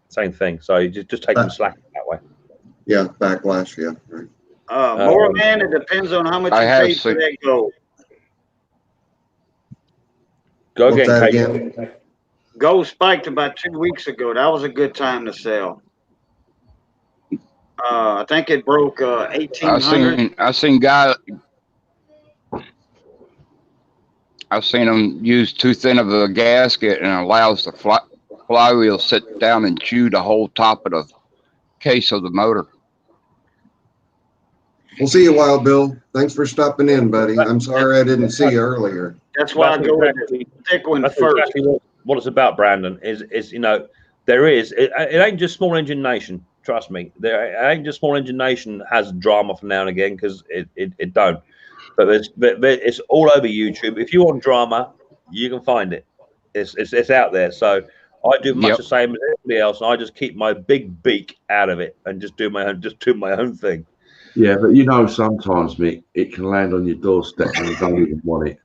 same thing. So you just take the slack that way. Yeah, backlash. Yeah. Right. More man, it depends on how much you pay for that gold. Go again. Gold spiked about 2 weeks ago. That was a good time to sell. I think it broke 1,800. I've seen them use too thin of a gasket and allows the flywheel sit down and chew the whole top of the case of the motor. We'll see you, Wild Bill. Thanks for stopping in, buddy. I'm sorry I didn't see you earlier. That's why I go with the thick one first. Exactly what it's about, Brandon, is you know, it ain't just Small Engine Nation. Trust me, it ain't just Small Engine Nation has drama from now and again, because it don't. But it's all over YouTube. If you want drama, you can find it. It's out there. So I do much the same as everybody else, and I just keep my big beak out of it and just do my own thing. Yeah, but you know, sometimes, Mick, it can land on your doorstep and you don't even want it.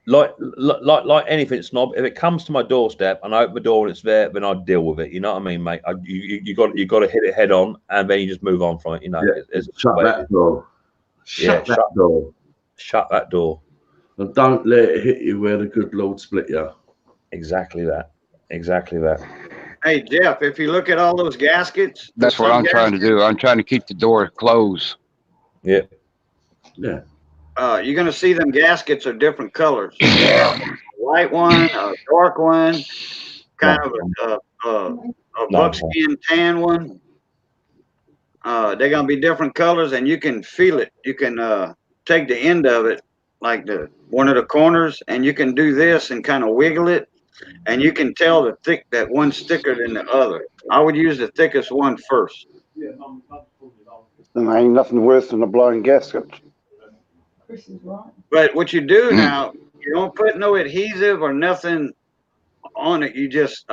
like anything, Snob. If it comes to my doorstep and I open the door and it's there, then I deal with it. You know what I mean, mate? You got to hit it head on, and then you just move on from it. You know, Yeah, shut that door. Shut that door. Shut that door. And don't let it hit you where the good Lord split you. Exactly that. Exactly that. Hey Jeff, if you look at all those gaskets, That's what I'm trying to do. I'm trying to keep the door closed. Yeah. Yeah. You're gonna see them gaskets are different colors. White one, a dark one, kind of a buckskin tan one. They're gonna be different colors, and you can feel it. You can take the end of it, like one of the corners, and you can do this and kind of wiggle it, and you can tell that one's thicker than the other. I would use the thickest one first. There ain't nothing worse than a blown gasket. But what you do now, you don't put no adhesive or nothing on it. You just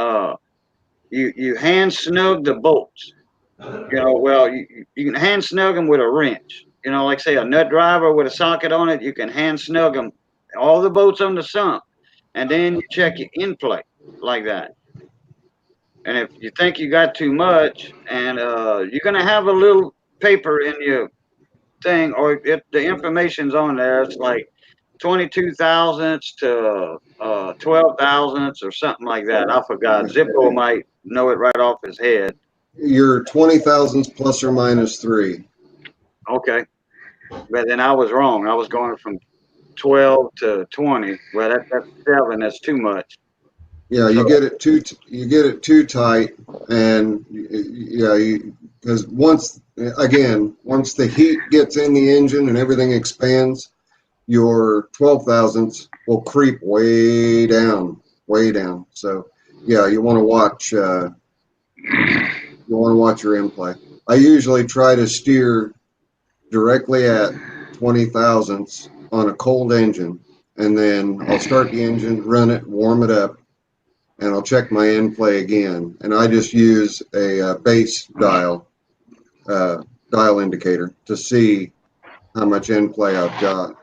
you hand snug the bolts. You know, well, you can hand snug them with a wrench. You know, like say a nut driver with a socket on it. You can hand snug them, all the bolts on the sump, and then you check your in play like that. And if you think you got too much, and you're gonna have a little paper in your thing, or if the information's on there, it's like 22 thousandths to 12 thousandths or something like that. I forgot. Zippo might know it right off his head. You're 20 thousandths plus or minus 3. Okay, but then I was wrong. I was going from 12 to 20. Well, that's 7. That's too much. Yeah, you get it too tight, and because once the heat gets in the engine and everything expands, your 12 thousandths will creep way down. So yeah, you want to watch your in play. I usually try to steer directly at 20 thousandths on a cold engine, and then I'll start the engine, run it, warm it up, and I'll check my in play again. And I just use a base dial indicator to see how much in play I've got.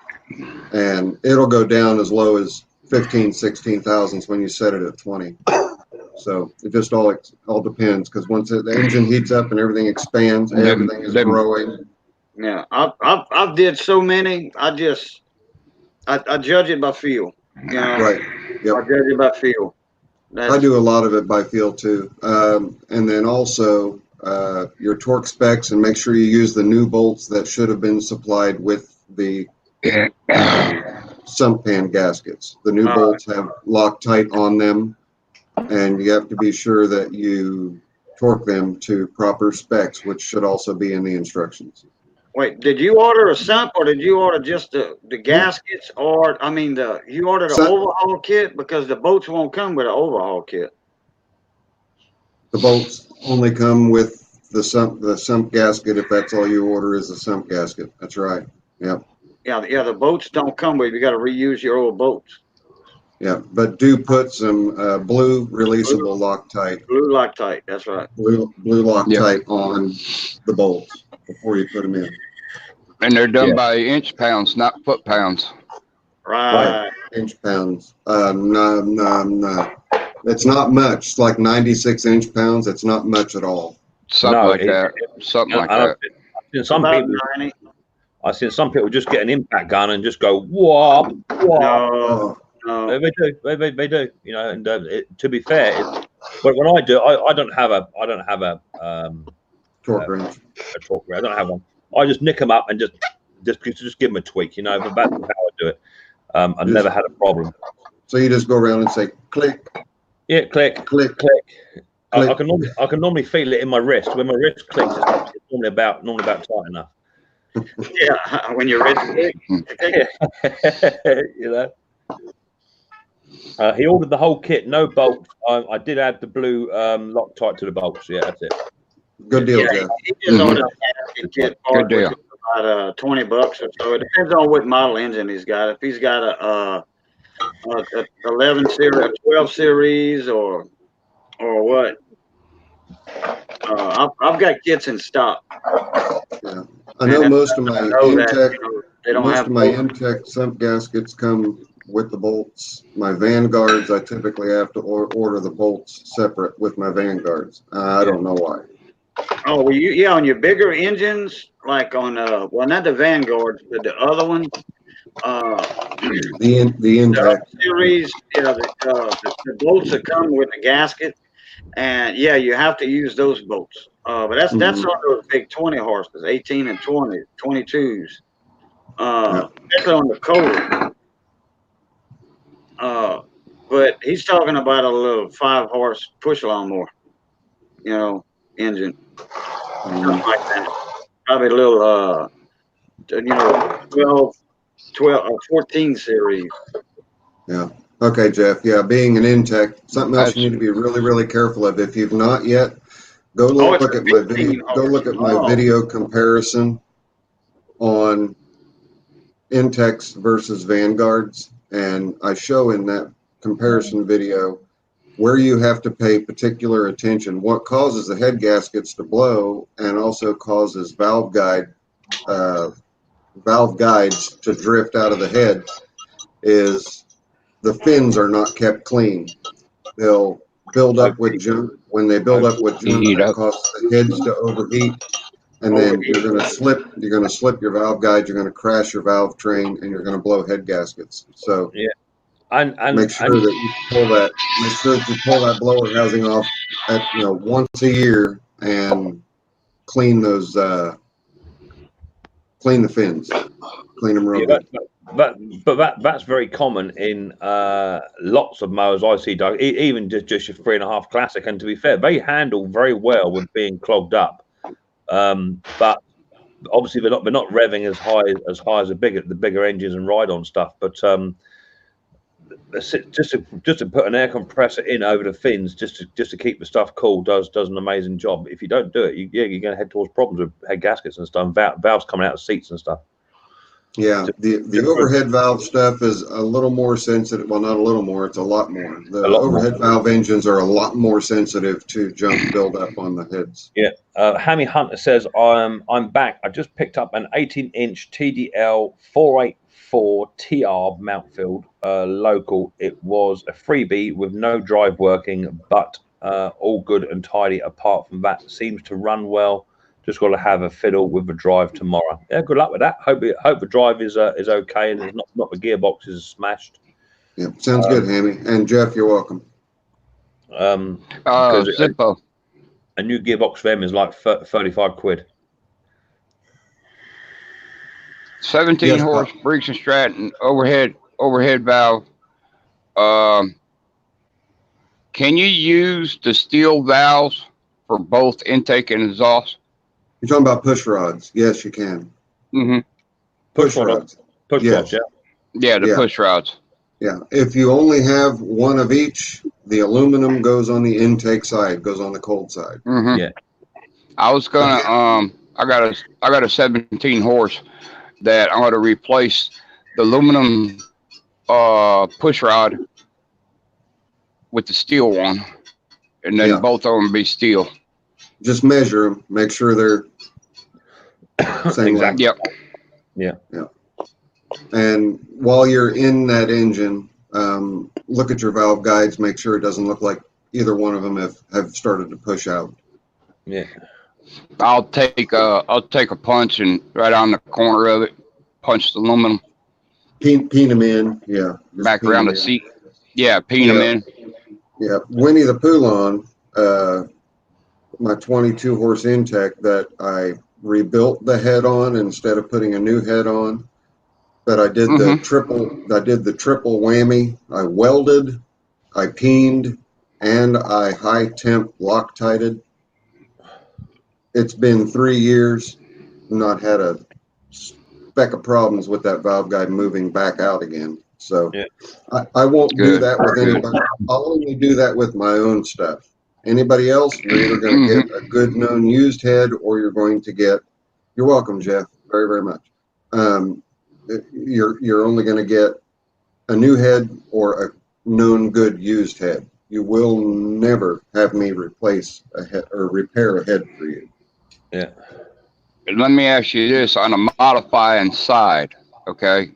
And it'll go down as low as 15, 16 thousandths when you set it at 20. So it just all depends, because once the engine heats up and everything expands, everything is growing. Yeah, I've did so many. I judge it by feel. You know, Right. Yep. I judge it by feel. I do a lot of it by feel too, and then also your torque specs, and make sure you use the new bolts that should have been supplied with the sump pan gaskets. The new bolts have Loctite on them, and you have to be sure that you torque them to proper specs, which should also be in the instructions. Wait, did you order a sump, or did you order just the gaskets, or you ordered an overhaul kit? Because the bolts won't come with an overhaul kit. The bolts only come with the sump gasket. If that's all you order is the sump gasket. That's right. Yep. Yeah. The bolts don't come with. You got to reuse your old bolts. Yeah, but do put some blue releasable Loctite. Blue Loctite. That's right. Blue Loctite on the bolts before you put them in. And they're done by inch pounds, not foot pounds. Right. Inch pounds. No. It's not much. It's like 96 inch pounds. It's not much at all. Something like that. I've seen some people just get an impact gun and just go whoa. No. They do. You know, and to be fair, but when I do, I don't have a torque wrench. A torque wrench. I don't have one. I just nick them up and just give them a tweak. You know, but that's how I do it. I've never had a problem. So you just go around and say click. Yeah, click. I can normally feel it in my wrist. When my wrist clicks, it's normally about tight enough. Yeah, when your wrist clicks. You know. He ordered the whole kit, no bolts. I did add the blue Loctite to the bolts. Yeah, that's it. Good deal, Jeff. He just ordered a kit for about $20 or so. It depends on what model engine he's got. If he's got a 11 series, a 12 series, or what? I've got kits in stock. Yeah. I know most of my Intech sump gaskets come with the bolts. My Vanguards, I typically have to order the bolts separate with my Vanguards. I don't know why. Oh, well, yeah, on your bigger engines, like on well, not the Vanguards, but the other ones, the Intech series, yeah, the bolts that come with the gasket, and yeah, you have to use those bolts. But that's on those big 20 horses, 18 and 20, 22s, especially on the Kohler. But he's talking about a little 5-horse push lawnmower, engine, something like that. Probably a little, 12 or 14 series. Yeah. Okay, Jeff. Yeah, being an Intech, something else you need to be really, really careful of. If you've not yet, go look at my video. Go look at my video comparison on Intechs versus Vanguards, and I show in that comparison video where you have to pay particular attention. What causes the head gaskets to blow, and also causes valve guides to drift out of the head, is the fins are not kept clean. They'll build up with junk. When they build up with junk, it causes the heads to overheat, and then you're going to slip. You're going to slip your valve guide. You're going to crash your valve train, and you're going to blow head gaskets. So yeah, and make sure that you pull that. Make sure that you pull that blower housing off at once a year and clean those. Clean the fins. Clean them real good. But that's very common in lots of mowers I see, Doug. Even just your 3.5 Classic, and to be fair, they handle very well with being clogged up. But obviously they're not revving as high as the bigger engines and ride-on stuff. But just to put an air compressor in over the fins, just to keep the stuff cool, does an amazing job. If you don't do it, you're going to head towards problems with head gaskets and stuff, valves coming out of seats and stuff. Yeah, the overhead valve stuff is a little more sensitive. Well, not a little more; it's a lot more. The overhead valve engines are a lot more sensitive to junk buildup on the heads. Yeah. Hammy Hunter says, I'm back. I just picked up an 18-inch TDL 484 TR Mountfield local. It was a freebie with no drive working, but all good and tidy. Apart from that, seems to run well. Just got to have a fiddle with the drive tomorrow. Yeah, good luck with that. Hope the drive is okay and it's not the gearbox is smashed. Yeah, sounds good, Hammy. And Jeff, you're welcome. Zippo. A new gearbox for them is like 35 quid. 17 horse Briggs and Stratton overhead valve. Can you use the steel valves for both intake and exhaust? You're talking about push rods. Yes, you can. Mm-hmm. Push rods. Push rods, yeah. Yeah, the push rods. Yeah. If you only have one of each, the aluminum goes on the intake side, goes on the cold side. Mm-hmm. Yeah. I was gonna I got a 17 horse that I'm gonna replace the aluminum push rod with the steel one, and then both of them be steel. Just measure them, make sure they're same length. Yep. Yeah. And while you're in that engine, look at your valve guides, make sure it doesn't look like either one of them have started to push out. Yeah. I'll take a punch and right on the corner of it, punch the aluminum. Peen them in, yeah. Back around the seat. Yeah, peen them in. Yeah. Winnie the Poulon, my 22 horse Intech that I rebuilt the head on instead of putting a new head on. But I did the triple whammy. I welded, I peened, and I high temp Loctited. It's been 3 years, not had a speck of problems with that valve guide moving back out again. So I won't do that with anybody. I'll only do that with my own stuff. Anybody else, you're either going to get a good known used head, or you're going to get. You're welcome, Jeff. Very, very much. You're only going to get a new head or a known good used head. You will never have me replace a head or repair a head for you. Yeah. And let me ask you this: on a modifying side, okay?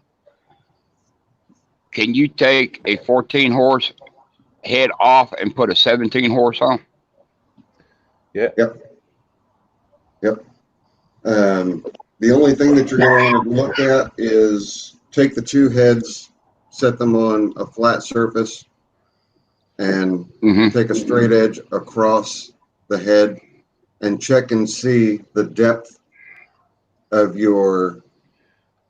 can you take a 14 horse head off and put a 17 horse on? Yeah. Yep. The only thing that you're going to want to look at is take the two heads, set them on a flat surface, and take a straight edge across the head and check and see the depth of your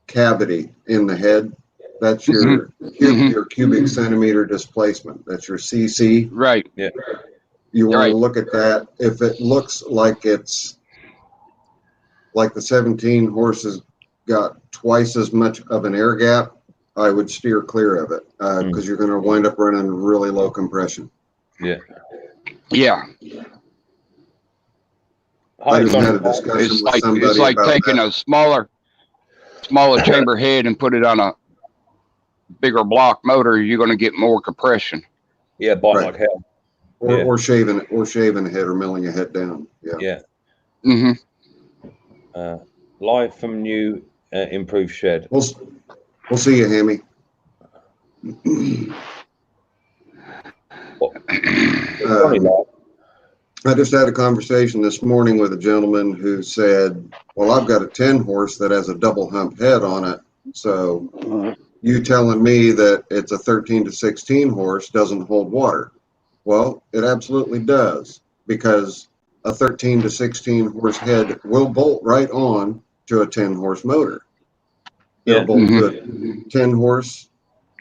cavity in the head. That's your cubic centimeter displacement. That's your CC. Right. Yeah. You want to look at that. If it looks like it's like the 17 horses got twice as much of an air gap, I would steer clear of it because you're going to wind up running really low compression. Yeah. Yeah. I just had a discussion with somebody it's like about taking that. a smaller chamber head and put it on a bigger block motor. You're going to get more compression. Yeah, bite like hell. Or shaving a head or milling a head down. Yeah. Yeah. Live from new improved shed. We'll see you, Hammy. I just had a conversation this morning with a gentleman who said, well, I've got a 10 horse that has a double hump head on it. So you telling me that it's a 13 to 16 horse doesn't hold water. Well, it absolutely does, because a 13 to 16 horse head will bolt right on to a 10 horse motor. It'll bolt to a 10 horse,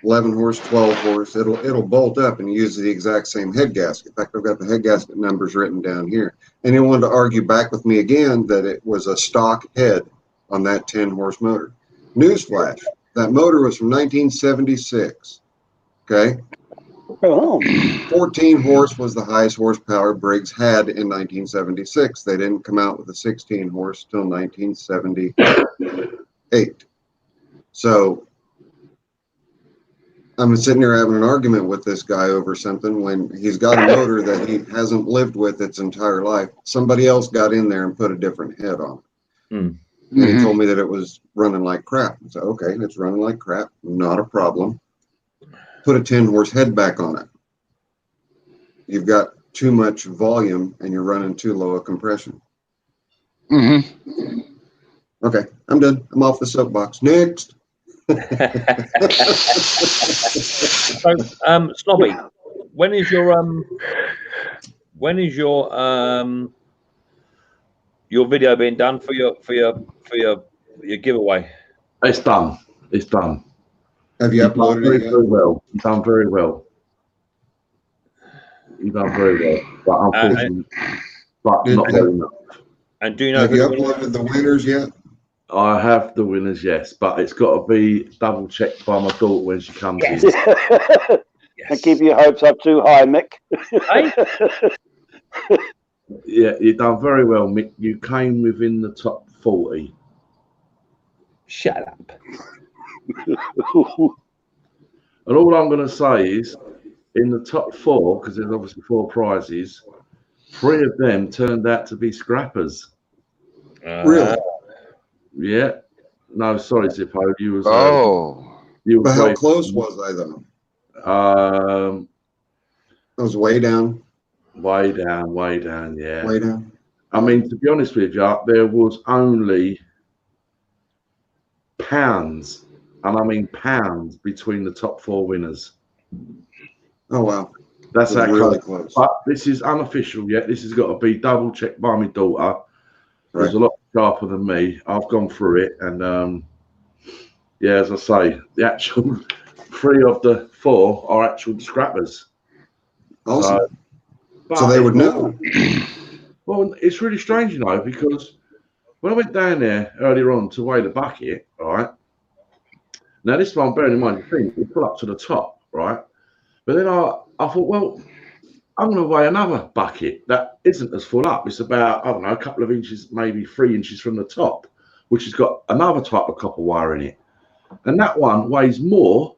11 horse, 12 horse. It'll bolt up and use the exact same head gasket. In fact, I've got the head gasket numbers written down here. And he wanted to argue back with me again that it was a stock head on that 10 horse motor. Newsflash, that motor was from 1976. Okay. 14 horse was the highest horsepower Briggs had in 1976. They didn't come out with a 16 horse till 1978. So I'm sitting here having an argument with this guy over something when he's got a motor that he hasn't lived with its entire life. Somebody else got in there and put a different head on it. And he told me that it was running like crap. I said, okay, it's running like crap. Not a problem. Put a 10 horse head back on it. You've got too much volume and you're running too low a compression. Okay, I'm done. I'm off the soapbox. Next. So, Snobby, when is your video being done for your giveaway? It's done. It's done. Have you uploaded it yet? Very well. You've done very well. You've done very well. But unfortunately, not very much. And do you know? Have you uploaded the winners yet? I have the winners, yes, but it's got to be double checked by my daughter when she comes in. Don't keep your hopes up too high, Mick. Yeah, you've done very well, Mick. You came within the top 40. Shut up. And all I'm going to say is, in the top 4, because there's obviously 4 prizes, 3 of them turned out to be scrappers. Really? Yeah. No, sorry, Zippo. You was. But how close was I though? I was way down. Way down. Yeah. Way down. I mean, to be honest with you, there was only pounds, and I mean pounds, between the top 4 winners. Oh wow. That's that really close. But this is unofficial yet. This has got to be double checked by my daughter. There's a lot sharper than me. I've gone through it, and yeah, as I say, the actual 3 of the 4 are actual scrappers. Awesome. So they would know. Well, it's really strange, you know, because when I went down there earlier on to weigh the bucket, right? Now this one, bearing in mind, you pull up to the top, right? But then I thought, well, I'm going to weigh another bucket that isn't as full up. It's about, I don't know, a couple of inches, maybe 3 inches from the top, which has got another type of copper wire in it. And that one weighs more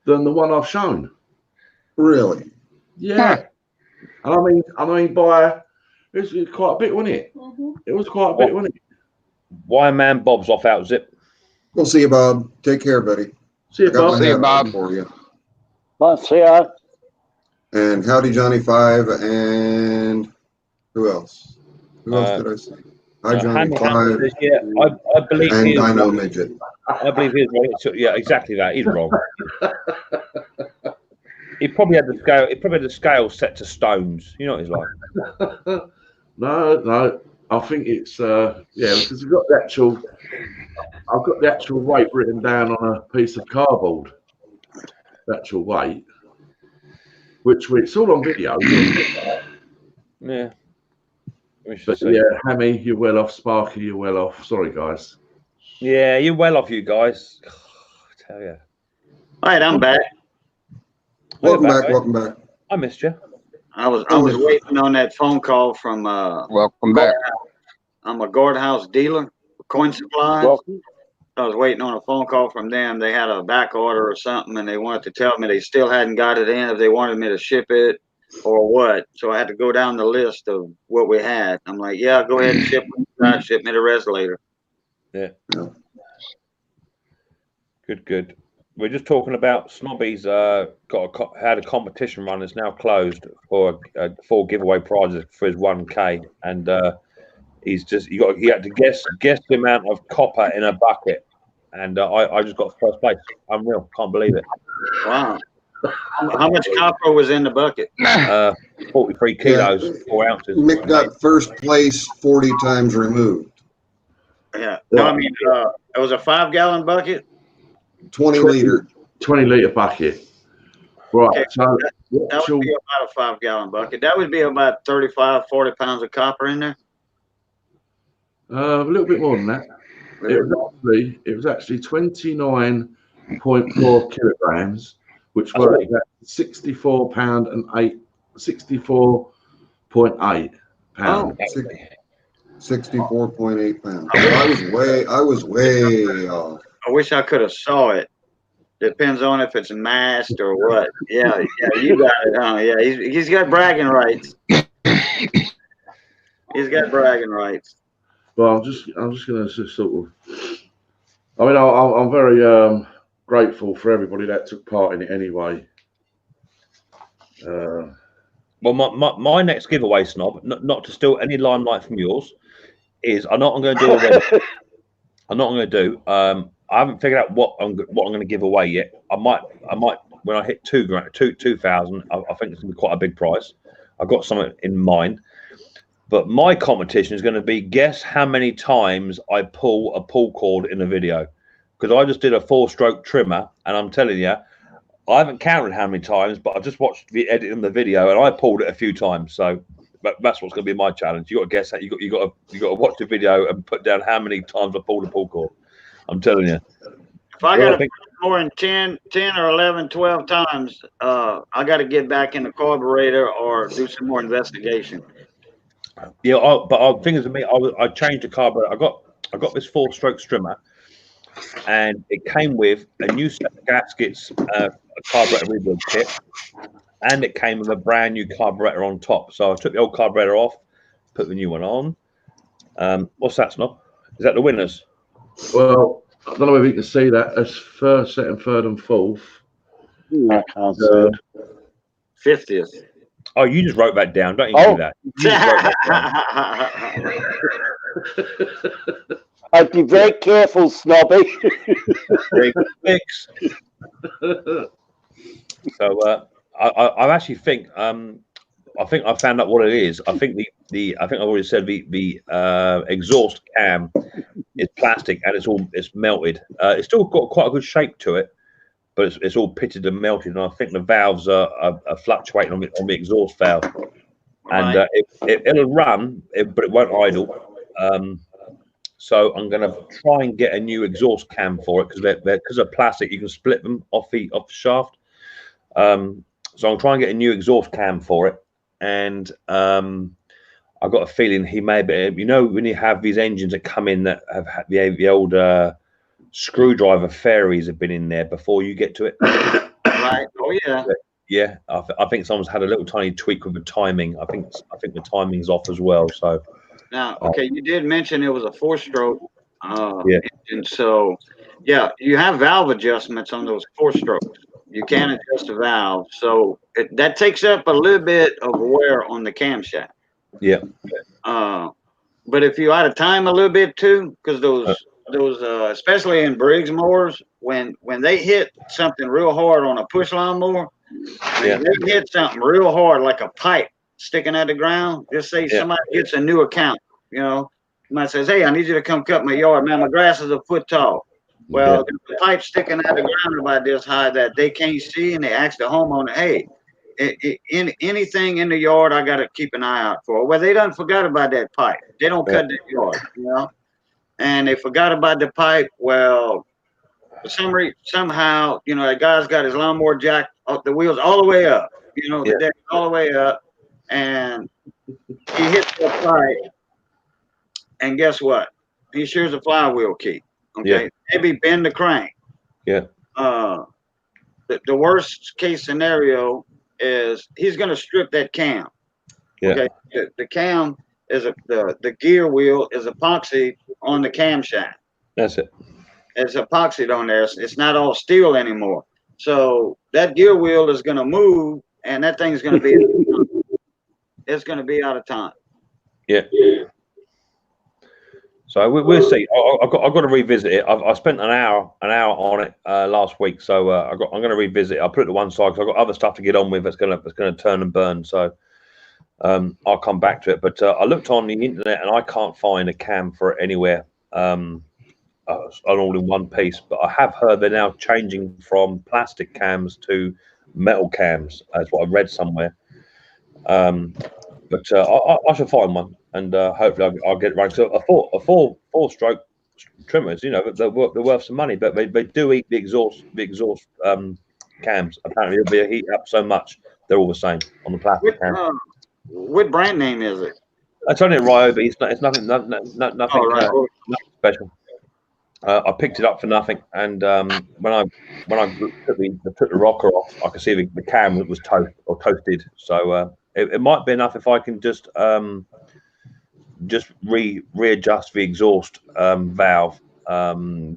than the one I've shown. Really? Yeah. And I mean, by, it was quite a bit, wasn't it? It was quite a bit, wasn't it? Why man Bob's off out, Zip? We'll see you, Bob. Take care, buddy. See you, Bob. See you, Bob. For you. Bye, see ya. And Howdy Johnny 5, and who else? Who else did I say? Hi Johnny 5 Yeah, I believe and he is Dino wrong. Midget. I believe he is wrong. So, yeah, exactly that. He's wrong. He probably had the scale. He probably had the scale set to stones. You know what he's like. No. I think it's because I've got the actual weight written down on a piece of cardboard. The actual weight, which it's all on video. Yeah. But yeah, Hammy, you're well off. Sparky, you're well off. Sorry, guys. Yeah, you're well off, you guys. I tell you. All right, I'm back. Welcome back. I missed you. I was waiting on that phone call from Welcome back. I'm a guardhouse dealer, coin supplies. Welcome. I was waiting on a phone call from them. They had a back order or something, and they wanted to tell me they still hadn't got it in, if they wanted me to ship it or what. So I had to go down the list of what we had. I'm like, yeah, go ahead and ship me the rest later. Yeah. Good. We're just talking about Snobby's had a competition run. It's now closed for 4 giveaway prizes for his 1K, and he had to guess the amount of copper in a bucket, and I just got first place. Unreal, can't believe it. Wow. How much copper was in the bucket? 43 kilos, 4 ounces. Mick got first place 40 times removed. Yeah. No, I mean, it was a 5-gallon bucket. 20 liter. 20 litre bucket. Right. Okay, So that would be about a 5-gallon bucket. That would be about 35, 40 pounds of copper in there. a little bit more than that. It was actually 29.4 kilograms, which worked at 64.8 pounds. 64.8 pounds. I was way off. I wish I could have saw it. Depends on if it's masked or what. Yeah, you got it, huh? Yeah, he's got bragging rights. He's got bragging rights. Well, I'm just going to sort of. I mean, I'm very grateful for everybody that took part in it anyway. Well, my next giveaway, Snob, not to steal any limelight from yours, is I'm not going to do already. I'm not going to do. I haven't figured out what I'm going to give away yet. I might when I hit 2,000. I think it's going to be quite a big prize. I've got something in mind. But my competition is going to be guess how many times I pull a pull cord in a video, because I just did a 4-stroke trimmer, and I'm telling you, I haven't counted how many times, but I just watched the edit in the video, and I pulled it a few times. So that's what's going to be my challenge. You got to guess that. You got to watch the video and put down how many times I pulled a pull cord. I'm telling you. If I got to put more than 10 or 11, 12 times, I got to get back in the carburetor or do some more investigation. Yeah, but thing is, with me, I changed the carburetor. I got this 4-stroke trimmer, and it came with a new set of gaskets, a carburetor rebuild kit, and it came with a brand new carburetor on top. So I took the old carburetor off, put the new one on. What's that, Snob? Is that the winners? Well, I don't know if you can see that as first, second, third, and fourth. I can't see it. 50th. Oh, you just wrote that down. Don't you do that? You just wrote that down. I'd be very careful, Snobby. Very good fix. So I actually think I found out what it is. I think I think I already said the exhaust cam is plastic and it's melted. It's still got quite a good shape to it, but it's all pitted and melted. And I think the valves are fluctuating on the exhaust valve, and it'll run, but it won't idle. So I'm going to try and get a new exhaust cam for it, because they're plastic. You can split them off the shaft. So I'll try and get a new exhaust cam for it, and I've got a feeling he may be. You know, when you have these engines that come in that have had the old screwdriver fairies have been in there before you get to it. Right. Oh yeah. Yeah, I think someone's had a little tiny tweak with the timing. I think the timing's off as well. So now, okay, you did mention it was a 4-stroke yeah. engine, so yeah, you have valve adjustments on those 4-strokes. You can't adjust the valve. So that takes up a little bit of wear on the camshaft. Yeah. But if you're out of time a little bit too, because those especially in Briggs mowers, when they hit something real hard on a push lawnmower, when they hit something real hard like a pipe sticking out the ground, just say somebody gets a new account, you know, somebody says, hey, I need you to come cut my yard, man, my grass is a foot tall. Well, the pipe sticking out the ground about this high that they can't see, and they ask the homeowner, hey, anything in the yard I got to keep an eye out for. Well, they done forgot about that pipe. They don't cut the yard, you know, and they forgot about the pipe. Well, for some reason, somehow, you know, that guy's got his lawnmower jacked up, the wheels all the way up, you know, the deck all the way up, and he hits that pipe, and guess what? He shares a flywheel key. Okay, maybe bend the crank. Yeah. The worst case scenario is he's going to strip that cam. Yeah. Okay, the cam is the gear wheel is epoxy on the camshaft. That's it. It's epoxied on there. It's not all steel anymore. So that gear wheel is going to move, and that thing's going to be it's going to be out of time. Yeah. So we'll see. I've got to revisit it. I spent an hour on it last week, so I'm going to revisit it. I'll put it to one side because I've got other stuff to get on with. That's going to turn and burn. So I'll come back to it. But I looked on the internet and I can't find a cam for it anywhere. An all-in-one piece. But I have heard they're now changing from plastic cams to metal cams. That's what I read somewhere. But I shall find one, and hopefully I'll get it right. So a four-stroke trimmers, you know, they're worth some money, but they do eat the exhaust cams. Apparently, it'll be a heat up so much they're all the same on the plastic cam. What brand name is it? It's only a Ryobi. It's nothing special. I picked it up for nothing, and when I took the rocker off, I could see the cam was toasted. So it might be enough if I can just readjust the exhaust valve,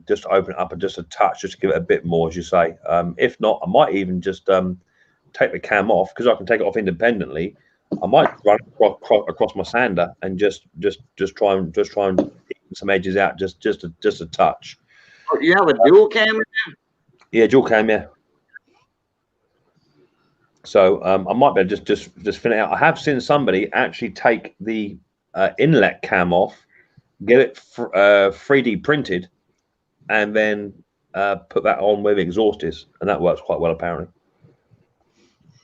just open it up and just a touch, just to give it a bit more, as you say. If not, I might even just take the cam off, because I can take it off independently. I might run across my sander and just try and some edges out, just a touch. Oh, you have a dual cam in there? Yeah, dual cam, yeah. So I might be able to just fin it out. I have seen somebody actually take the inlet cam off, get it 3D printed, and then put that on where the exhaust is, and that works quite well apparently.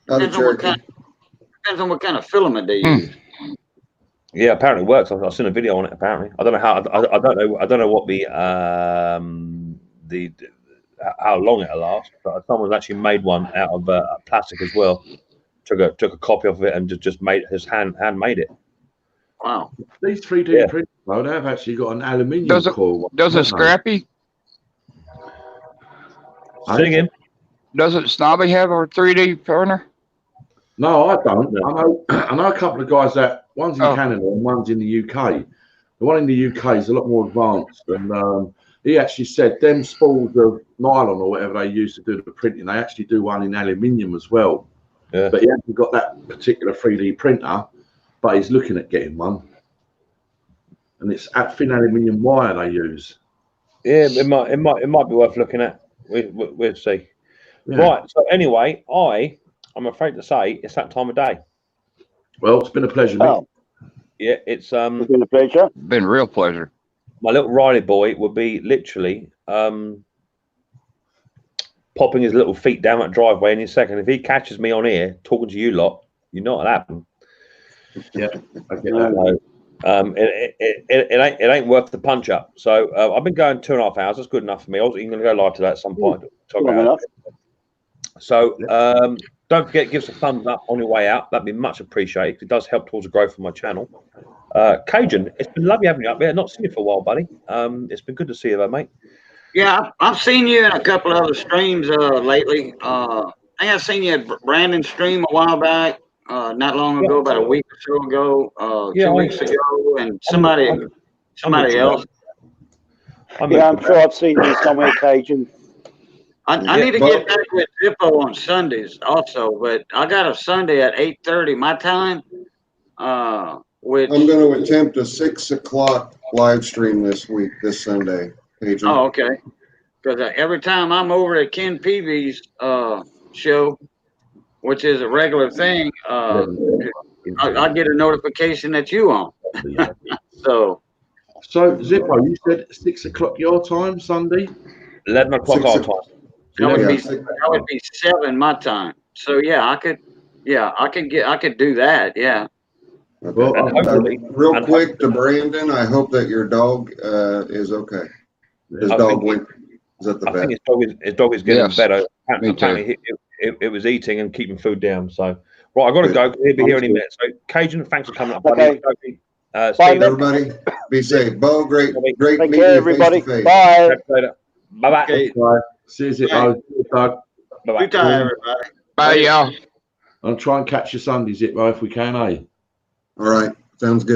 Depends on what kind of filament they use. Yeah, apparently it works. I've seen a video on it. Apparently, I don't know how. I don't know what the how long it'll last. But someone's actually made one out of plastic as well. Took a copy of it and just made his handmade it. Wow. These 3D printers, though, they've actually got an aluminium core. Does it Scrappy? Say again. Doesn't Snobby have a 3D printer? No, I don't. I know a couple of guys that one's in Canada and one's in the UK. The one in the UK is a lot more advanced, and he actually said them spools of nylon or whatever they use to do the printing, they actually do one in aluminium as well. Yeah. But he hasn't got that particular 3D printer, but he's looking at getting one, and it's at thin aluminium wire they use. Yeah, it might be worth looking at. We'll see. Yeah. Right. So anyway, I'm afraid to say it's that time of day. Well, it's been a pleasure, mate. Yeah, it's been a pleasure. Been a real pleasure. My little Riley boy would be literally popping his little feet down that driveway any second. If he catches me on here talking to you lot, you know what'll happen. Yeah, I get that. It ain't worth the punch up. So I've been going 2.5 hours. That's good enough for me. I was even going to go live to that at some point. So don't forget, give us a thumbs up on your way out. That'd be much appreciated. It does help towards the growth of my channel. Cajun, it's been lovely having you up there. Not seen you for a while, buddy. It's been good to see you there, mate. Yeah, I've seen you in a couple of other streams lately. I think I've seen you at Brandon's stream a while back, not long ago, about a week or so ago, 2 weeks ago, and somebody else. Yeah, I'm sure I've seen you somewhere, Cajun. I need to get back with Zippo on Sundays also, but I got a Sunday at 8:30 my time. Which I'm going to attempt a 6 o'clock live stream this Sunday. Adrian. Oh, okay. Because every time I'm over at Ken Peavy's show, which is a regular thing, I get a notification that you on. So Zippo, you said 6 o'clock your time Sunday. 11 o'clock our time. That would be 7 my time. So yeah, I could do that. Yeah. Okay. Well, real quick to Brandon, I hope that your dog is okay. His dog went. Is that the vet? I think his dog is getting better. Me too. Apparently, it was eating and keeping food down. So, right, I've got to go. He'll be here any minute. So, Cajun, thanks for coming up, buddy. Okay. Bye, everybody. Be safe. Bo, great Take meeting care, you everybody. face-to-face. Bye. Bye-bye. Okay. See you, Zippo. Bye-bye. Good time, everybody. Bye, y'all. I'll try and catch you Sunday, Zippo, if we can, eh? All right. Sounds good.